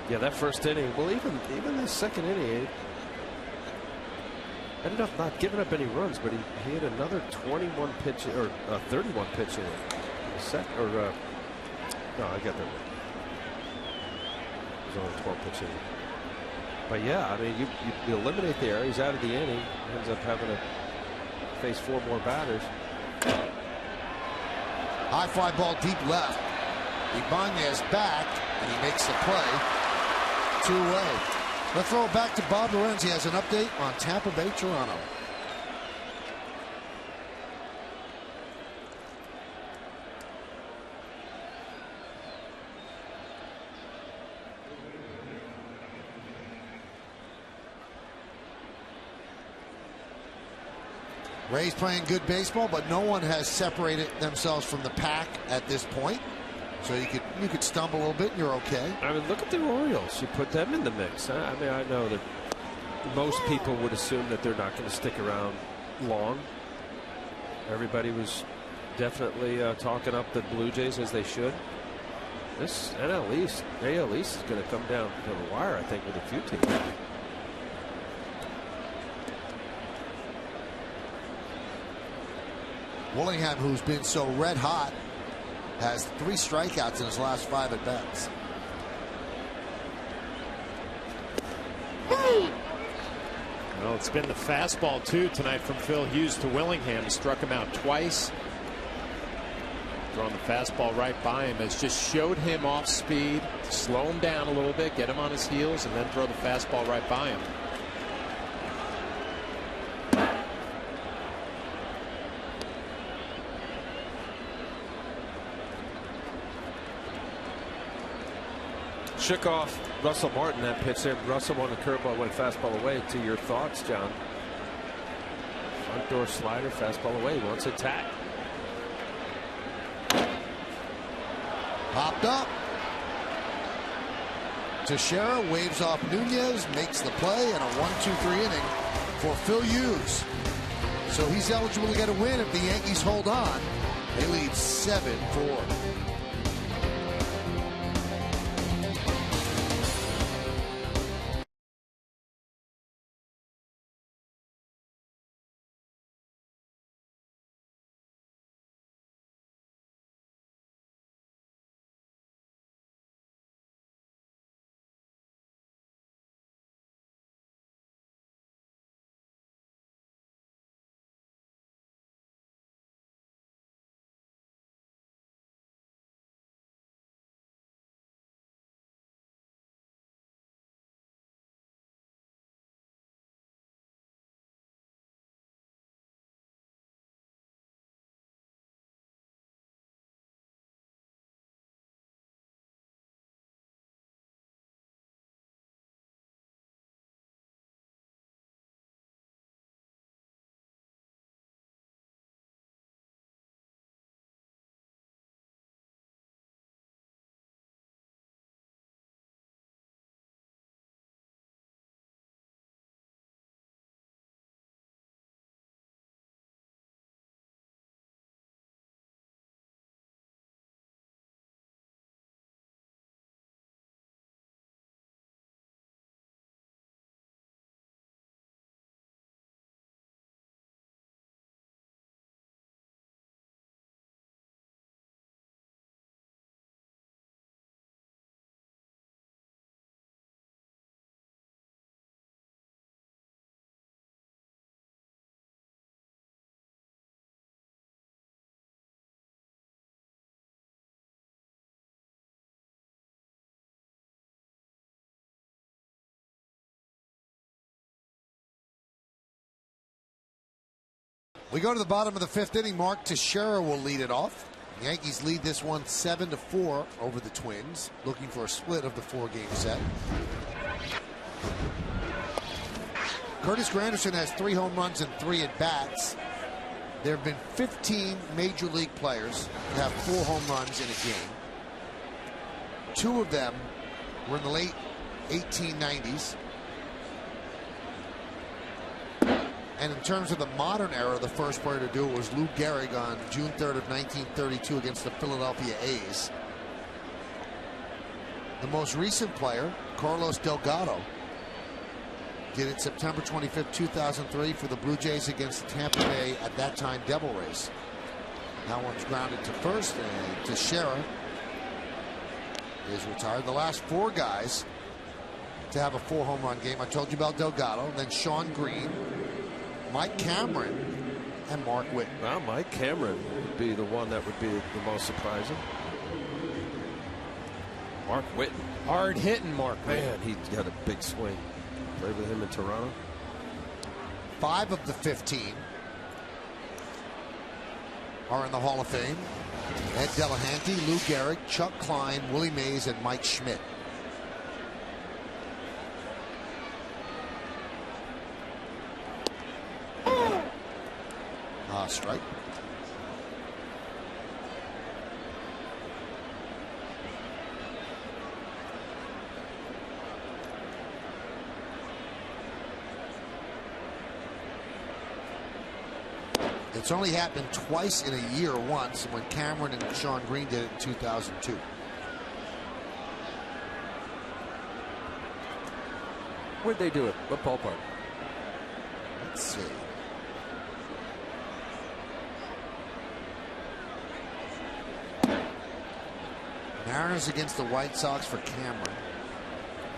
Yeah, that first inning. Well, even the second inning, ended up not giving up any runs, but he had another 21 pitch or 31 pitch in it. No, I got that one. It was only 12 pitch inning. But yeah, I mean, you eliminate the error. He's out of the inning. Ends up having to face 4 more batters. High fly ball deep left. Ibanez back, and he makes the play. 2 away. Let's throw it back to Bob Lorenzi. He has an update on Tampa Bay, Toronto. Rays playing good baseball, but no one has separated themselves from the pack at this point. So you could stumble a little bit and you're okay. I mean, look at the Orioles. You put them in the mix. I mean, I know that most people would assume that they're not going to stick around long. Everybody was definitely talking up the Blue Jays, as they should. This AL East is going to come down to the wire, I think, with a few teams. Willingham, who's been so red hot, has 3 strikeouts in his last 5 at bats. Well, it's been the fastball too tonight from Phil Hughes to Willingham. He struck him out twice. Throwing the fastball right by him has just showed him off speed, slow him down a little bit, get him on his heels, and then throw the fastball right by him. Shook off Russell Martin that pitch there. Russell on the curveball, went fastball away. To your thoughts, John? Front door slider, fastball away. Wants it tagged. Popped up. Teixeira waves off Nunez, makes the play, and a 1-2-3 inning for Phil Hughes. So he's eligible to get a win if the Yankees hold on. They lead 7-4. We go to the bottom of the 5th inning. Mark Teixeira will lead it off. The Yankees lead this one 7-4 over the Twins, looking for a split of the 4-game set. Curtis Granderson has 3 home runs and 3 at-bats. There have been 15 major league players who have 4 home runs in a game. 2 of them were in the late 1890s. And in terms of the modern era, the first player to do it was Lou Gehrig on June 3rd of 1932 against the Philadelphia A's. The most recent player, Carlos Delgado, did it September 25th, 2003 for the Blue Jays against the Tampa Bay, at that time, Devil Rays. That one's grounded to first, and Teixeira is retired. The last 4 guys to have a 4 home run game. I told you about Delgado, then Sean Green, Mike Cameron, and Mark Whitten. Well, Mike Cameron would be the one that would be the most surprising. Mark Whitten. Hard hitting Mark Whitten. Man, he got a big swing. Played with him in Toronto. 5 of the 15 are in the Hall of Fame. Ed Delahanty, Lou Gehrig, Chuck Klein, Willie Mays, and Mike Schmidt. Strike. It's only happened twice in a year, once when Cameron and Sean Green did it in 2002. Where'd they do it? What ballpark? Let's see. Mariners against the White Sox for Cameron.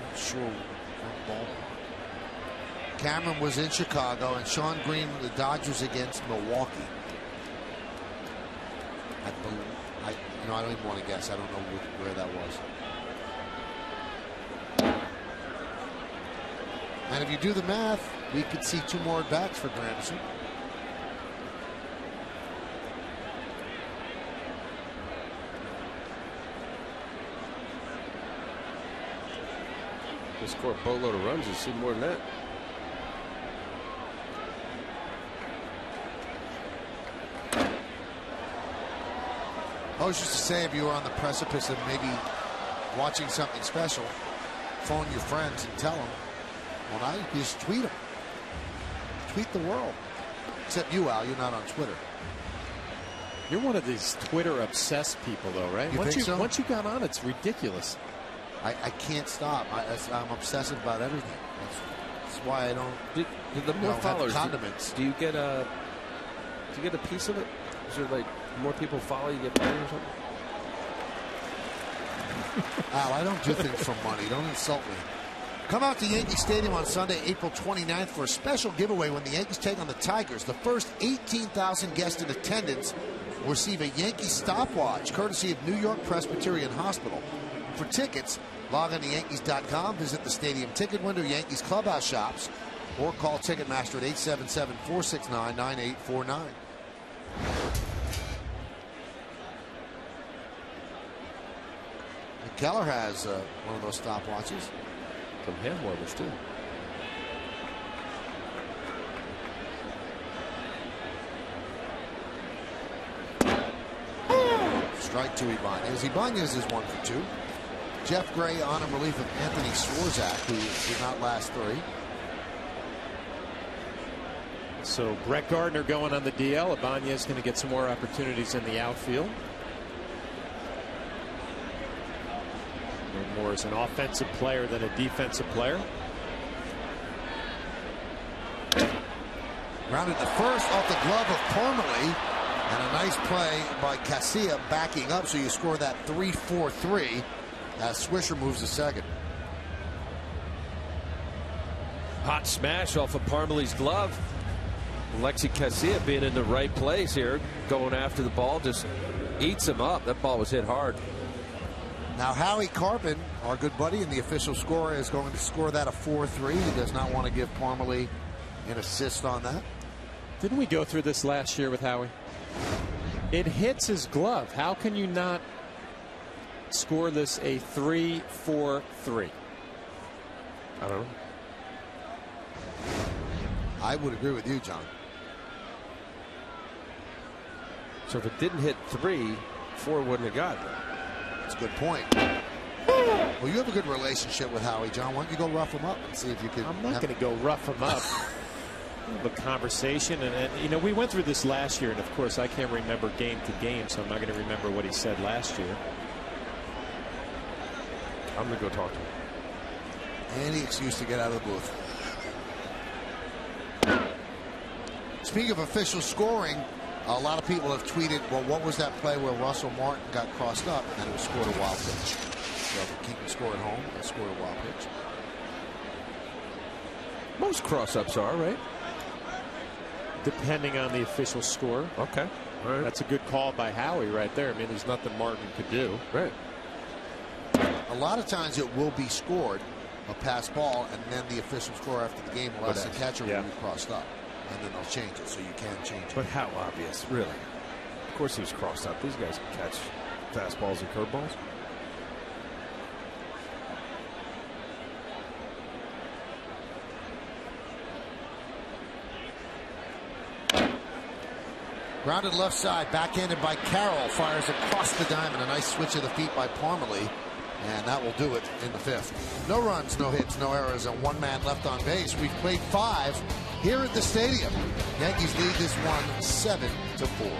Not sure what ball. Cameron was in Chicago, and Sean Green, the Dodgers against Milwaukee. I don't even want to guess. I don't know where that was. And if you do the math, we could see 2 more at bats for Granderson. They score a boatload of runs. You see more than that. I was just to say, if you were on the precipice of maybe watching something special, phone your friends and tell them. Well, now you can just tweet them. Tweet the world. Except you, Al, you're not on Twitter. You're one of these Twitter obsessed people, though, right? You think so? Once you got on, it's ridiculous. I can't stop. I'm obsessive about everything. That's why I don't. The more followers, condiments. Do you get a piece of it? Is there like more people follow you get paid or something? Al, I don't do things for money. Don't insult me. Come out to Yankee Stadium on Sunday, April 29th for a special giveaway when the Yankees take on the Tigers. The first 18,000 guests in attendance will receive a Yankee stopwatch courtesy of New York Presbyterian Hospital. For tickets, log on to Yankees.com, visit the stadium ticket window, Yankees clubhouse shops, or call Ticketmaster at 877-469-9849. Keller has one of those stopwatches. Some hand warmers, too. Strike to Ibanez. Ibanez is 1 for 2. Jeff Gray on in relief of Anthony Swarzak, who did not last 3. So Brett Gardner going on the DL. Ibanez going to get some more opportunities in the outfield. More as an offensive player than a defensive player. Grounded to first off the glove of Parmalee, and a nice play by Casilla backing up, so you score that 3-4-3 as Swisher moves to second. Hot smash off of Parmalee's glove. Alexi Casilla being in the right place here, going after the ball, just eats him up. That ball was hit hard. Now Howie Carpin, our good buddy and the official scorer, is going to score that a 4-3. He does not want to give Parmalee an assist on that. Didn't we go through this last year with Howie? It hits his glove. How can you not score this a 3-4-3? I don't know. I would agree with you, John. So if it didn't hit 3, 4 wouldn't have got it. That's a good point. Well, you have a good relationship with Howie, John. Why don't you go rough him up and see if you can. I'm not going to go rough him up. A conversation, and you know, we went through this last year, and of course I can't remember game to game, so I'm not going to remember what he said last year. I'm going to go talk to him. Any excuse to get out of the booth. Speaking of official scoring, a lot of people have tweeted, well, what was that play where Russell Martin got crossed up and it was scored a wild pitch? So if you keep the score at home, they scored a wild pitch. Most cross-ups are, right? Depending on the official score. Okay. All right. That's a good call by Howie right there. I mean, there's nothing Martin could do. Right. A lot of times it will be scored, a pass ball, and then the official score after the game will ask the catcher will be crossed up. And then they'll change it, so you can change it. But how obvious, really? Of course he was crossed up. These guys can catch fastballs and curveballs. Grounded left side, backhanded by Carroll, fires across the diamond. A nice switch of the feet by Parmalee, and that will do it in the fifth. No runs, no hits, no errors, and one man left on base. We've played 5 here at the stadium. Yankees lead this one 7-4.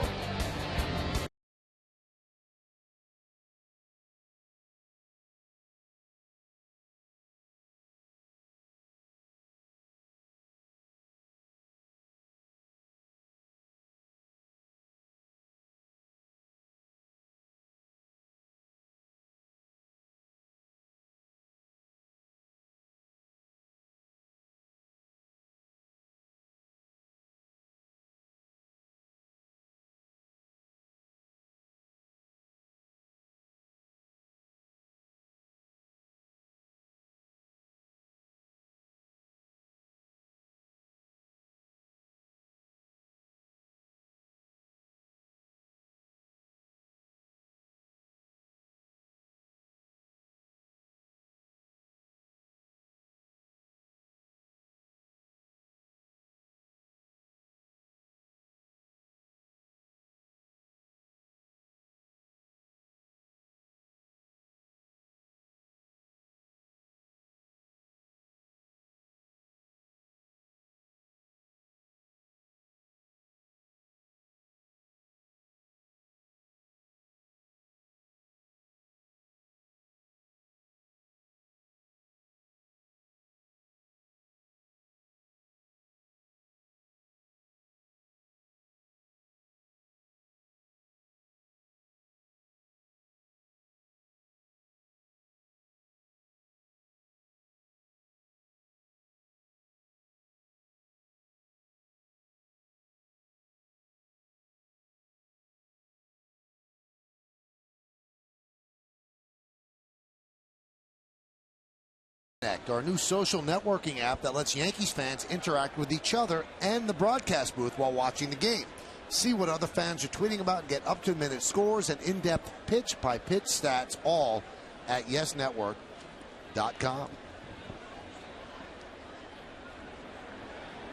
Our new social networking app that lets Yankees fans interact with each other and the broadcast booth while watching the game. See what other fans are tweeting about and get up-to-the-minute scores and in-depth pitch-by-pitch stats, all at yesnetwork.com.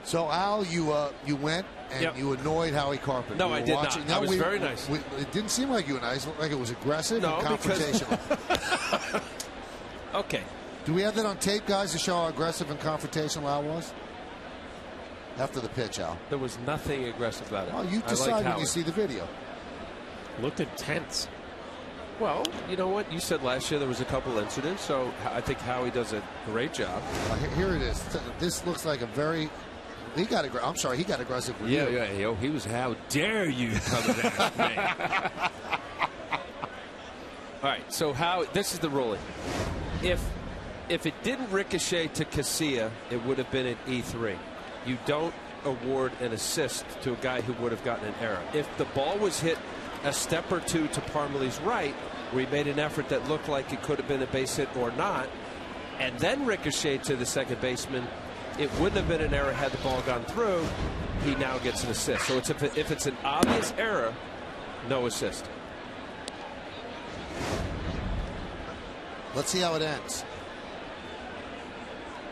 So, Al, you went and you annoyed Howie Carpenter. No, I did not. I was very nice. It didn't seem like you and I. It looked like it was aggressive and confrontational. Okay. Do we have that on tape, guys, to show how aggressive and confrontational Al was? After the pitch, Al. There was nothing aggressive about it. Well, you decide when you see the video. Looked intense. Well, you know what? You said last year there was a couple incidents, so I think Howie does a great job. Here it is. This looks like a very... He got aggressive with you. Yeah. Yo, he was, how dare you come at me? All right, so this is the ruling. If it didn't ricochet to Casilla, it would have been an E3. You don't award an assist to a guy who would have gotten an error. If the ball was hit a step or two to Parmalee's right, where he made an effort that looked like it could have been a base hit or not, and then ricocheted to the second baseman, it wouldn't have been an error had the ball gone through. He now gets an assist. So if it's an obvious error, no assist. Let's see how it ends.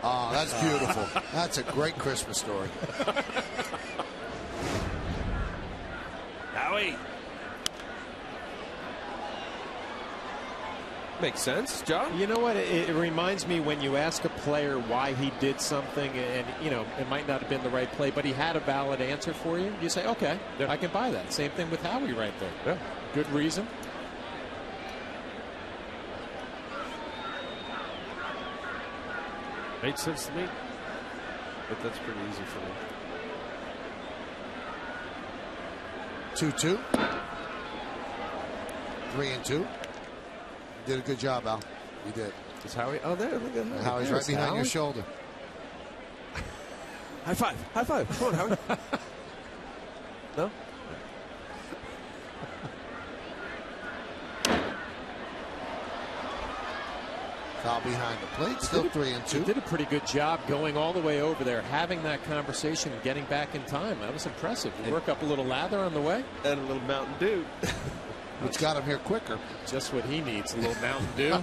Oh, that's beautiful. That's a great Christmas story. Howie. Makes sense, John. You know what? It reminds me when you ask a player why he did something, and it might not have been the right play, but he had a valid answer for you. You say, okay, I can buy that. Same thing with Howie right there. Yeah. Good reason. Made sense to me, but that's pretty easy for me. 2-2. 3-2. Did a good job, Al. You did. Is Howie? Oh, there. Look at Howie. Howie's right behind your shoulder. High five. High five. Come on, Howie. No? Foul behind the plate. Still 3-2. He did a pretty good job going all the way over there, having that conversation and getting back in time. That was impressive. You work up a little lather on the way. And a little Mountain Dew. Which got him here quicker. Just what he needs, a little Mountain Dew.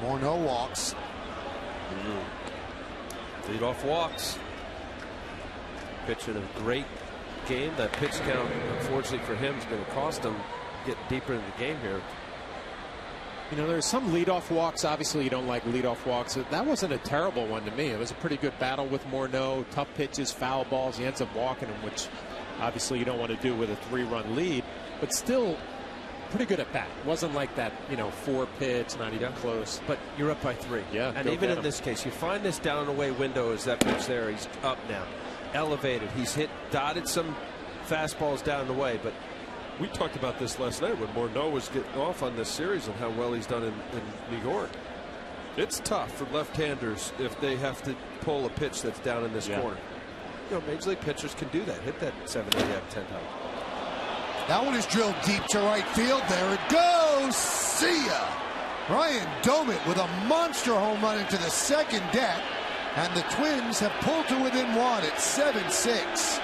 More no walks. Leadoff walks. Pitching a great game. That pitch count, unfortunately for him, is going to cost him get deeper into the game here. There's some leadoff walks. Obviously, you don't like leadoff walks. That wasn't a terrible one to me. It was a pretty good battle with Morneau. Tough pitches, foul balls. He ends up walking him, which obviously you don't want to do with a 3-run lead. But still, pretty good at bat. Wasn't like that, 4-pitch, not even close. But you're up by 3. Yeah. And even in this case, you find this down and away window as that pitch there. He's up now, elevated. He's dotted some fastballs down the way, but we talked about this last night when Morneau was getting off on this series and how well he's done in New York. It's tough for left-handers if they have to pull a pitch that's down in this corner. Major league pitchers can do that. Hit that 7, 8 out of 10 times. That one is drilled deep to right field. There it goes. See ya. Ryan Domit with a monster home run into the second deck. And the Twins have pulled to within 1 at 7-6.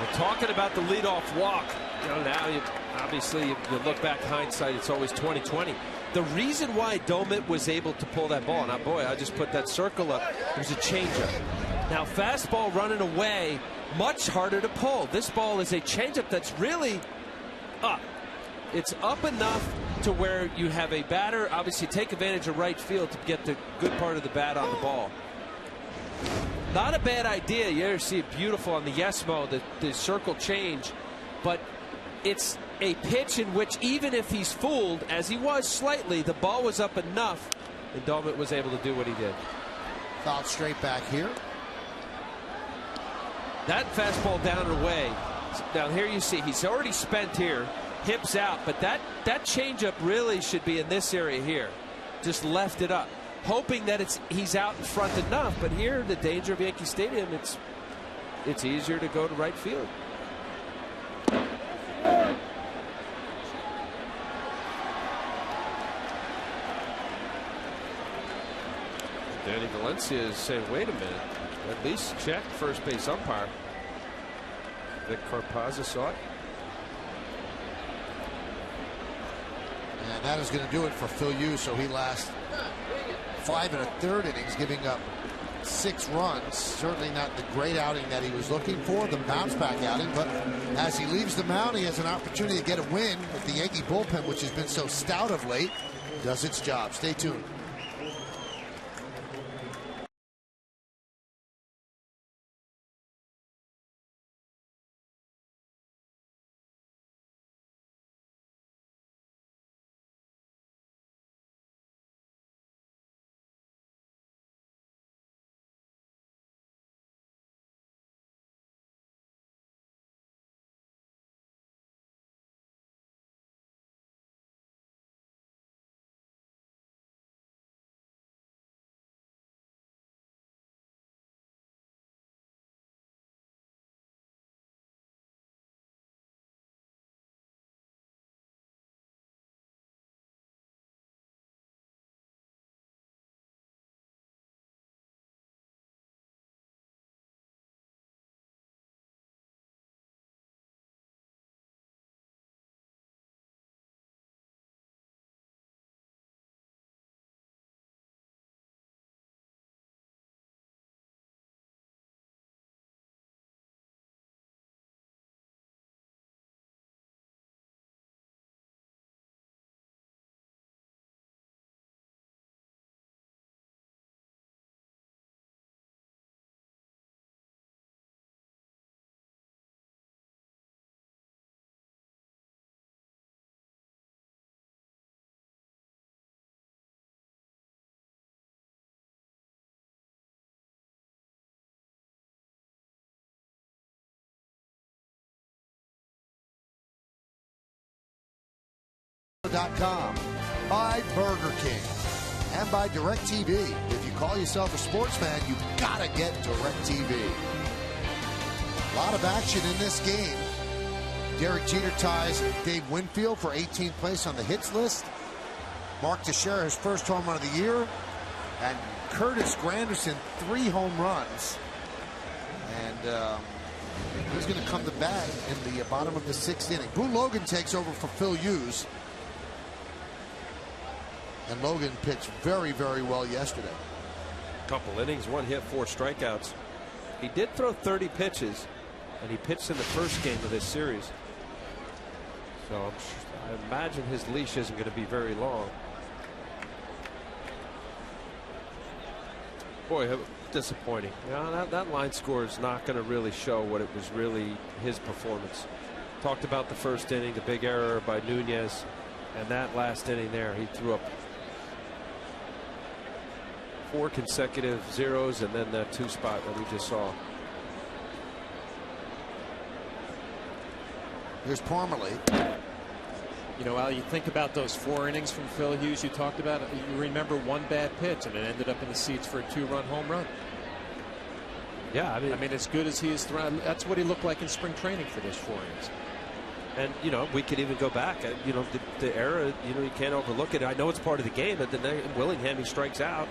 We're talking about the leadoff walk. Now obviously you look back hindsight, it's always 20/20. The reason why Domit was able to pull that ball, now boy, I just put that circle up. It was a changeup. Now fastball running away, much harder to pull. This ball is a changeup that's really up. It's up enough to where you have a batter obviously take advantage of right field to get the good part of the bat on the ball. Not a bad idea. You see it beautiful on the Yesmo, the circle change, but it's a pitch in which even if he's fooled, as he was slightly, the ball was up enough, and Domit was able to do what he did. Fouled straight back here. That fastball down and away. Now here you see he's already spent here, hips out, but that changeup really should be in this area here. Just left it up, hoping that he's out in front enough. But here, the danger of Yankee Stadium, it's easier to go to right field. Danny Valencia is saying, wait a minute, at least check first base umpire. Vic Carpazza saw it. And that is going to do it for Phil Hughes. So he lasts 5 1/3 innings, giving up 6 runs. Certainly not the great outing that he was looking for, the bounce back outing. But as he leaves the mound, he has an opportunity to get a win with the Yankee bullpen, which has been so stout of late. Does its job. Stay tuned. .com, by Burger King, and by DirecTV. If you call yourself a sports fan, you've got to get DirecTV. A lot of action in this game. Derek Jeter ties Dave Winfield for 18th place on the hits list. Mark Teixeira, his first home run of the year. And Curtis Granderson, 3 home runs. And he's going to come to bat in the bottom of the 6th inning. Boone Logan takes over for Phil Hughes. And Logan pitched very, very well yesterday. Couple innings, 1 hit, 4 strikeouts. He did throw 30 pitches, and he pitched in the first game of this series. So I imagine his leash isn't going to be very long. Boy, disappointing. That line score is not going to really show what it was really his performance. Talked about the first inning, the big error by Nunez, and that last inning there, he threw up 4 consecutive zeros, and then that 2 spot that we just saw. Here's Parmalee. You know, Al, you think about those 4 innings from Phil Hughes you talked about. You remember 1 bad pitch, and it ended up in the seats for a 2-run home run. Yeah, I mean, as good as he is thrown, that's what he looked like in spring training for those 4 innings. And, you know, we could even go back. You know, the era, you know, you can't overlook it. I know it's part of the game, but then Willingham, he strikes out.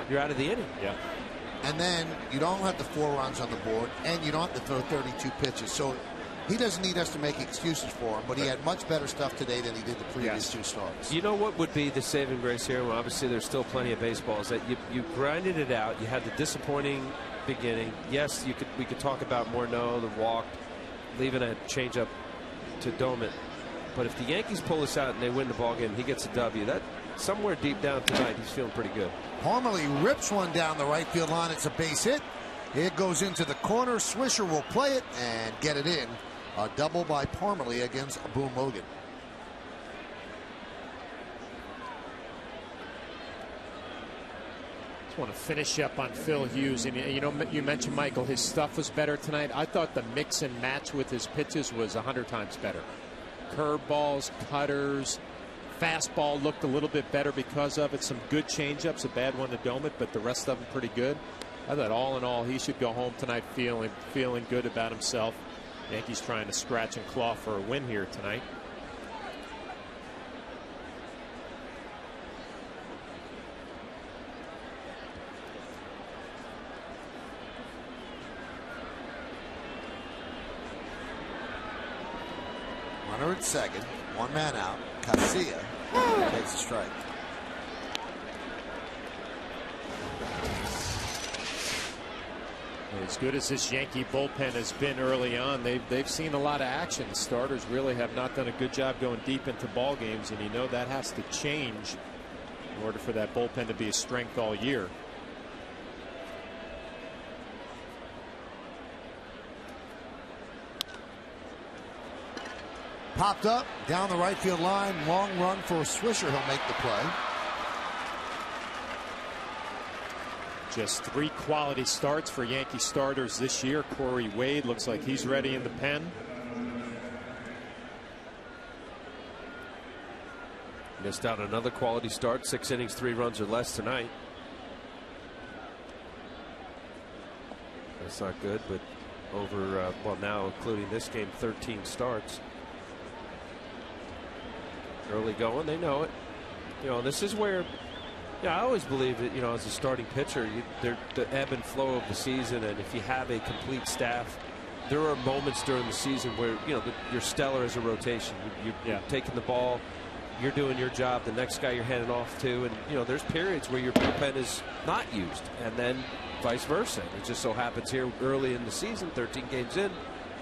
You're out of the inning. Yeah. And then you don't have the 4 runs on the board, and you don't have to throw 32 pitches. So he doesn't need us to make excuses for him, but he had much better stuff today than he did the previous 2 starts. You know what would be the saving grace here? Well, obviously, there's still plenty of baseball. Is that you grinded it out. You had the disappointing beginning. Yes, we could talk about Morneau, the walk, leaving a changeup to dome it. But if the Yankees pull this out and they win the ball game, he gets a W. That somewhere deep down tonight, he's feeling pretty good. Parmalee rips one down the right field line. It's a base hit. It goes into the corner. Swisher will play it and get it in. A double by Parmalee against Boone Logan. Just want to finish up on Phil Hughes. And, you know, you mentioned, Michael, his stuff was better tonight. I thought the mix and match with his pitches was 100 times better. Curveballs, cutters, fastball looked a little bit better because of it. Some good changeups, a bad one to dome it, but the rest of them pretty good. I thought all in all, he should go home tonight feeling good about himself. Yankees trying to scratch and claw for a win here tonight. Runner at second, 1 man out. Casilla takes a strike. As good as this Yankee bullpen has been early on, they've seen a lot of action. The starters really have not done a good job going deep into ball games, and you know that has to change in order for that bullpen to be a strength all year. Popped up down the right field line. Long run for Swisher. He'll make the play. Just 3 quality starts for Yankee starters this year. Corey Wade looks like he's ready in the pen. Missed out another quality start. 6 innings, 3 runs or less tonight. That's not good, but over, well, now including this game, 13 starts. Early going, they know it. You know, this is where, I always believe that, as a starting pitcher, the ebb and flow of the season, and if you have a complete staff, there are moments during the season where, you're stellar as a rotation. You're taking the ball, you're doing your job, the next guy you're handing off to, and, there's periods where your bullpen is not used, and then vice versa. It just so happens here early in the season, 13 games in,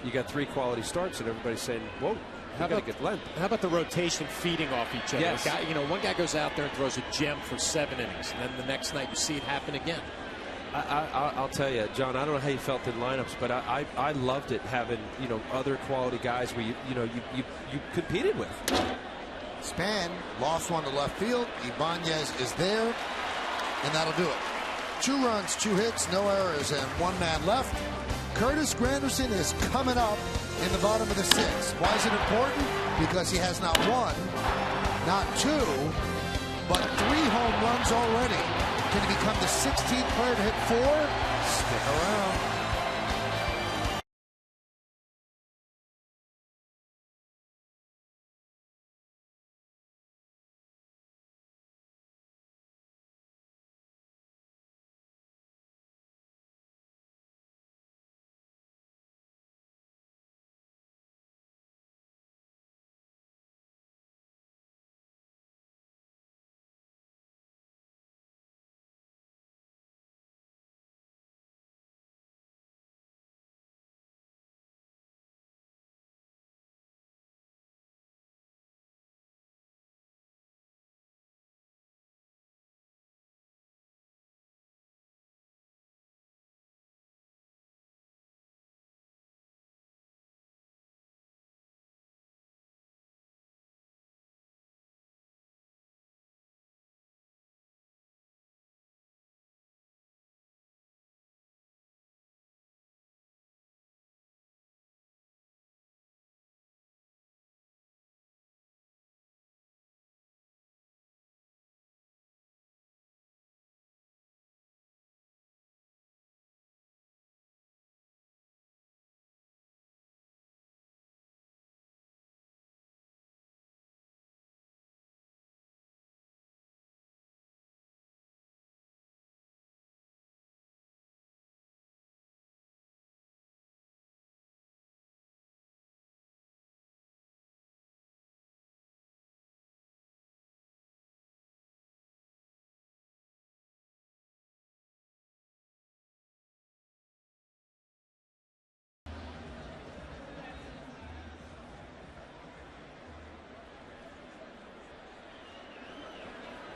you got 3 quality starts, and everybody's saying, whoa. How about the rotation feeding off each other? Yes. One guy goes out there and throws a gem for 7 innings, and then the next night you see it happen again. I'll tell you, John, I don't know how you felt in lineups, but I loved it having other quality guys where you competed with. Span lost one to left field. Ibanez is there, and that'll do it. 2 runs, 2 hits, no errors, and 1 man left. Curtis Granderson is coming up in the bottom of the 6th. Why is it important? Because he has not 1, not 2, but 3 home runs already. Can he become the 16th player to hit 4? Stick around.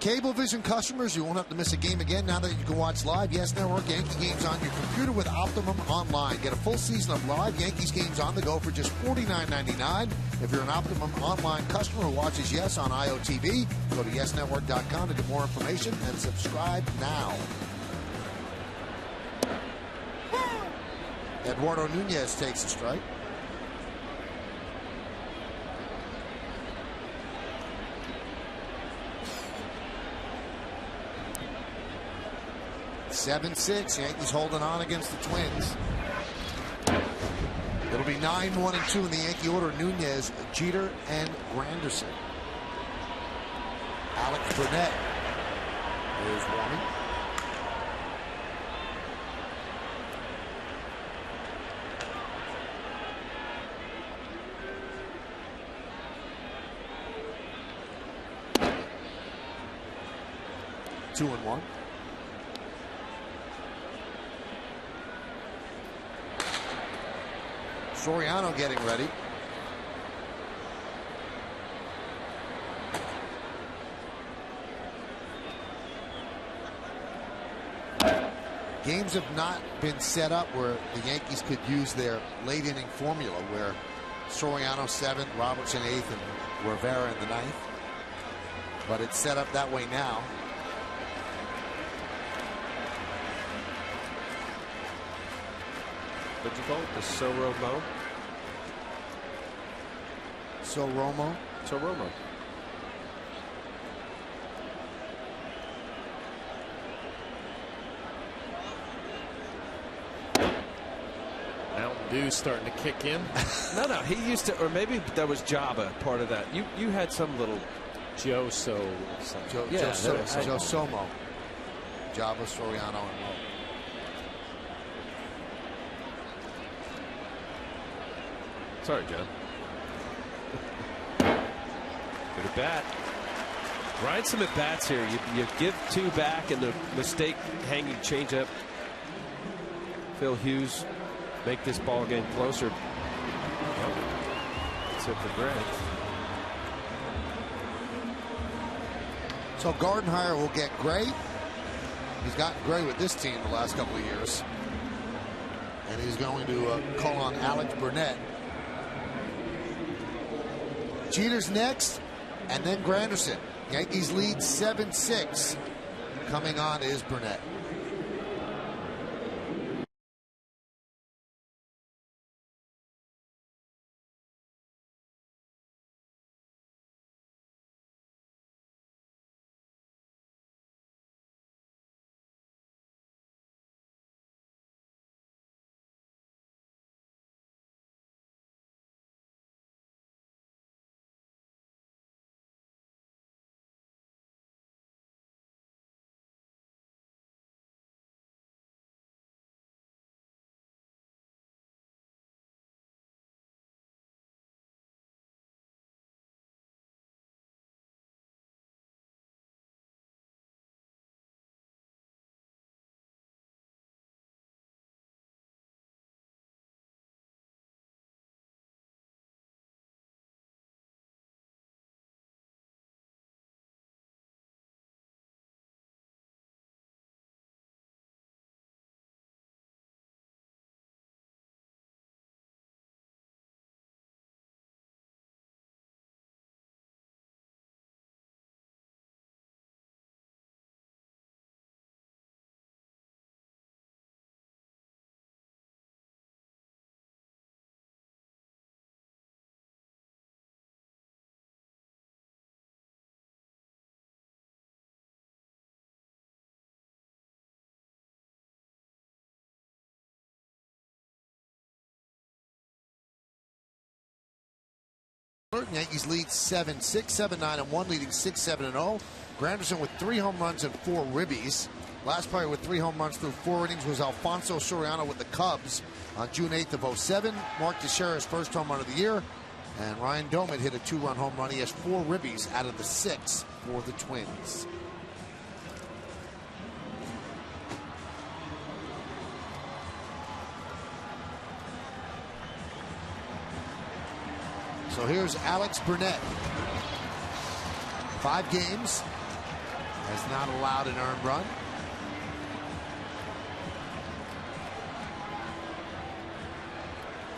Cablevision customers, you won't have to miss a game again now that you can watch live Yes Network Yankee games on your computer with Optimum Online. Get a full season of live Yankees games on the go for just $49.99. If you're an Optimum Online customer who watches Yes on IOTV, go to YesNetwork.com to get more information and subscribe now. Eduardo Nunez takes a strike. (7-6). Yankees holding on against the Twins. It'll be 9-1-2 in the Yankee order. Nunez, Jeter, and Granderson. Alex Burnett is warming. Two and one. Soriano getting ready. Games have not been set up where the Yankees could use their late inning formula where Soriano 7th, Robertson 8th, and Rivera in the 9th. But it's set up that way now. What'd you call it? The Soromo? Soromo? Soromo. Mountain Dew starting to kick in. No, he used to, or maybe that was Java part of that. You had some little Joe Somo. Java, Soriano, and Mo. Sorry, John. Good at bat. Grind some at bats here. You give 2 back and the mistake hanging changeup. Phil Hughes make this ball game closer. That's it for Grant. So Gardenhire will get Gray. He's gotten Gray with this team the last couple of years. And he's going to call on Alex Burnett. Jeter's next, and then Granderson. Yankees lead 7-6. Coming on is Burnett. Miller. Yankees lead 7-6, 7-9-1, leading 6-7-0. Granderson with 3 home runs and 4 ribbies. Last player with 3 home runs through 4 innings was Alfonso Soriano with the Cubs on June 8th of 07. Mark Teixeira's first home run of the year. And Ryan Doman hit a 2-run home run. He has 4 ribbies out of the 6 for the Twins. So here's Alex Burnett. 5 games. Has not allowed an earned run.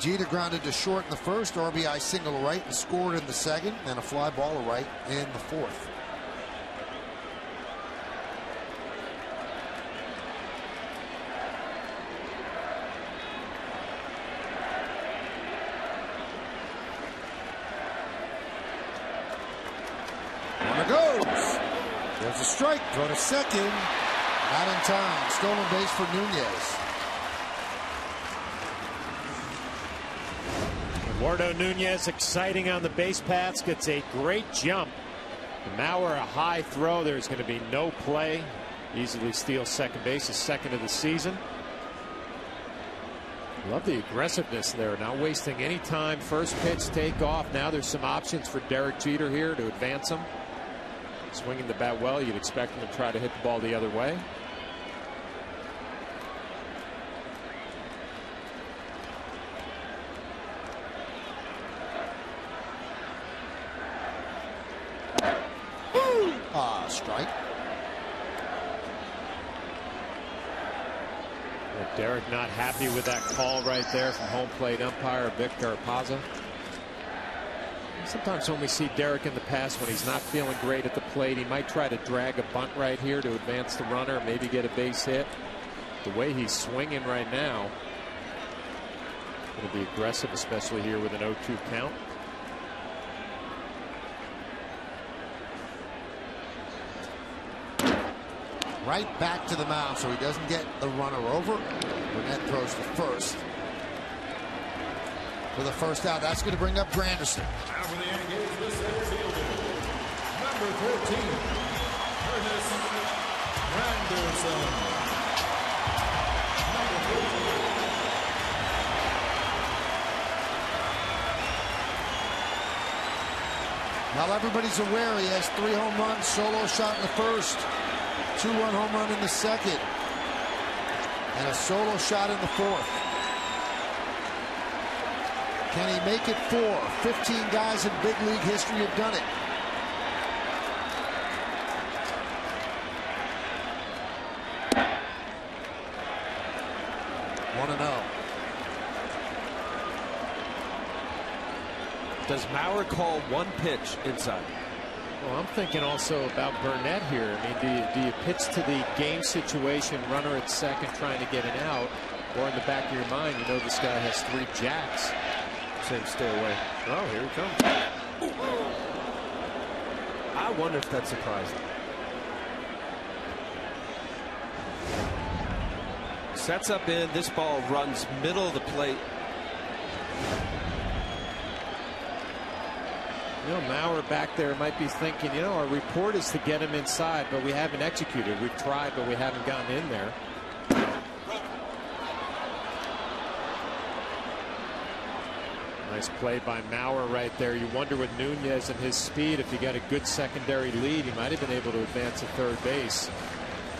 Jeter grounded to short in the first, RBI single to right, and scored in the second, and a fly ball to right in the fourth. Runner goes. There's a strike. Throw to second. Not in time. Stolen base for Nunez. Eduardo Nunez exciting on the base paths, gets a great jump. Mauer a high throw. There's going to be no play. Easily steals second base, his second of the season. Love the aggressiveness there, not wasting any time. First pitch, take off. Now there's some options for Derek Jeter here to advance him. Swinging the bat well, you'd expect him to try to hit the ball the other way. Strike. Derek not happy with that call right there from home plate umpire Victor Paza. Sometimes when we see Derek in the past, when he's not feeling great at the plate, he might try to drag a bunt right here to advance the runner, maybe get a base hit. The way he's swinging right now, going to be aggressive, especially here with an 0-2 count. Right back to the mound, so he doesn't get the runner over. Burnett throws to first. For the first out, that's going to bring up Granderson. Now for the Yankees, the center fielder, number 13, Curtis Granderson. Now everybody's aware he has 3 home runs, solo shot in the first, 2-run home run in the second, and a solo shot in the fourth. Can he make it 4? 15 guys in big league history have done it. Does Mauer call one pitch inside? Well, I'm thinking also about Burnett here. I mean, do you pitch to the game situation, runner at second trying to get an out, or in the back of your mind, you know this guy has 3 jacks. Saying stay away. Oh, here he comes. I wonder if that surprised him. Sets up in. This ball runs middle of the plate. You know, Mauer back there might be thinking, you know, our report is to get him inside, but we haven't executed. We've tried, but we haven't gotten in there. Nice play by Mauer right there. You wonder with Nunez and his speed, if he got a good secondary lead, he might have been able to advance to third base.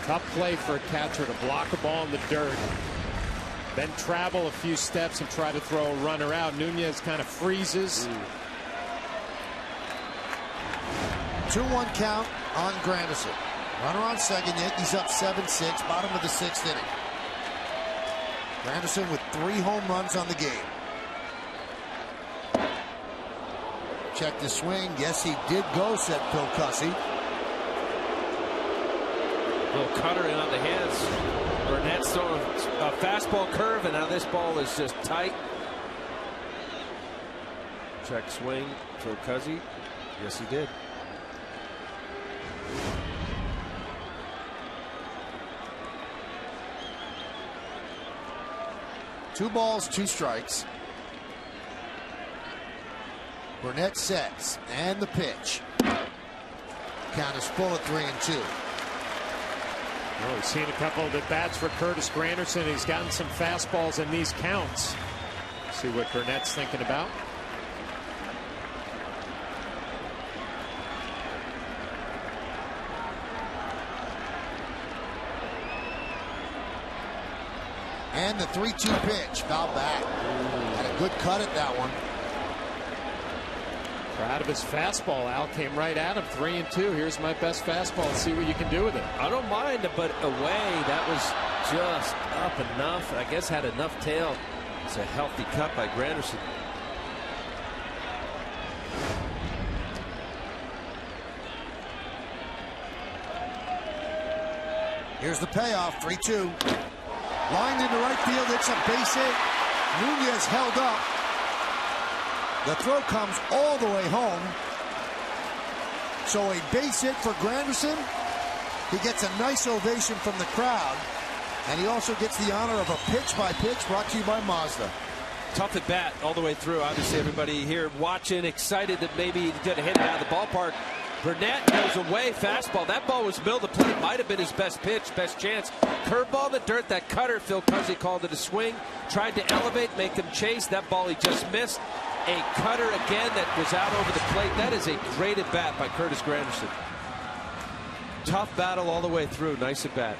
Tough play for a catcher to block a ball in the dirt, then travel a few steps and try to throw a runner out. Nunez kind of freezes. 2-1 count on Granderson. Runner on second. Yankees up 7-6. Bottom of the 6th inning. Granderson with 3 home runs on the game. Check the swing. Yes, he did go, said Phil Cussy. Little cutter in on the hands. Burnett's throwing a fastball curve, and now this ball is just tight. Check swing. Phil Cussy. Yes, he did. Two balls, 2 strikes. Burnett sets, and the pitch. Count is full at 3-2. Well, we've seen a couple of at-bats for Curtis Granderson. He's gotten some fastballs in these counts. See what Burnett's thinking about. And the 3-2 pitch, foul back. Had a good cut at that one. Proud of his fastball. Al came right at him. 3-2. Here's my best fastball. Let's see what you can do with it. I don't mind, but away, that was just up enough. I guess had enough tail. It's a healthy cut by Granderson. Here's the payoff, 3-2. Lined into right field, it's a base hit. Nunez held up. The throw comes all the way home. So a base hit for Granderson. He gets a nice ovation from the crowd. And he also gets the honor of a pitch by pitch brought to you by Mazda. Tough at bat all the way through. Obviously, everybody here watching, excited that maybe he's going to hit it out of the ballpark. Burnett goes away, fastball. That ball was middle of the plate. Might have been his best pitch, best chance. Curveball in the dirt. That cutter, Phil Cuzzy called it a swing. Tried to elevate, make them chase. That ball he just missed. A cutter again that was out over the plate. That is a great at bat by Curtis Granderson. Tough battle all the way through. Nice at bat.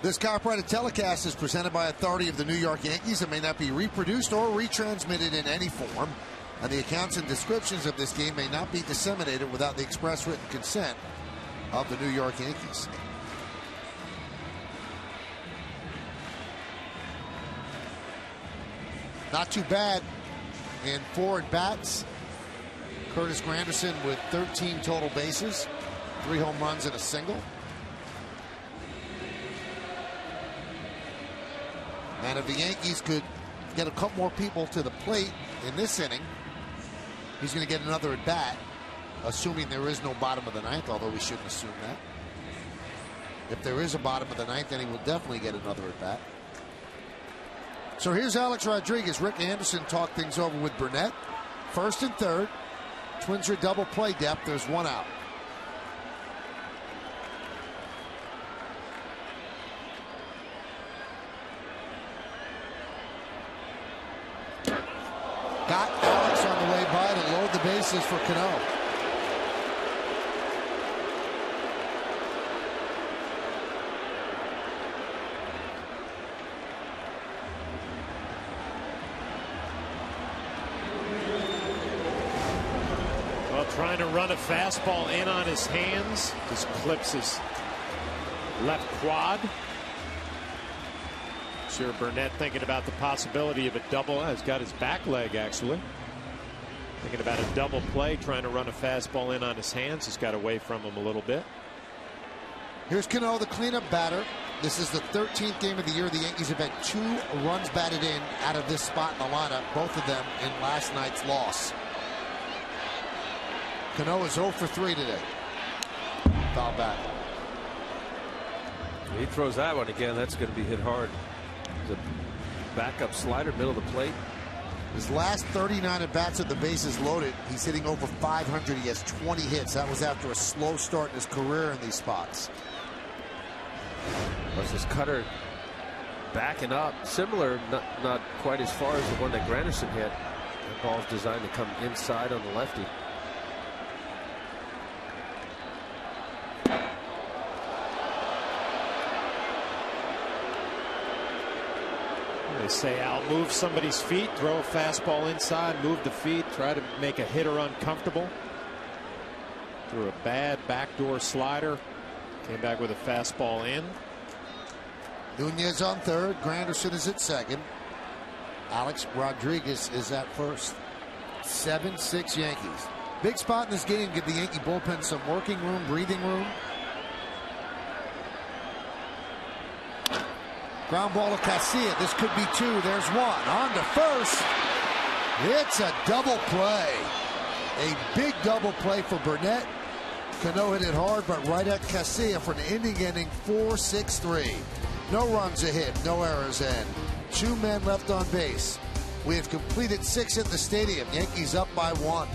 This copyrighted telecast is presented by authority of the New York Yankees and may not be reproduced or retransmitted in any form. And the accounts and descriptions of this game may not be disseminated without the express written consent of the New York Yankees. Not too bad in 4 at-bats. Curtis Granderson with 13 total bases, 3 home runs and a single. And if the Yankees could get a couple more people to the plate in this inning, he's going to get another at-bat, assuming there is no bottom of the ninth, although we shouldn't assume that. If there is a bottom of the ninth, then he will definitely get another at-bat. So here's Alex Rodriguez. Rick Anderson talked things over with Burnett. First and third. Twins are double play depth. There's 1 out. Got Alex on the way by to load the bases for Cano. Well, trying to run a fastball in on his hands. Just clips his left quad. Sure, Burnett thinking about the possibility of a double. He's got his back leg actually. Thinking about a double play, trying to run a fastball in on his hands. He's got away from him a little bit. Here's Cano, the cleanup batter. This is the 13th game of the year. The Yankees have had 2 runs batted in out of this spot in the lineup, both of them in last night's loss. Cano is 0 for 3 today. Foul back. He throws that one again. That's going to be hit hard. The backup slider, middle of the plate. His last 39 at-bats with the bases loaded, he's hitting over 500. He has 20 hits. That was after a slow start in his career in these spots. Plus his cutter backing up. Similar, not quite as far as the one that Granderson hit. That ball's designed to come inside on the lefty. They say Al, move somebody's feet, throw a fastball inside, move the feet, try to make a hitter uncomfortable. Threw a bad backdoor slider, came back with a fastball in. Nunez on third, Granderson is at second. Alex Rodriguez is at first. 7-6 Yankees. Big spot in this game, give the Yankee bullpen some working room, breathing room. Ground ball to Casilla. This could be 2. There's 1. On to first. It's a double play. A big double play for Burnett. Cano hit it hard, but right at Casilla for an inning-ending 4-6-3. No runs a hit, no errors in. 2 men left on base. We have completed 6 at the stadium. Yankees up by 1.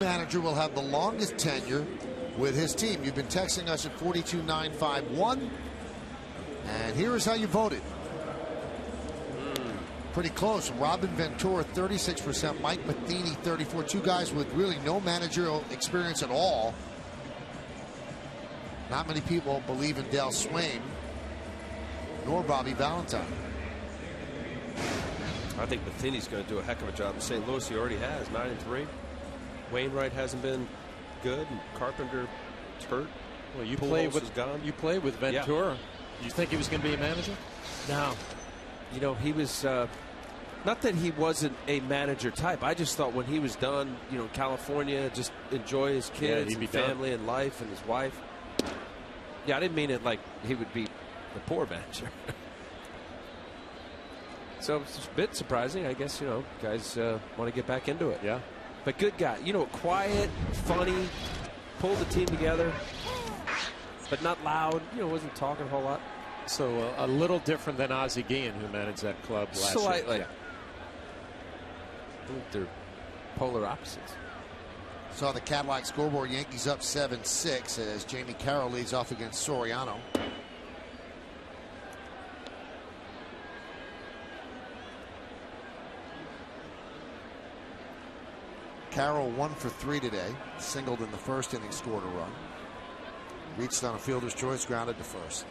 Manager will have the longest tenure with his team. You've been texting us at 42951, and here is how you voted. Pretty close. Robin Ventura 36%, Mike Matheny 34%. Two guys with really no managerial experience at all. Not many people believe in Dale Swain nor Bobby Valentine. I think Matheny's going to do a heck of a job in St. Louis. He already has 9-3. Wainwright hasn't been good, and Carpenter's hurt. Well, you play with Ventura. Yeah. You think he was going to be a manager? No. You know, he was not that he wasn't a manager type. I just thought when he was done, you know, California, just enjoy his kids and family and life and his wife. Yeah, I didn't mean it like he would be the poor manager. So it's a bit surprising, I guess. You know, guys want to get back into it. Yeah. But good guy, you know, quiet, funny, pulled the team together, but not loud. You know, wasn't talking a whole lot. So a little different than Ozzie Guillen, who managed that club last year. Slightly. Yeah. I think they're polar opposites. Saw the Cadillac scoreboard. Yankees up 7-6 as Jamie Carroll leads off against Soriano. Carroll 1 for 3 today. Singled in the first inning, scored a run. Reached on a fielder's choice, grounded to first.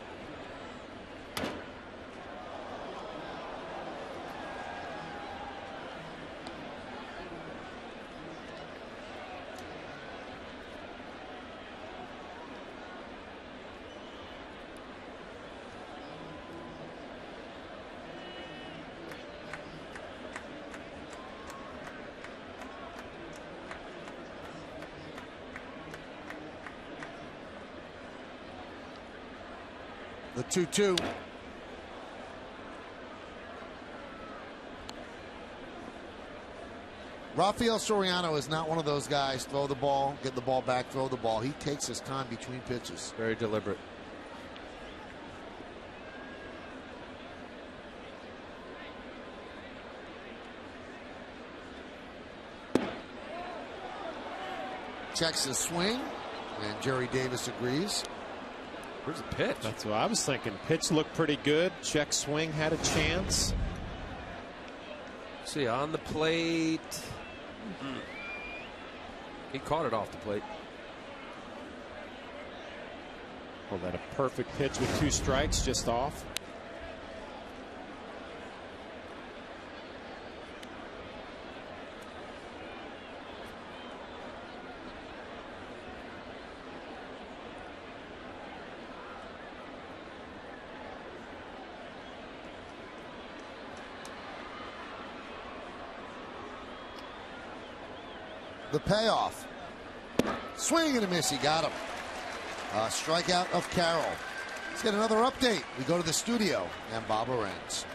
The 2-2. Rafael Soriano is not one of those guys, throw the ball, get the ball back, throw the ball. He takes his time between pitches. Very deliberate. Checks the swing, and Jerry Davis agrees. Where's the pitch? That's what I was thinking. Pitch looked pretty good. Check swing had a chance. See, on the plate. He caught it off the plate. Well, that a perfect pitch with 2 strikes just off. the payoff. Swing and a miss. He got him. Strikeout of Carroll. Let's get another update. We go to the studio and Bob Lorenz.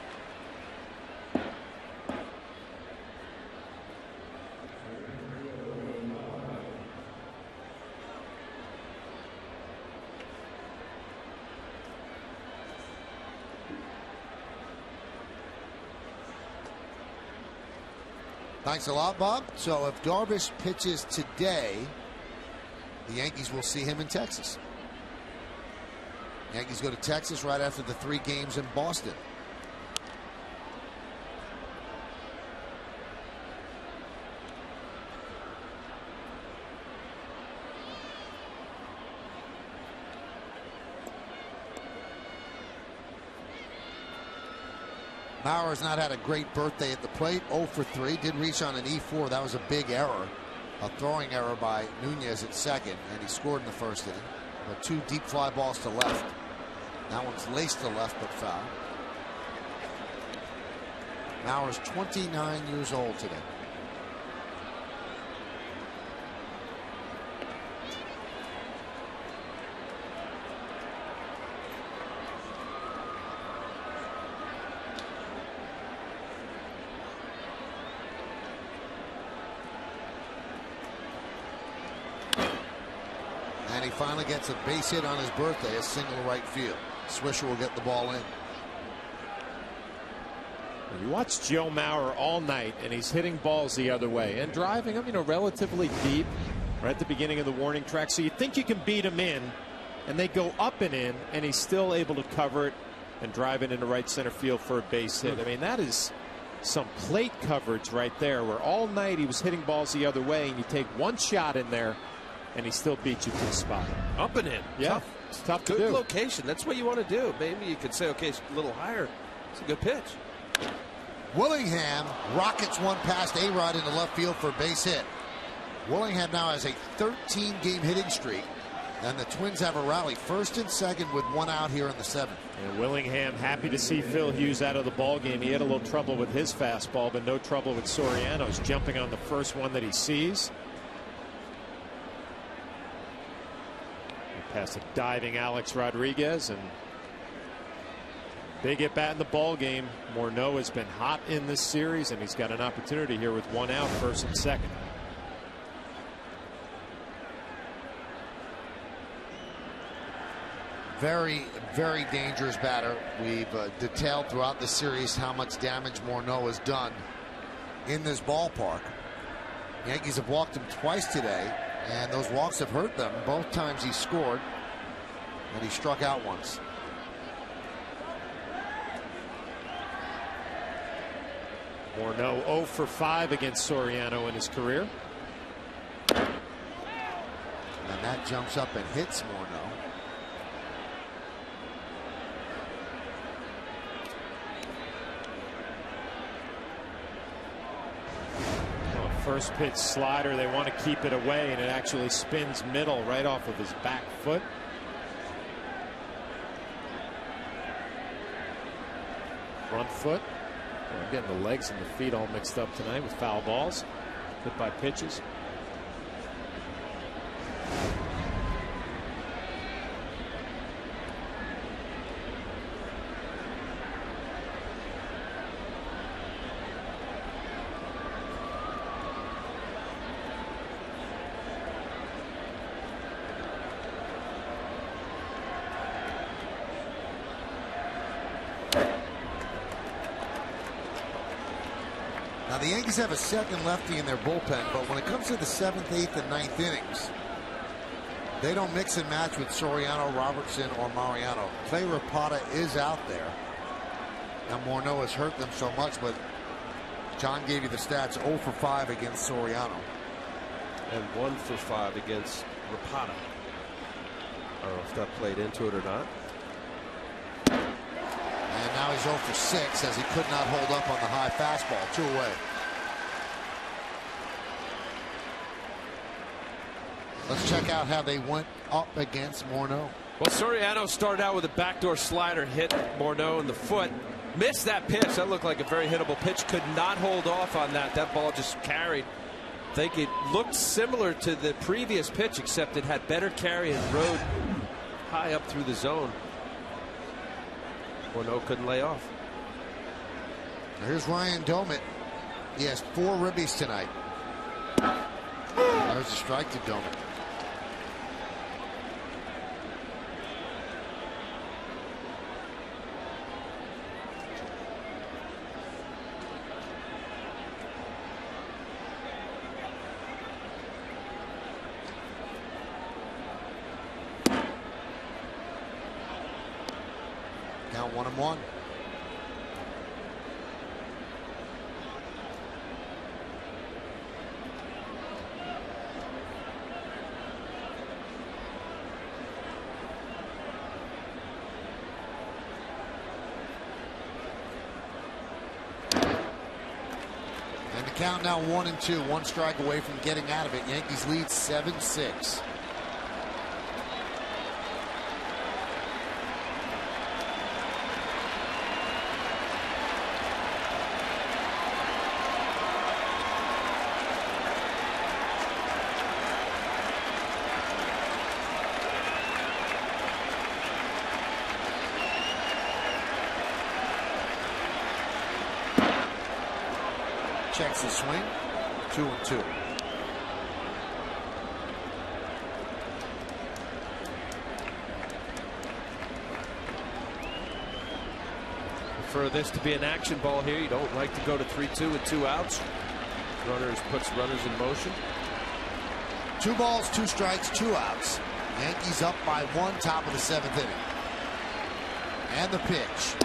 Thanks a lot, Bob. So if Darvish pitches today, the Yankees will see him in Texas. Yankees go to Texas right after the 3 games in Boston. Bauer has not had a great birthday at the plate. 0 for 3. Did reach on an E4. That was a big error. A throwing error by Nunez at second, and he scored in the first inning. But 2 deep fly balls to left. That one's laced to left but foul. Bauer's 29 years old today. And he finally gets a base hit on his birthday, a single right field. Swisher will get the ball in. You watch Joe Mauer all night, and he's hitting balls the other way and driving them, relatively deep right at the beginning of the warning track. So you think you can beat him in, and they go up and in, and he's still able to cover it and drive it into right center field for a base hit. I mean, that is some plate coverage right there, where all night he was hitting balls the other way, and you take one shot in there, and he still beats you to the spot. Up and in. Yeah, Tough. it's tough to do. Good location. That's what you want to do. Maybe you could say, okay, it's a little higher. It's a good pitch. Willingham rockets one past A-Rod into left field for a base hit. Willingham now has a 13-game hitting streak, and the Twins have a rally, first and second with 1 out here in the 7th. And Willingham happy to see Phil Hughes out of the ball game. He had a little trouble with his fastball, but no trouble with Soriano's jumping on the first one that he sees. Past a diving Alex Rodriguez, and big at bat in the ball game. Morneau has been hot in this series, and he's got an opportunity here with 1 out, first and second. Very, very dangerous batter. We've detailed throughout the series how much damage Morneau has done in this ballpark. Yankees have walked him twice today, and those walks have hurt them. Both times he scored, and he struck out once. Morneau 0 for 5 against Soriano in his career. And that jumps up and hits Morneau. First pitch slider, they want to keep it away, and it actually spins middle right off of his back foot. Front foot. We're getting the legs and the feet all mixed up tonight with foul balls hit by pitches. Now the Yankees have a second lefty in their bullpen, but when it comes to the 7th, 8th, and 9th innings, they don't mix and match with Soriano, Robertson, or Mariano. Clay Rapata is out there. Now Morneau has hurt them so much, but John gave you the stats: 0 for 5 against Soriano. And 1 for 5 against Rapata. I don't know if that played into it or not. And now he's 0 for 6 as he could not hold up on the high fastball. 2 away. Let's check out how they went up against Morneau. Well, Soriano started out with a backdoor slider, hit Morneau in the foot. Missed that pitch. That looked like a very hittable pitch. Could not hold off on that. That ball just carried think it looked similar to the previous pitch, except it had better carry and rode high up through the zone. Corno couldn't lay off. Here's Ryan Domit. He has 4 ribbies tonight. There's a strike to Domit. Now 1-1. And the count now 1-2. 1 strike away from getting out of it. Yankees lead 7-6. Checks the swing. 2-2. For this to be an action ball here, you don't like to go to 3-2 with 2 outs. Puts runners in motion. 2 balls, 2 strikes, 2 outs. Yankees up by 1, top of the 7th inning. And the pitch.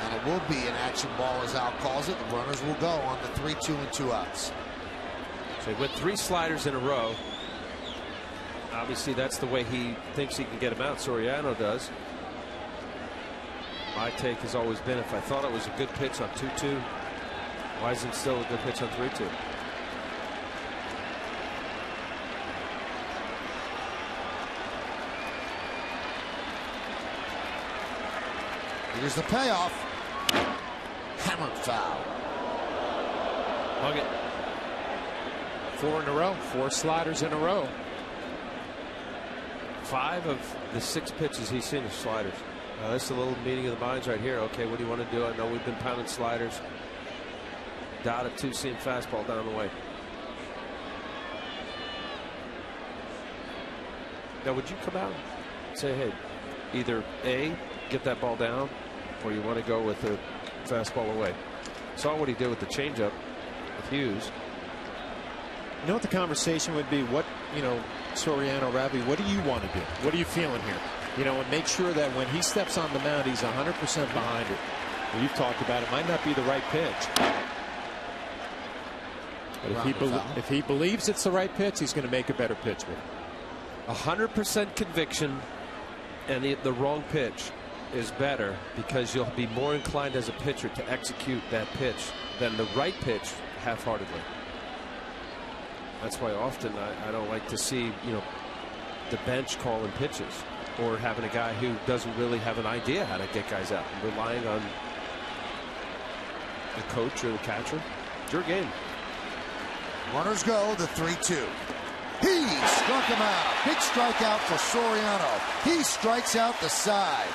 And it will be an action ball, as Al calls it. The runners will go on the 3-2 and 2 outs. So he went 3 sliders in a row. Obviously, that's the way he thinks he can get him out. Soriano does. My take has always been, if I thought it was a good pitch on 2-2, why isn't it still a good pitch on 3-2? Here's the payoff. Hammered foul. Hug it. 4 in a row. 4 sliders in a row. 5 of the 6 pitches he's seen are sliders. That's a little meeting of the minds right here. Okay, what do you want to do? I know we've been pounding sliders. Dot a 2-seam fastball down the way. Now, would you come out and say, hey, either A, get that ball down, or you want to go with the fastball away? Saw what he did with the changeup with Hughes. You know what the conversation would be? What, Soriano, Ravi, what do you want to do? What are you feeling here? And make sure that when he steps on the mound, he's 100% behind it. Well, you've talked about it. Might not be the right pitch. But if he believes it's the right pitch, he's going to make a better pitch with it. 100% conviction and the wrong pitch is better, because you'll be more inclined as a pitcher to execute that pitch than the right pitch half-heartedly. That's why often I don't like to see the bench calling pitches, or having a guy who doesn't really have an idea how to get guys out, and relying on the coach or the catcher. It's your game. Runners go, the 3-2. He struck him out. Big strikeout for Soriano. He strikes out the side.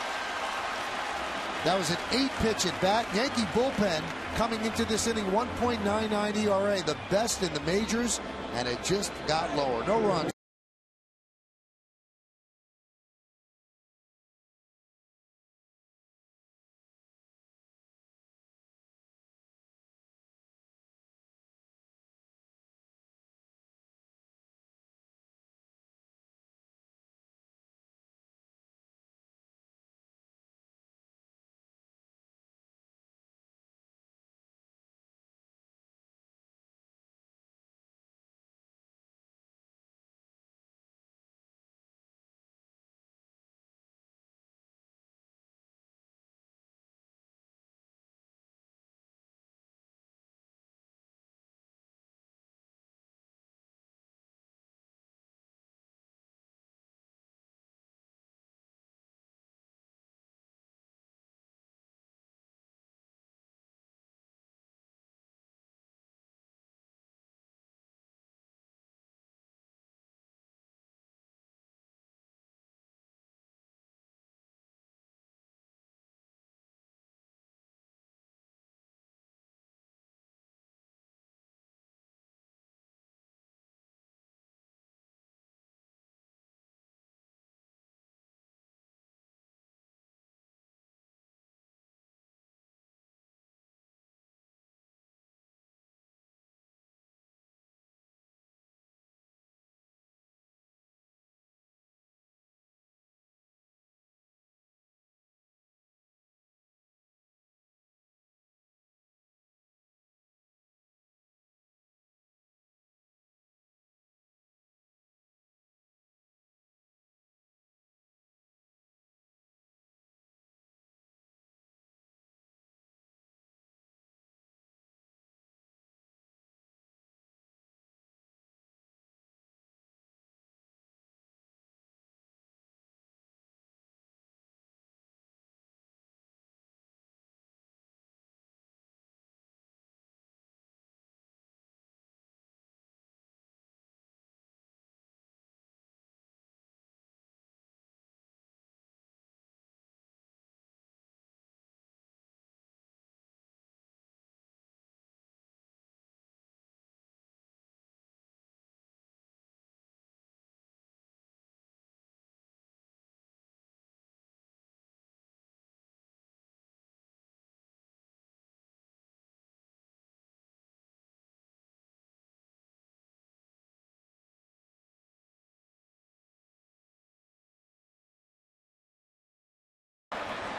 That was an 8-pitch at bat. Yankee bullpen coming into this inning 1.99 ERA, the best in the majors, and it just got lower. No runs.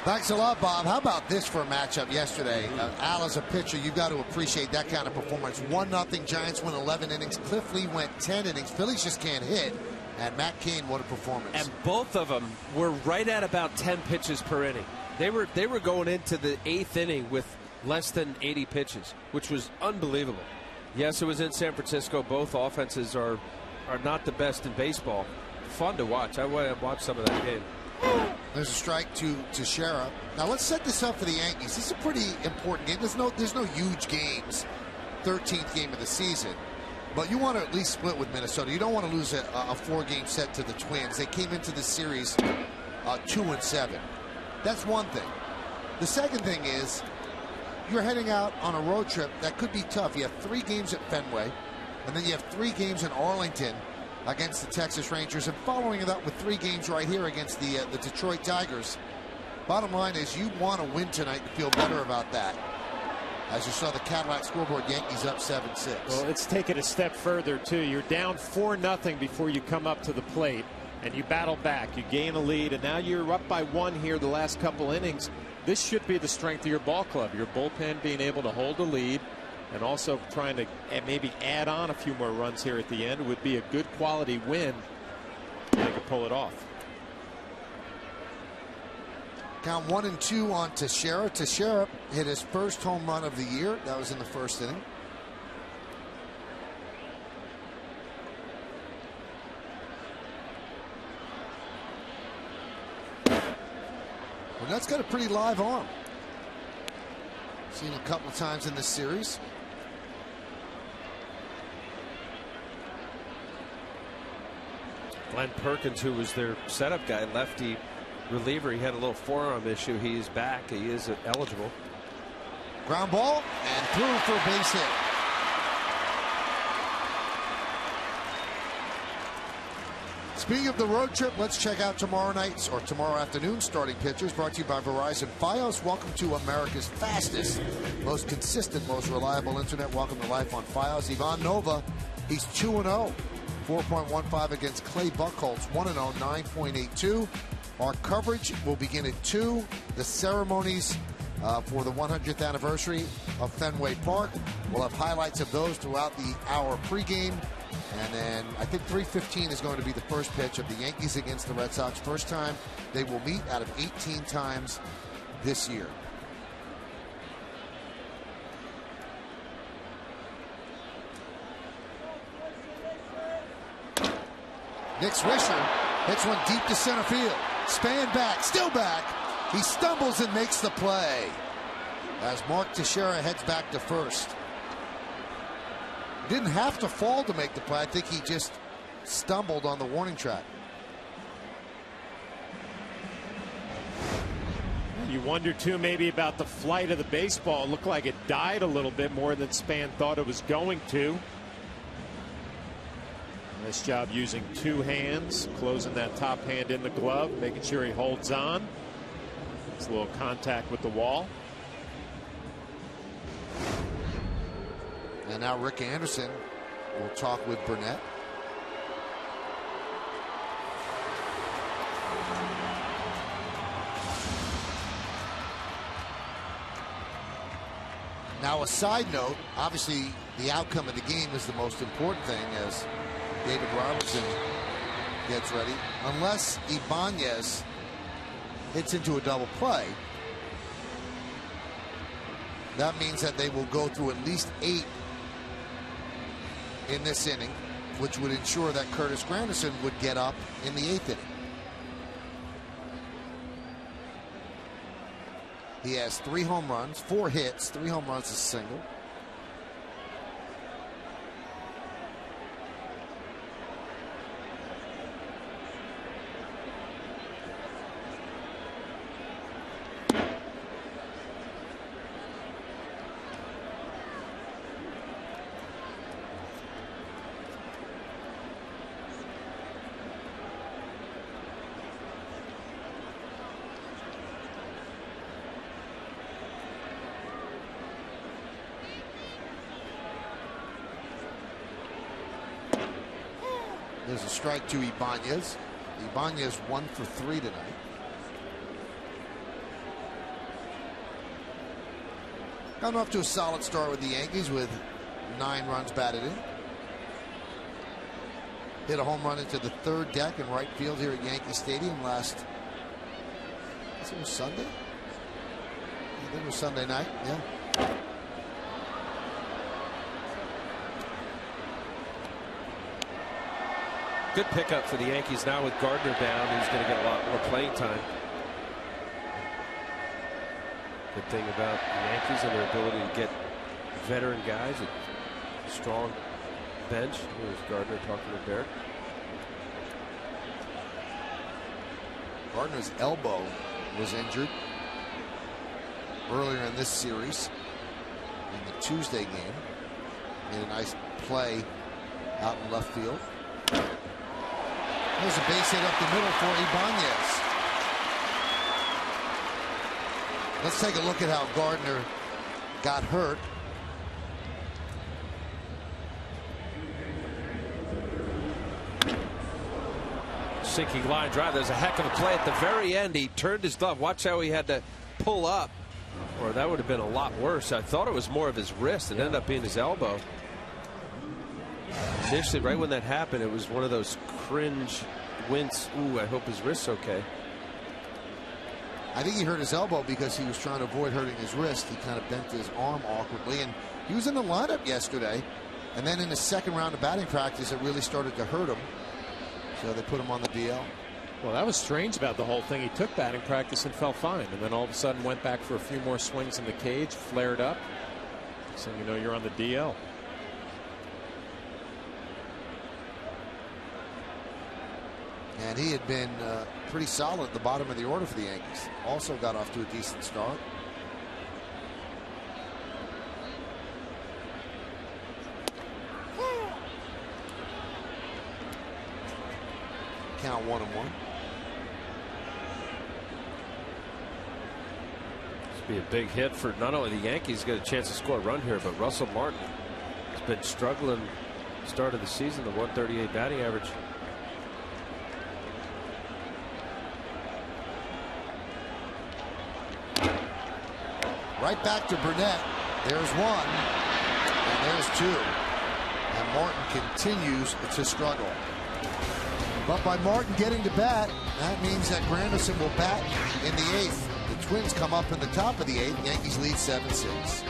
Thanks a lot, Bob. How about this for a matchup yesterday? Al, as a pitcher, you've got to appreciate that kind of performance. 1-0 Giants win 11 innings. Cliff Lee went 10 innings. Phillies just can't hit. And Matt Cain, what a performance. And both of them were right at about 10 pitches per inning. They were going into the 8th inning with less than 80 pitches, which was unbelievable. Yes, it was in San Francisco. Both offenses are not the best in baseball. Fun to watch. I watched some of that game. There's a strike to Teixeira. Now let's set this up for the Yankees. This is a pretty important game. There's no huge games. 13th game of the season. But you want to at least split with Minnesota. You don't want to lose a 4-game set to the Twins. They came into the series 2-7. That's one thing. The second thing is you're heading out on a road trip that could be tough. You have 3 games at Fenway, and then you have 3 games in Arlington against the Texas Rangers, and following it up with 3 games right here against the Detroit Tigers. Bottom line is you want to win tonight and feel better about that. As you saw the Cadillac scoreboard, Yankees up 7-6. Well, let's take it a step further, too. You're down 4-0 before you come up to the plate, and you battle back. You gain a lead, and now you're up by 1 here the last couple innings. This should be the strength of your ball club. Your bullpen being able to hold the lead and also trying to maybe add on a few more runs here at the end would be a good quality win. They could pull it off. Count 1-2 on Teixeira. Teixeira hit his first home run of the year. That was in the first inning. Well, that's got a pretty live arm. Seen a couple of times in this series. Glenn Perkins, who was their setup guy, lefty reliever, he had a little forearm issue. He is back. He is eligible. Ground ball and through for a base hit. Speaking of the road trip, let's check out tomorrow night's or tomorrow afternoon starting pitchers, brought to you by Verizon Fios. Welcome to America's fastest, most consistent, most reliable internet. Welcome to life on Fios. Ivan Nova, he's 2-0. 4.15 against Clay Buchholz, 1-0, 9.82. Our coverage will begin at 2. The ceremonies for the 100th anniversary of Fenway Park. We'll have highlights of those throughout the hour pregame. And then I think 3:15 is going to be the first pitch of the Yankees against the Red Sox. First time they will meet out of 18 times this year. Nick Swisher hits one deep to center field. Span back, still back. He stumbles and makes the play as Mark Teixeira heads back to first. Didn't have to fall to make the play. I think he just stumbled on the warning track. You wonder, too, maybe about the flight of the baseball. It looked like it died a little bit more than Span thought it was going to. Nice job using 2 hands, closing that top hand in the glove, making sure he holds on. It's a little contact with the wall. And now Rick Anderson will talk with Burnett. Now, a side note, obviously the outcome of the game is the most important thing as David Robertson gets ready. Unless Ibanez hits into a double play, that means that they will go through at least 8 in this inning, which would ensure that Curtis Granderson would get up in the 8th inning. He has 3 home runs, 4 hits, 3 home runs, a single. There's a strike to Ibanez. Ibanez 1 for 3 tonight. Gotten off to a solid start with the Yankees with 9 runs batted in. Hit a home run into the third deck in right field here at Yankee Stadium last, I think it was Sunday? I think it was Sunday night, yeah. Good pickup for the Yankees now with Gardner down. He's going to get a lot more playing time. Good thing about the Yankees and their ability to get veteran guys, a strong bench. Here's Gardner talking to Barrett. Gardner's elbow was injured earlier in this series in the Tuesday game. Made a nice play out in left field. There's a base hit up the middle for Ibanez. Let's take a look at how Gardner got hurt. Sinking line drive. There's a heck of a play at the very end. He turned his glove. Watch how he had to pull up, or that would have been a lot worse. I thought it was more of his wrist. It ended up being his elbow. Initially, right when that happened, it was one of those cringe wince. Ooh, I hope his wrist's okay. I think he hurt his elbow because he was trying to avoid hurting his wrist. He kind of bent his arm awkwardly, and he was in the lineup yesterday. And then in the second round of batting practice, it really started to hurt him. So they put him on the DL. Well, that was strange about the whole thing. He took batting practice and felt fine, and then all of a sudden went back for a few more swings in the cage, flared up. So you know you're on the DL. And he had been pretty solid at the bottom of the order for the Yankees. Also got off to a decent start. Count 1-1. This will be a big hit for not only the Yankees get a chance to score a run here, but Russell Martin has been struggling start of the season, the 138 batting average. Right back to Burnett. There's one, and there's two. And Martin continues to struggle. But by Martin getting to bat, that means that Granderson will bat in the 8th. The Twins come up in the top of the 8th. Yankees lead 7-6.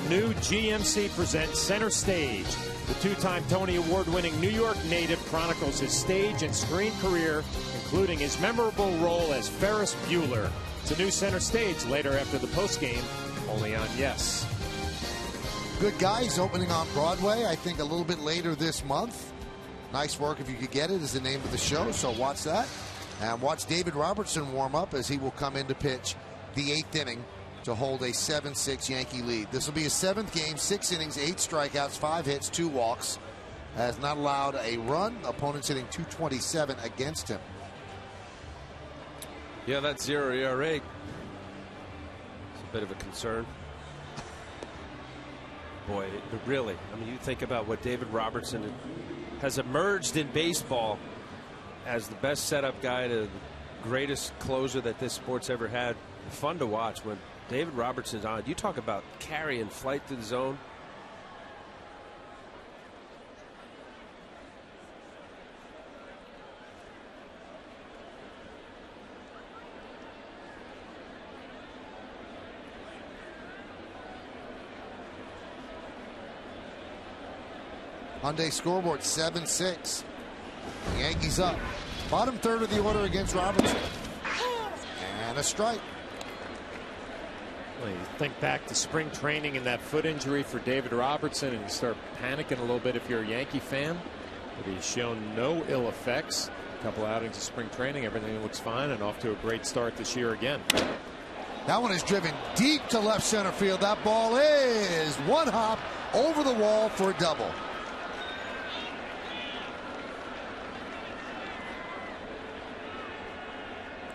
New GMC presents Center Stage. The two-time Tony Award-winning New York native chronicles his stage and screen career, including his memorable role as Ferris Bueller. It's a new Center Stage later after the postgame, only on Yes. Good Guys opening on Broadway, I think a little bit later this month. Nice Work If You Could Get It is the name of the show, so watch that. And watch David Robertson warm up as he will come in to pitch the 8th inning to hold a 7-6 Yankee lead. This will be his 7th game, 6 innings, 8 strikeouts, 5 hits, 2 walks. Has not allowed a run. Opponents hitting .227 against him. Yeah, that 0 ERA. It's a bit of a concern. Boy, really, I mean, you think about what David Robertson has emerged in baseball as the best setup guy to the greatest closer that this sport's ever had. Fun to watch when David Robertson's on. You talk about carrying flight through the zone. Hyundai scoreboard 7-6. The Yankees up. Bottom third of the order against Robertson. And a strike. Well, you think back to spring training and that foot injury for David Robertson, and you start panicking a little bit if you're a Yankee fan. But he's shown no ill effects. A couple outings of spring training, everything looks fine, and off to a great start this year again. That one is driven deep to left center field. That ball is one hop over the wall for a double.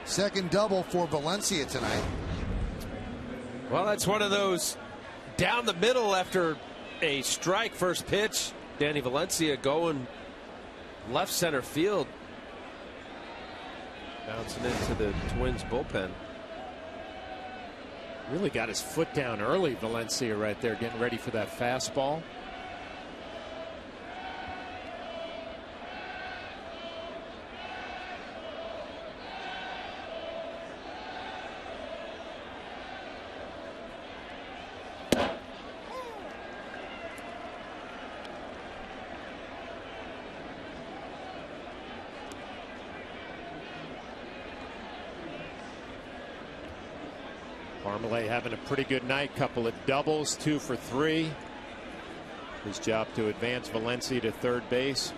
Second double for Valencia tonight. Well, that's one of those down the middle after a strike first pitch. Danny Valencia going left center field. Bouncing into the Twins bullpen. Really got his foot down early, Valencia, right there, getting ready for that fastball. Parmalee having a pretty good night. Couple of doubles, 2 for 3. His job to advance Valencia to third base.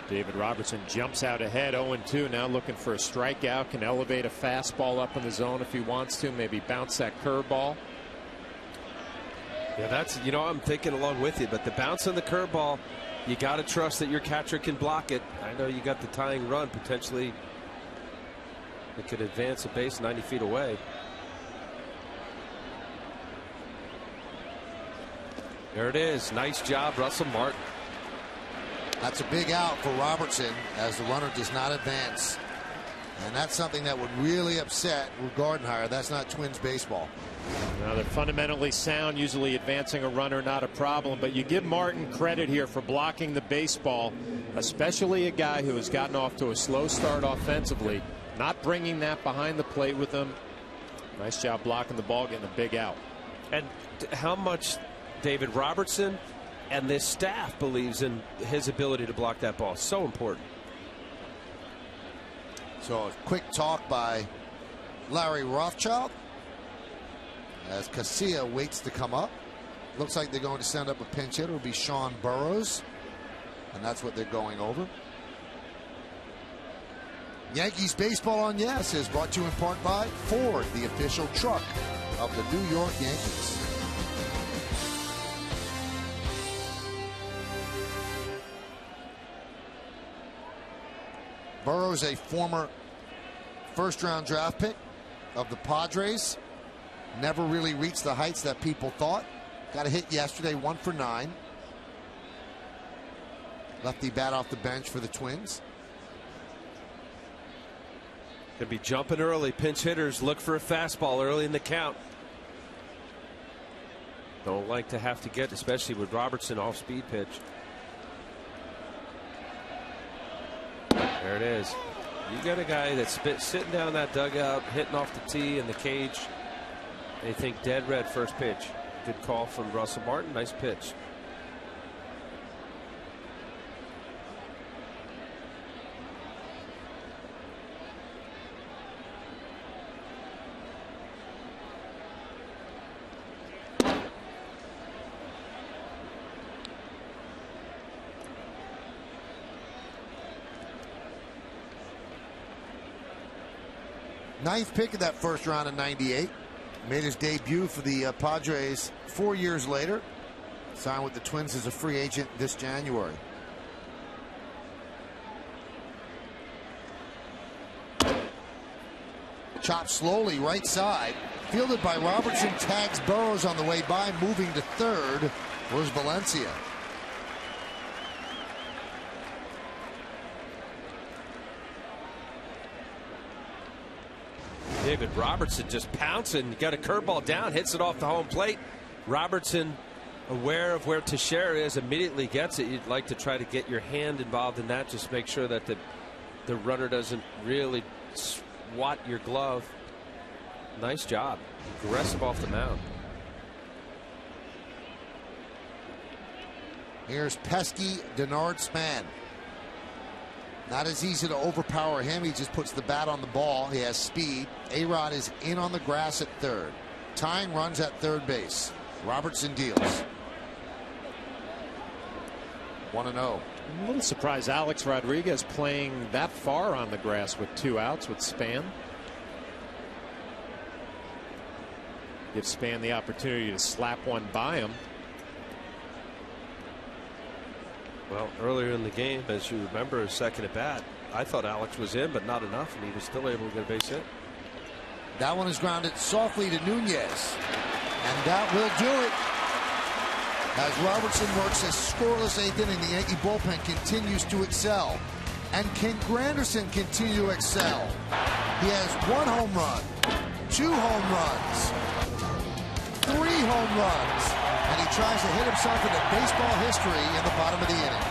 David Robertson jumps out ahead 0-2. Now looking for a strikeout. Can elevate a fastball up in the zone if he wants to. Maybe bounce that curveball. Yeah, that's, you know, I'm thinking along with you, but the bounce on the curveball, you got to trust that your catcher can block it. I know you got the tying run potentially. It could advance a base 90 feet away. There it is. Nice job, Russell Martin. That's a big out for Robertson as the runner does not advance. And that's something that would really upset Gardenhire. That's not Twins baseball. Now they're fundamentally sound, usually advancing a runner not a problem, but you give Martin credit here for blocking the baseball, especially a guy who has gotten off to a slow start offensively, not bringing that behind the plate with him. Nice job blocking the ball, getting a big out. And how much David Robertson and this staff believes in his ability to block that ball. So important. So a quick talk by Larry Rothschild as Casilla waits to come up. Looks like they're going to send up a pinch hitter. It'll be Sean Burrows, and that's what they're going over. Yankees Baseball on Yes is brought to you in part by Ford, the official truck of the New York Yankees. Burrows, a former first-round draft pick of the Padres. Never really reached the heights that people thought. Got a hit yesterday, 1 for 9. Lefty bat off the bench for the Twins. Could be jumping early. Pinch hitters look for a fastball early in the count. Don't like to have to get, especially with Robertson, off-speed pitch. There it is. You got a guy that's sitting down that dugout, hitting off the tee in the cage. They think dead red first pitch. Good call from Russell Martin. Nice pitch. Ninth pick of that first round in '98. Made his debut for the Padres 4 years later. Signed with the Twins as a free agent this January. Chopped slowly right side. Fielded by Robertson. Tags Burrows on the way by. Moving to third was Valencia. David Robertson just pouncing. Got a curveball down. Hits it off the home plate. Robertson, aware of where Teixeira is, immediately gets it. You'd like to try to get your hand involved in that. Just make sure that the runner doesn't really swat your glove. Nice job. Aggressive off the mound. Here's pesky Denard Span. Not as easy to overpower him. He just puts the bat on the ball. He has speed. A-Rod is in on the grass at third. Tying runs at third base. Robertson deals. 1-0. I'm a little surprised Alex Rodriguez playing that far on the grass with 2 outs with Span. Give Span the opportunity to slap one by him. Well, earlier in the game, as you remember, his second at bat, I thought Alex was in, but not enough, and he was still able to get a base hit. That one is grounded softly to Nunez. And that will do it. As Robertson works his scoreless 8th inning, the Yankee bullpen continues to excel. And can Granderson continue to excel? He has 1 home run, 2 home runs, 3 home runs. And he tries to hit himself into baseball history in the bottom of the inning.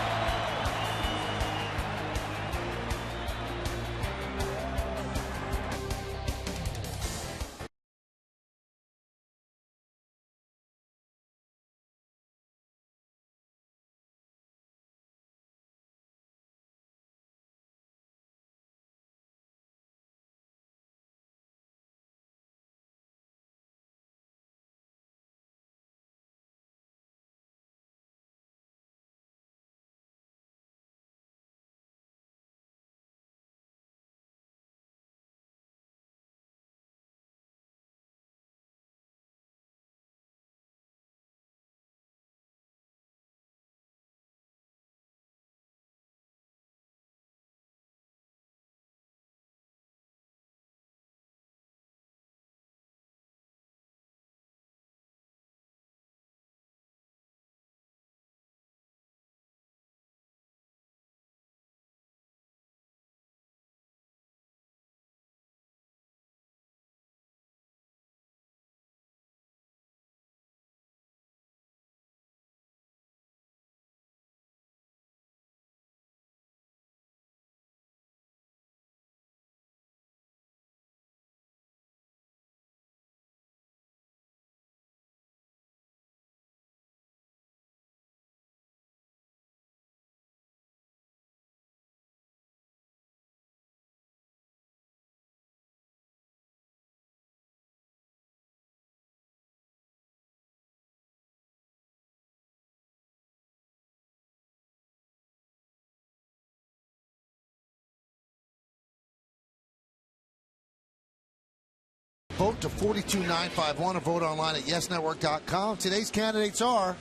Vote to 42951 or vote online at yesnetwork.com. Today's candidates are.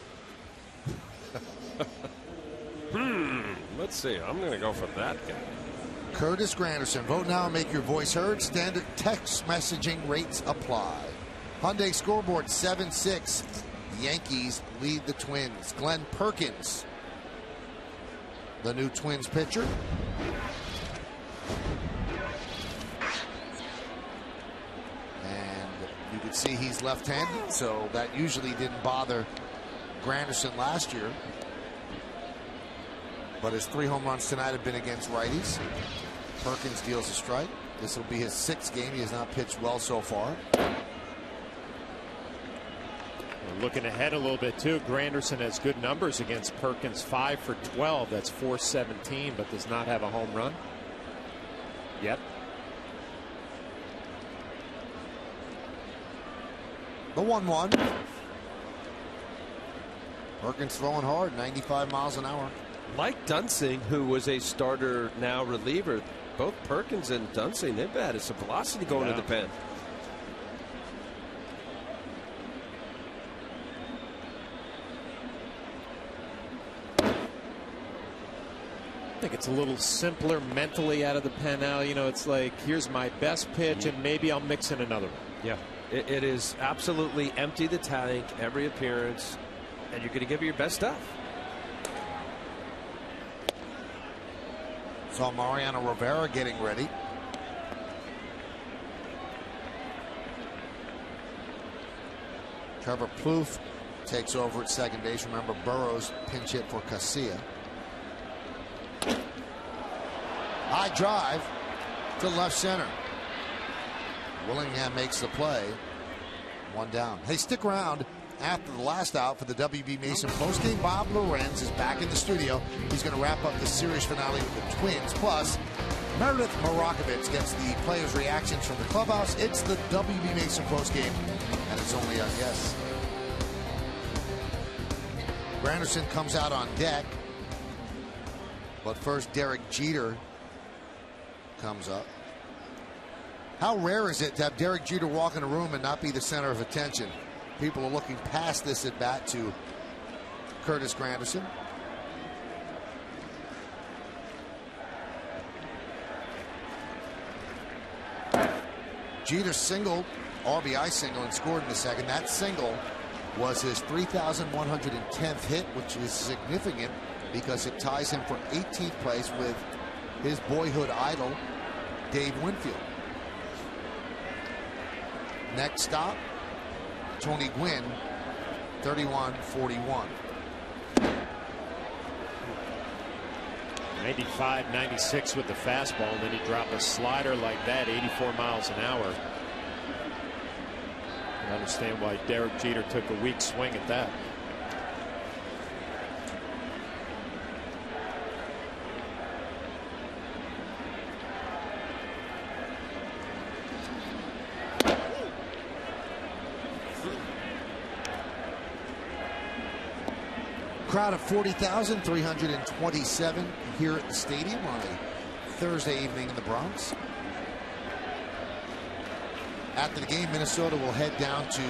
Let's see. I'm going to go for that guy. Curtis Granderson. Vote now and make your voice heard. Standard text messaging rates apply. Hyundai scoreboard 7-6. Yankees lead the Twins. Glenn Perkins, the new Twins pitcher. You can see he's left-handed, so that usually didn't bother Granderson last year. But his 3 home runs tonight have been against righties. Perkins deals a strike. This will be his 6th game. He has not pitched well so far. We're looking ahead a little bit, too. Granderson has good numbers against Perkins, 5 for 12. That's .417, but does not have a home run yet. The 1-1. Perkins throwing hard, 95 miles an hour. Mike Dunsing, who was a starter, now reliever, both Perkins and Dunsing, they've added some velocity going to the pen. I think it's a little simpler mentally out of the pen now. You know, it's like, here's my best pitch, and maybe I'll mix in another one. Yeah, it is absolutely empty the tank every appearance, and you're going to give it your best stuff. Saw Mariano Rivera getting ready. Trevor Plouffe takes over at second base. Remember, Burrows pinch hit for Casilla. High drive to left center. Willingham makes the play. One down. Hey, stick around after the last out for the WB Mason postgame. Bob Lorenz is back in the studio. He's going to wrap up the series finale with the Twins. Plus, Meredith Marakovitz gets the players' reactions from the clubhouse. It's the WB Mason postgame, and it's only on Yes. Granderson comes out on deck. But first, Derek Jeter comes up. How rare is it to have Derek Jeter walk in a room and not be the center of attention? People are looking past this at bat to Curtis Granderson. Jeter singled, RBI single, and scored in the second. That single was his 3,110th hit, which is significant because it ties him for 18th place with his boyhood idol, Dave Winfield. Next stop, Tony Gwynn, 31-41. 95, 96 with the fastball, and then he dropped a slider like that, 84 miles an hour. I understand why Derek Jeter took a weak swing at that. Crowd of 40,327 here at the stadium on a Thursday evening in the Bronx. After the game, Minnesota will head down to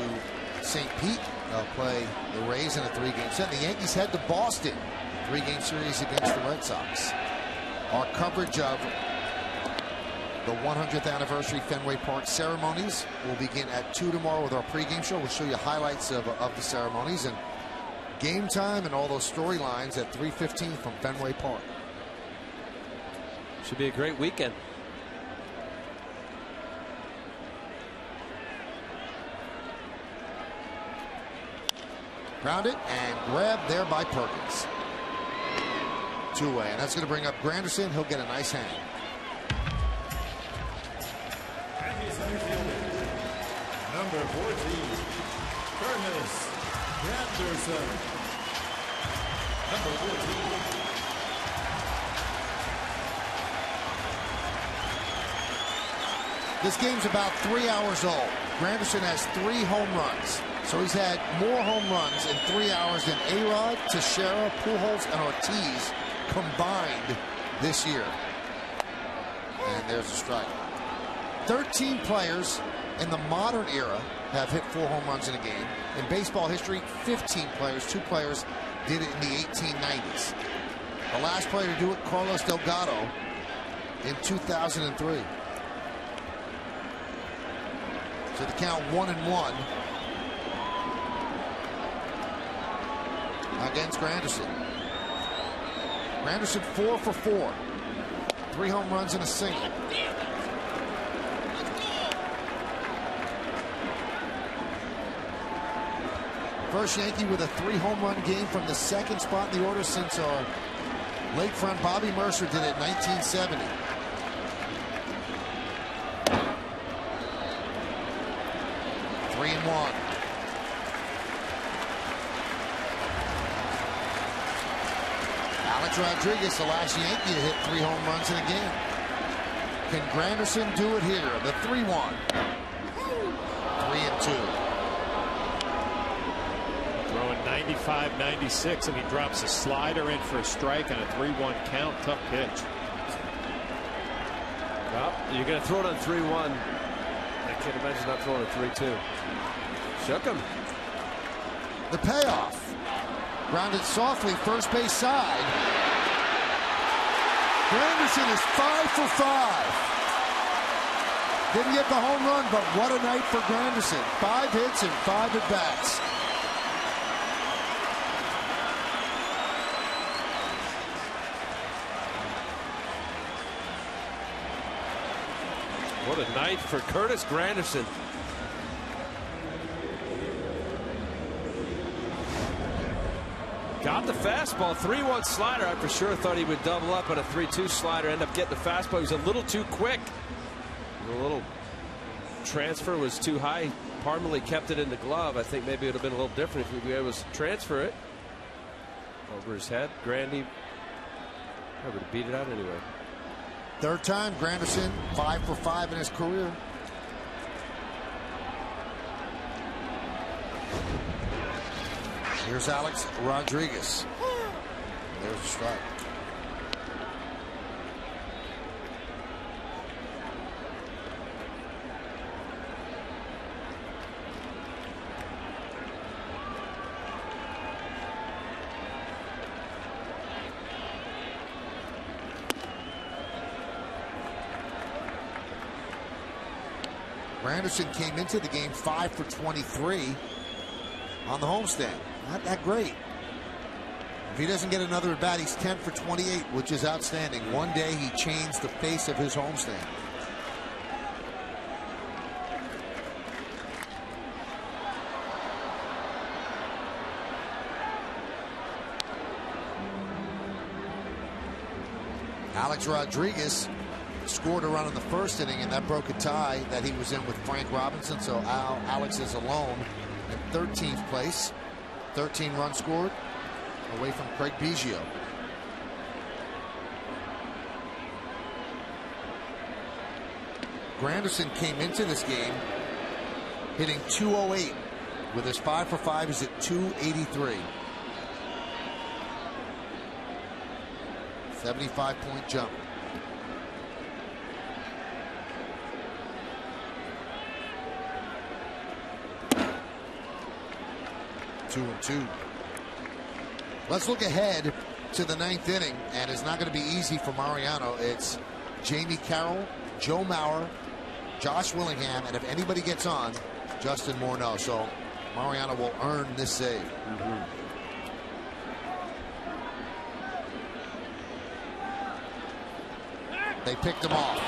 St. Pete. They'll play the Rays in a 3-game set. The Yankees head to Boston, 3-game series against the Red Sox. Our coverage of the 100th anniversary Fenway Park ceremonies will begin at 2 tomorrow with our pregame show. We'll show you highlights of the ceremonies and game time and all those storylines at 3:15 from Fenway Park. Should be a great weekend. Grounded and grabbed there by Perkins. Two-way, and that's going to bring up Granderson. He'll get a nice hang. And his center fielder, number 14, Curtis Granderson. Number 14. This game's about 3 hours old. Granderson has 3 home runs. So he's had more home runs in 3 hours than A-Rod, Teixeira, Pujols, and Ortiz combined this year. And there's a strike. 13 players in the modern era have hit 4 home runs in a game. In baseball history, 15 players. 2 players did it in the 1890s. The last player to do it, Carlos Delgado, in 2003. So the count 1-1 against Granderson. Granderson 4 for 4. 3 home runs and a single. First Yankee with a 3 home run game from the second spot in the order since our lakefront Bobby Mercer did it in 1970. Three and 1. Alex Rodriguez, the last Yankee to hit 3 home runs in a game. Can Granderson do it here? The 3-1. 3-2. Throwing 95, 96, and he drops a slider in for a strike on a 3-1 count. Tough pitch. Well, you're going to throw it on 3-1. I can't imagine not throwing a 3-2. Shook him. The payoff. Grounded softly, first base side. Granderson is 5 for 5. Didn't get the home run, but what a night for Granderson. 5 hits and 5 at-bats. What a night for Curtis Granderson. Got the fastball, 3-1 slider. I for sure thought he would double up on a 3-2 slider. End up getting the fastball. He was a little too quick. The little transfer was too high. Parmalee kept it in the glove. I think maybe it would have been a little different if he was able to transfer it. Over his head. Grandy would have beat it out anyway. Third time, Granderson 5 for 5 in his career. Here's Alex Rodriguez. There's a strike. Granderson came into the game 5 for 23 on the homestand. Not that great. If he doesn't get another at bat, he's 10 for 28, which is outstanding. One day he changed the face of his homestand. Alex Rodriguez scored a run in the first inning, and that broke a tie that he was in with Frank Robinson. So Alex is alone in 13th place. 13 runs scored away from Craig Biggio. Granderson came into this game hitting .208. With his 5 for 5, he's at .283. 75-point jump. Two and two. Let's look ahead to the ninth inning, and it's not going to be easy for Mariano. It's Jamie Carroll, Joe Mauer, Josh Willingham, and if anybody gets on, Justin Morneau. So Mariano will earn this save. They picked him off.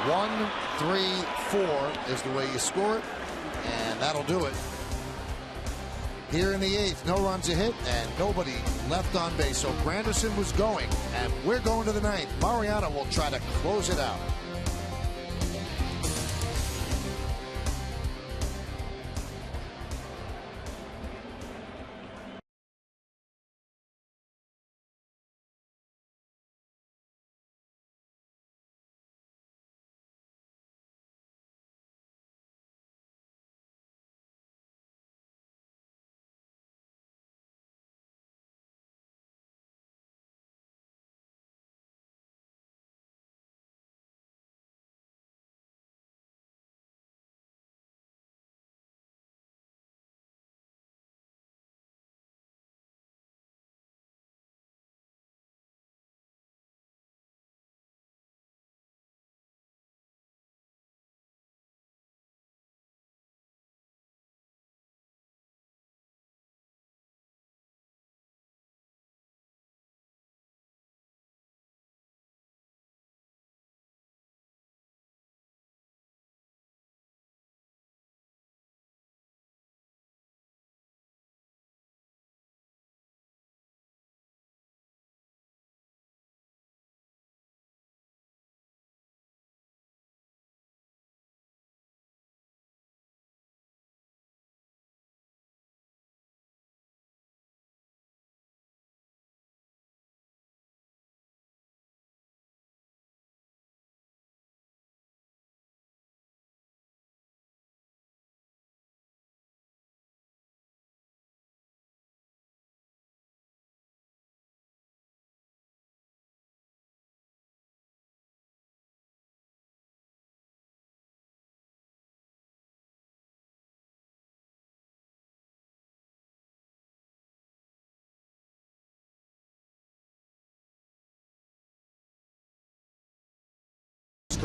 1, 3, 4 is the way you score it, and that'll do it. Here in the 8th, no runs a hit and nobody left on base. So Granderson was going, and we're going to the 9th. Mariano will try to close it out.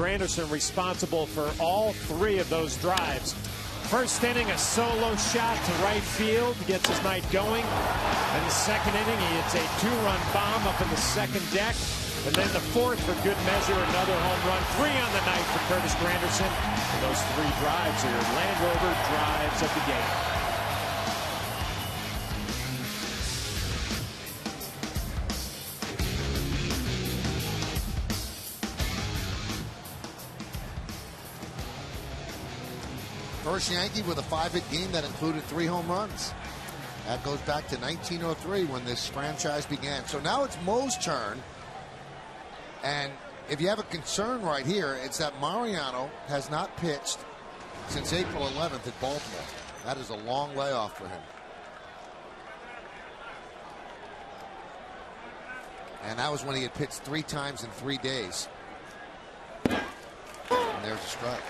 Granderson responsible for all 3 of those drives. First inning, a solo shot to right field, gets his night going. In the second inning, he hits a 2-run bomb up in the second deck. And then the fourth, for good measure, another home run. 3 on the night for Curtis Granderson. And those 3 drives are Land Rover drives of the game. First Yankee with a 5-hit game that included 3 home runs. That goes back to 1903 when this franchise began. So now it's Mo's turn. And if you have a concern right here, it's that Mariano has not pitched since April 11th at Baltimore. That is a long layoff for him. And that was when he had pitched 3 times in 3 days. And there's a strike.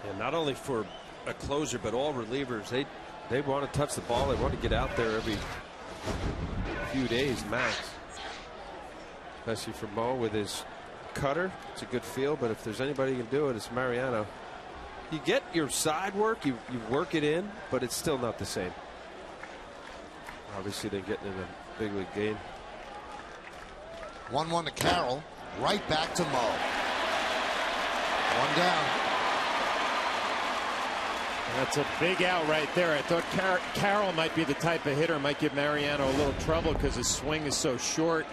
And not only for a closer, but all relievers, they want to touch the ball. They want to get out there every few days max. Especially for Mo with his cutter. It's a good feel, but if there's anybody who can do it, it's Mariano. You get your side work, you work it in, but it's still not the same. Obviously, they're getting in a big league game. 1-1 to Carroll. Right back to Mo. 1 down. That's a big out right there. I thought Carroll might be the type of hitter might give Mariano a little trouble because his swing is so short.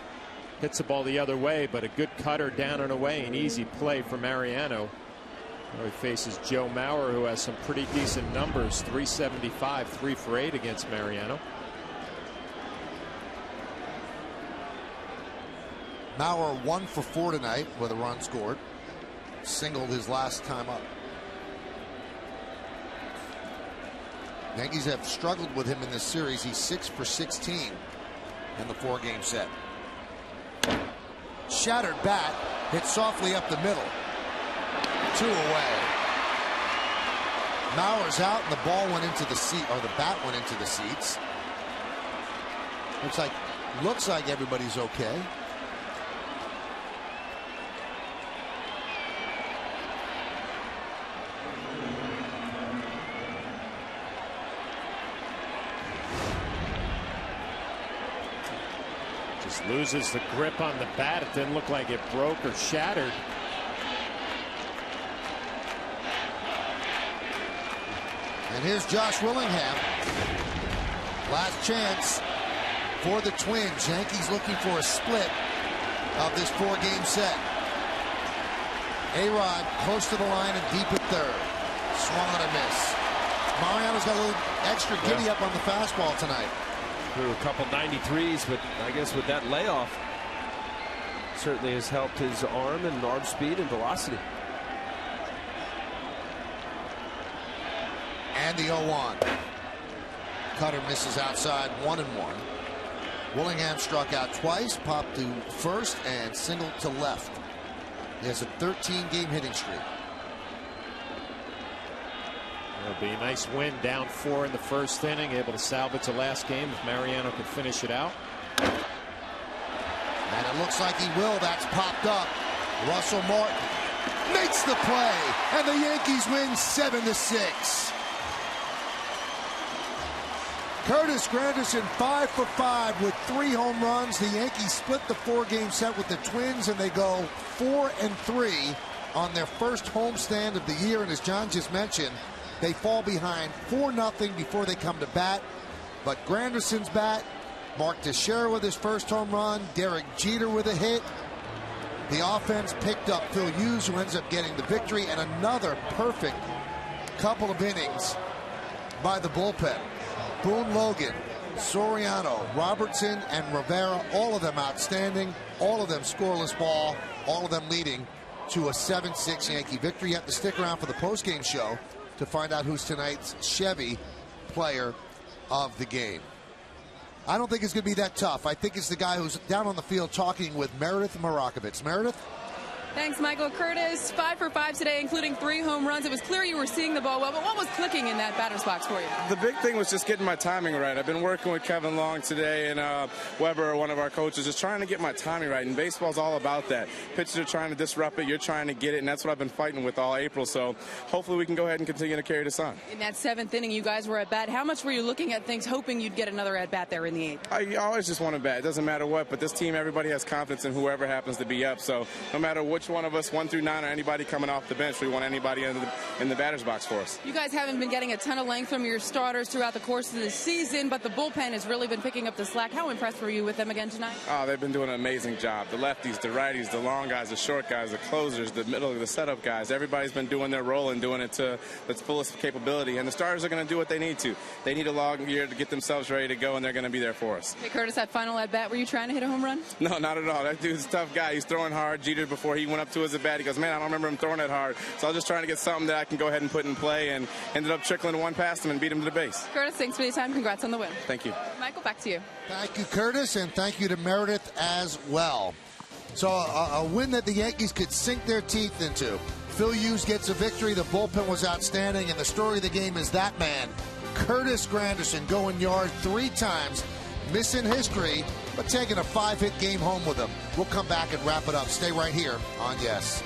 Hits the ball the other way, but a good cutter down and away. An easy play for Mariano. Now he faces Joe Mauer, who has some pretty decent numbers. 375, 3 for 8 against Mariano. Mauer 1 for 4 tonight with a run scored. Singled his last time up. Yankees have struggled with him in this series. He's 6 for 16 in the 4-game set. Shattered bat hit softly up the middle. 2 away. Mauer's out and the ball went into the seat, or the bat went into the seats. Looks like everybody's okay. Loses the grip on the bat. It didn't look like it broke or shattered. And here's Josh Willingham. Last chance for the Twins. Yankees looking for a split of this 4-game set. A-Rod close to the line and deep at third. Swung on a miss. Mariano's got a little extra giddy up on the fastball tonight. Threw a couple 93s, but I guess with that layoff certainly has helped his arm and arm speed and velocity. And the 0-1. Cutter misses outside, 1-1. Willingham struck out twice, popped to first and singled to left. He has a 13-game hitting streak. It'll be a nice win, down 4 in the first inning, able to salvage the last game if Mariano could finish it out. And it looks like he will. That's popped up. Russell Martin makes the play, and the Yankees win 7-6. Curtis Granderson 5 for 5 with 3 home runs. The Yankees split the 4-game set with the Twins, and they go 4-3 on their first homestand of the year. And as John just mentioned, they fall behind 4-0 before they come to bat. But Granderson's bat, Mark Teixeira with his first home run, Derek Jeter with a hit. The offense picked up Phil Hughes, who ends up getting the victory, and another perfect couple of innings by the bullpen. Boone Logan, Soriano, Robertson, and Rivera, all of them outstanding, all of them scoreless ball, all of them leading to a 7-6 Yankee victory. You have to stick around for the postgame show to find out who's tonight's Chevy player of the game. I don't think it's going to be that tough. I think it's the guy who's down on the field talking with Meredith Marakovitz. Meredith? Thanks, Michael. Curtis, 5 for 5 today, including 3 home runs. It was clear you were seeing the ball well, but what was clicking in that batter's box for you? The big thing was just getting my timing right. I've been working with Kevin Long today and Weber, one of our coaches, just trying to get my timing right. And baseball's all about that. Pitchers are trying to disrupt it. You're trying to get it, and that's what I've been fighting with all April. So hopefully we can go ahead and continue to carry this on. In that 7th inning, you guys were at bat. How much were you looking at things, hoping you'd get another at bat there in the 8th? I always just want to bat. It doesn't matter what, but this team, everybody has confidence in whoever happens to be up. So no matter which one of us, 1 through 9, or anybody coming off the bench, we want anybody in the batter's box for us. You guys haven't been getting a ton of length from your starters throughout the course of the season, but the bullpen has really been picking up the slack. How impressed were you with them again tonight? Oh, they've been doing an amazing job. The lefties, the righties, the long guys, the short guys, the closers, the middle, the setup guys. Everybody's been doing their role and doing it to its fullest capability. And the starters are going to do what they need to. They need a long year to get themselves ready to go, and they're going to be there for us. Hey, Curtis, that final at bat, were you trying to hit a home run? No, not at all. That dude's a tough guy. He's throwing hard. Jeter, before he went up to his at bat, he goes, man, I don't remember him throwing it hard. So I was just trying to get something that I can go ahead and put in play, and ended up trickling one past him and beat him to the base. Curtis, thanks for your time. Congrats on the win. Thank you. Michael, back to you. Thank you, Curtis, and thank you to Meredith as well. So a win that the Yankees could sink their teeth into. Phil Hughes gets a victory. The bullpen was outstanding, and the story of the game is that man, Curtis Granderson, going yard 3 times, missing history, but taking a 5-hit game home with him. We'll come back and wrap it up. Stay right here on Yes.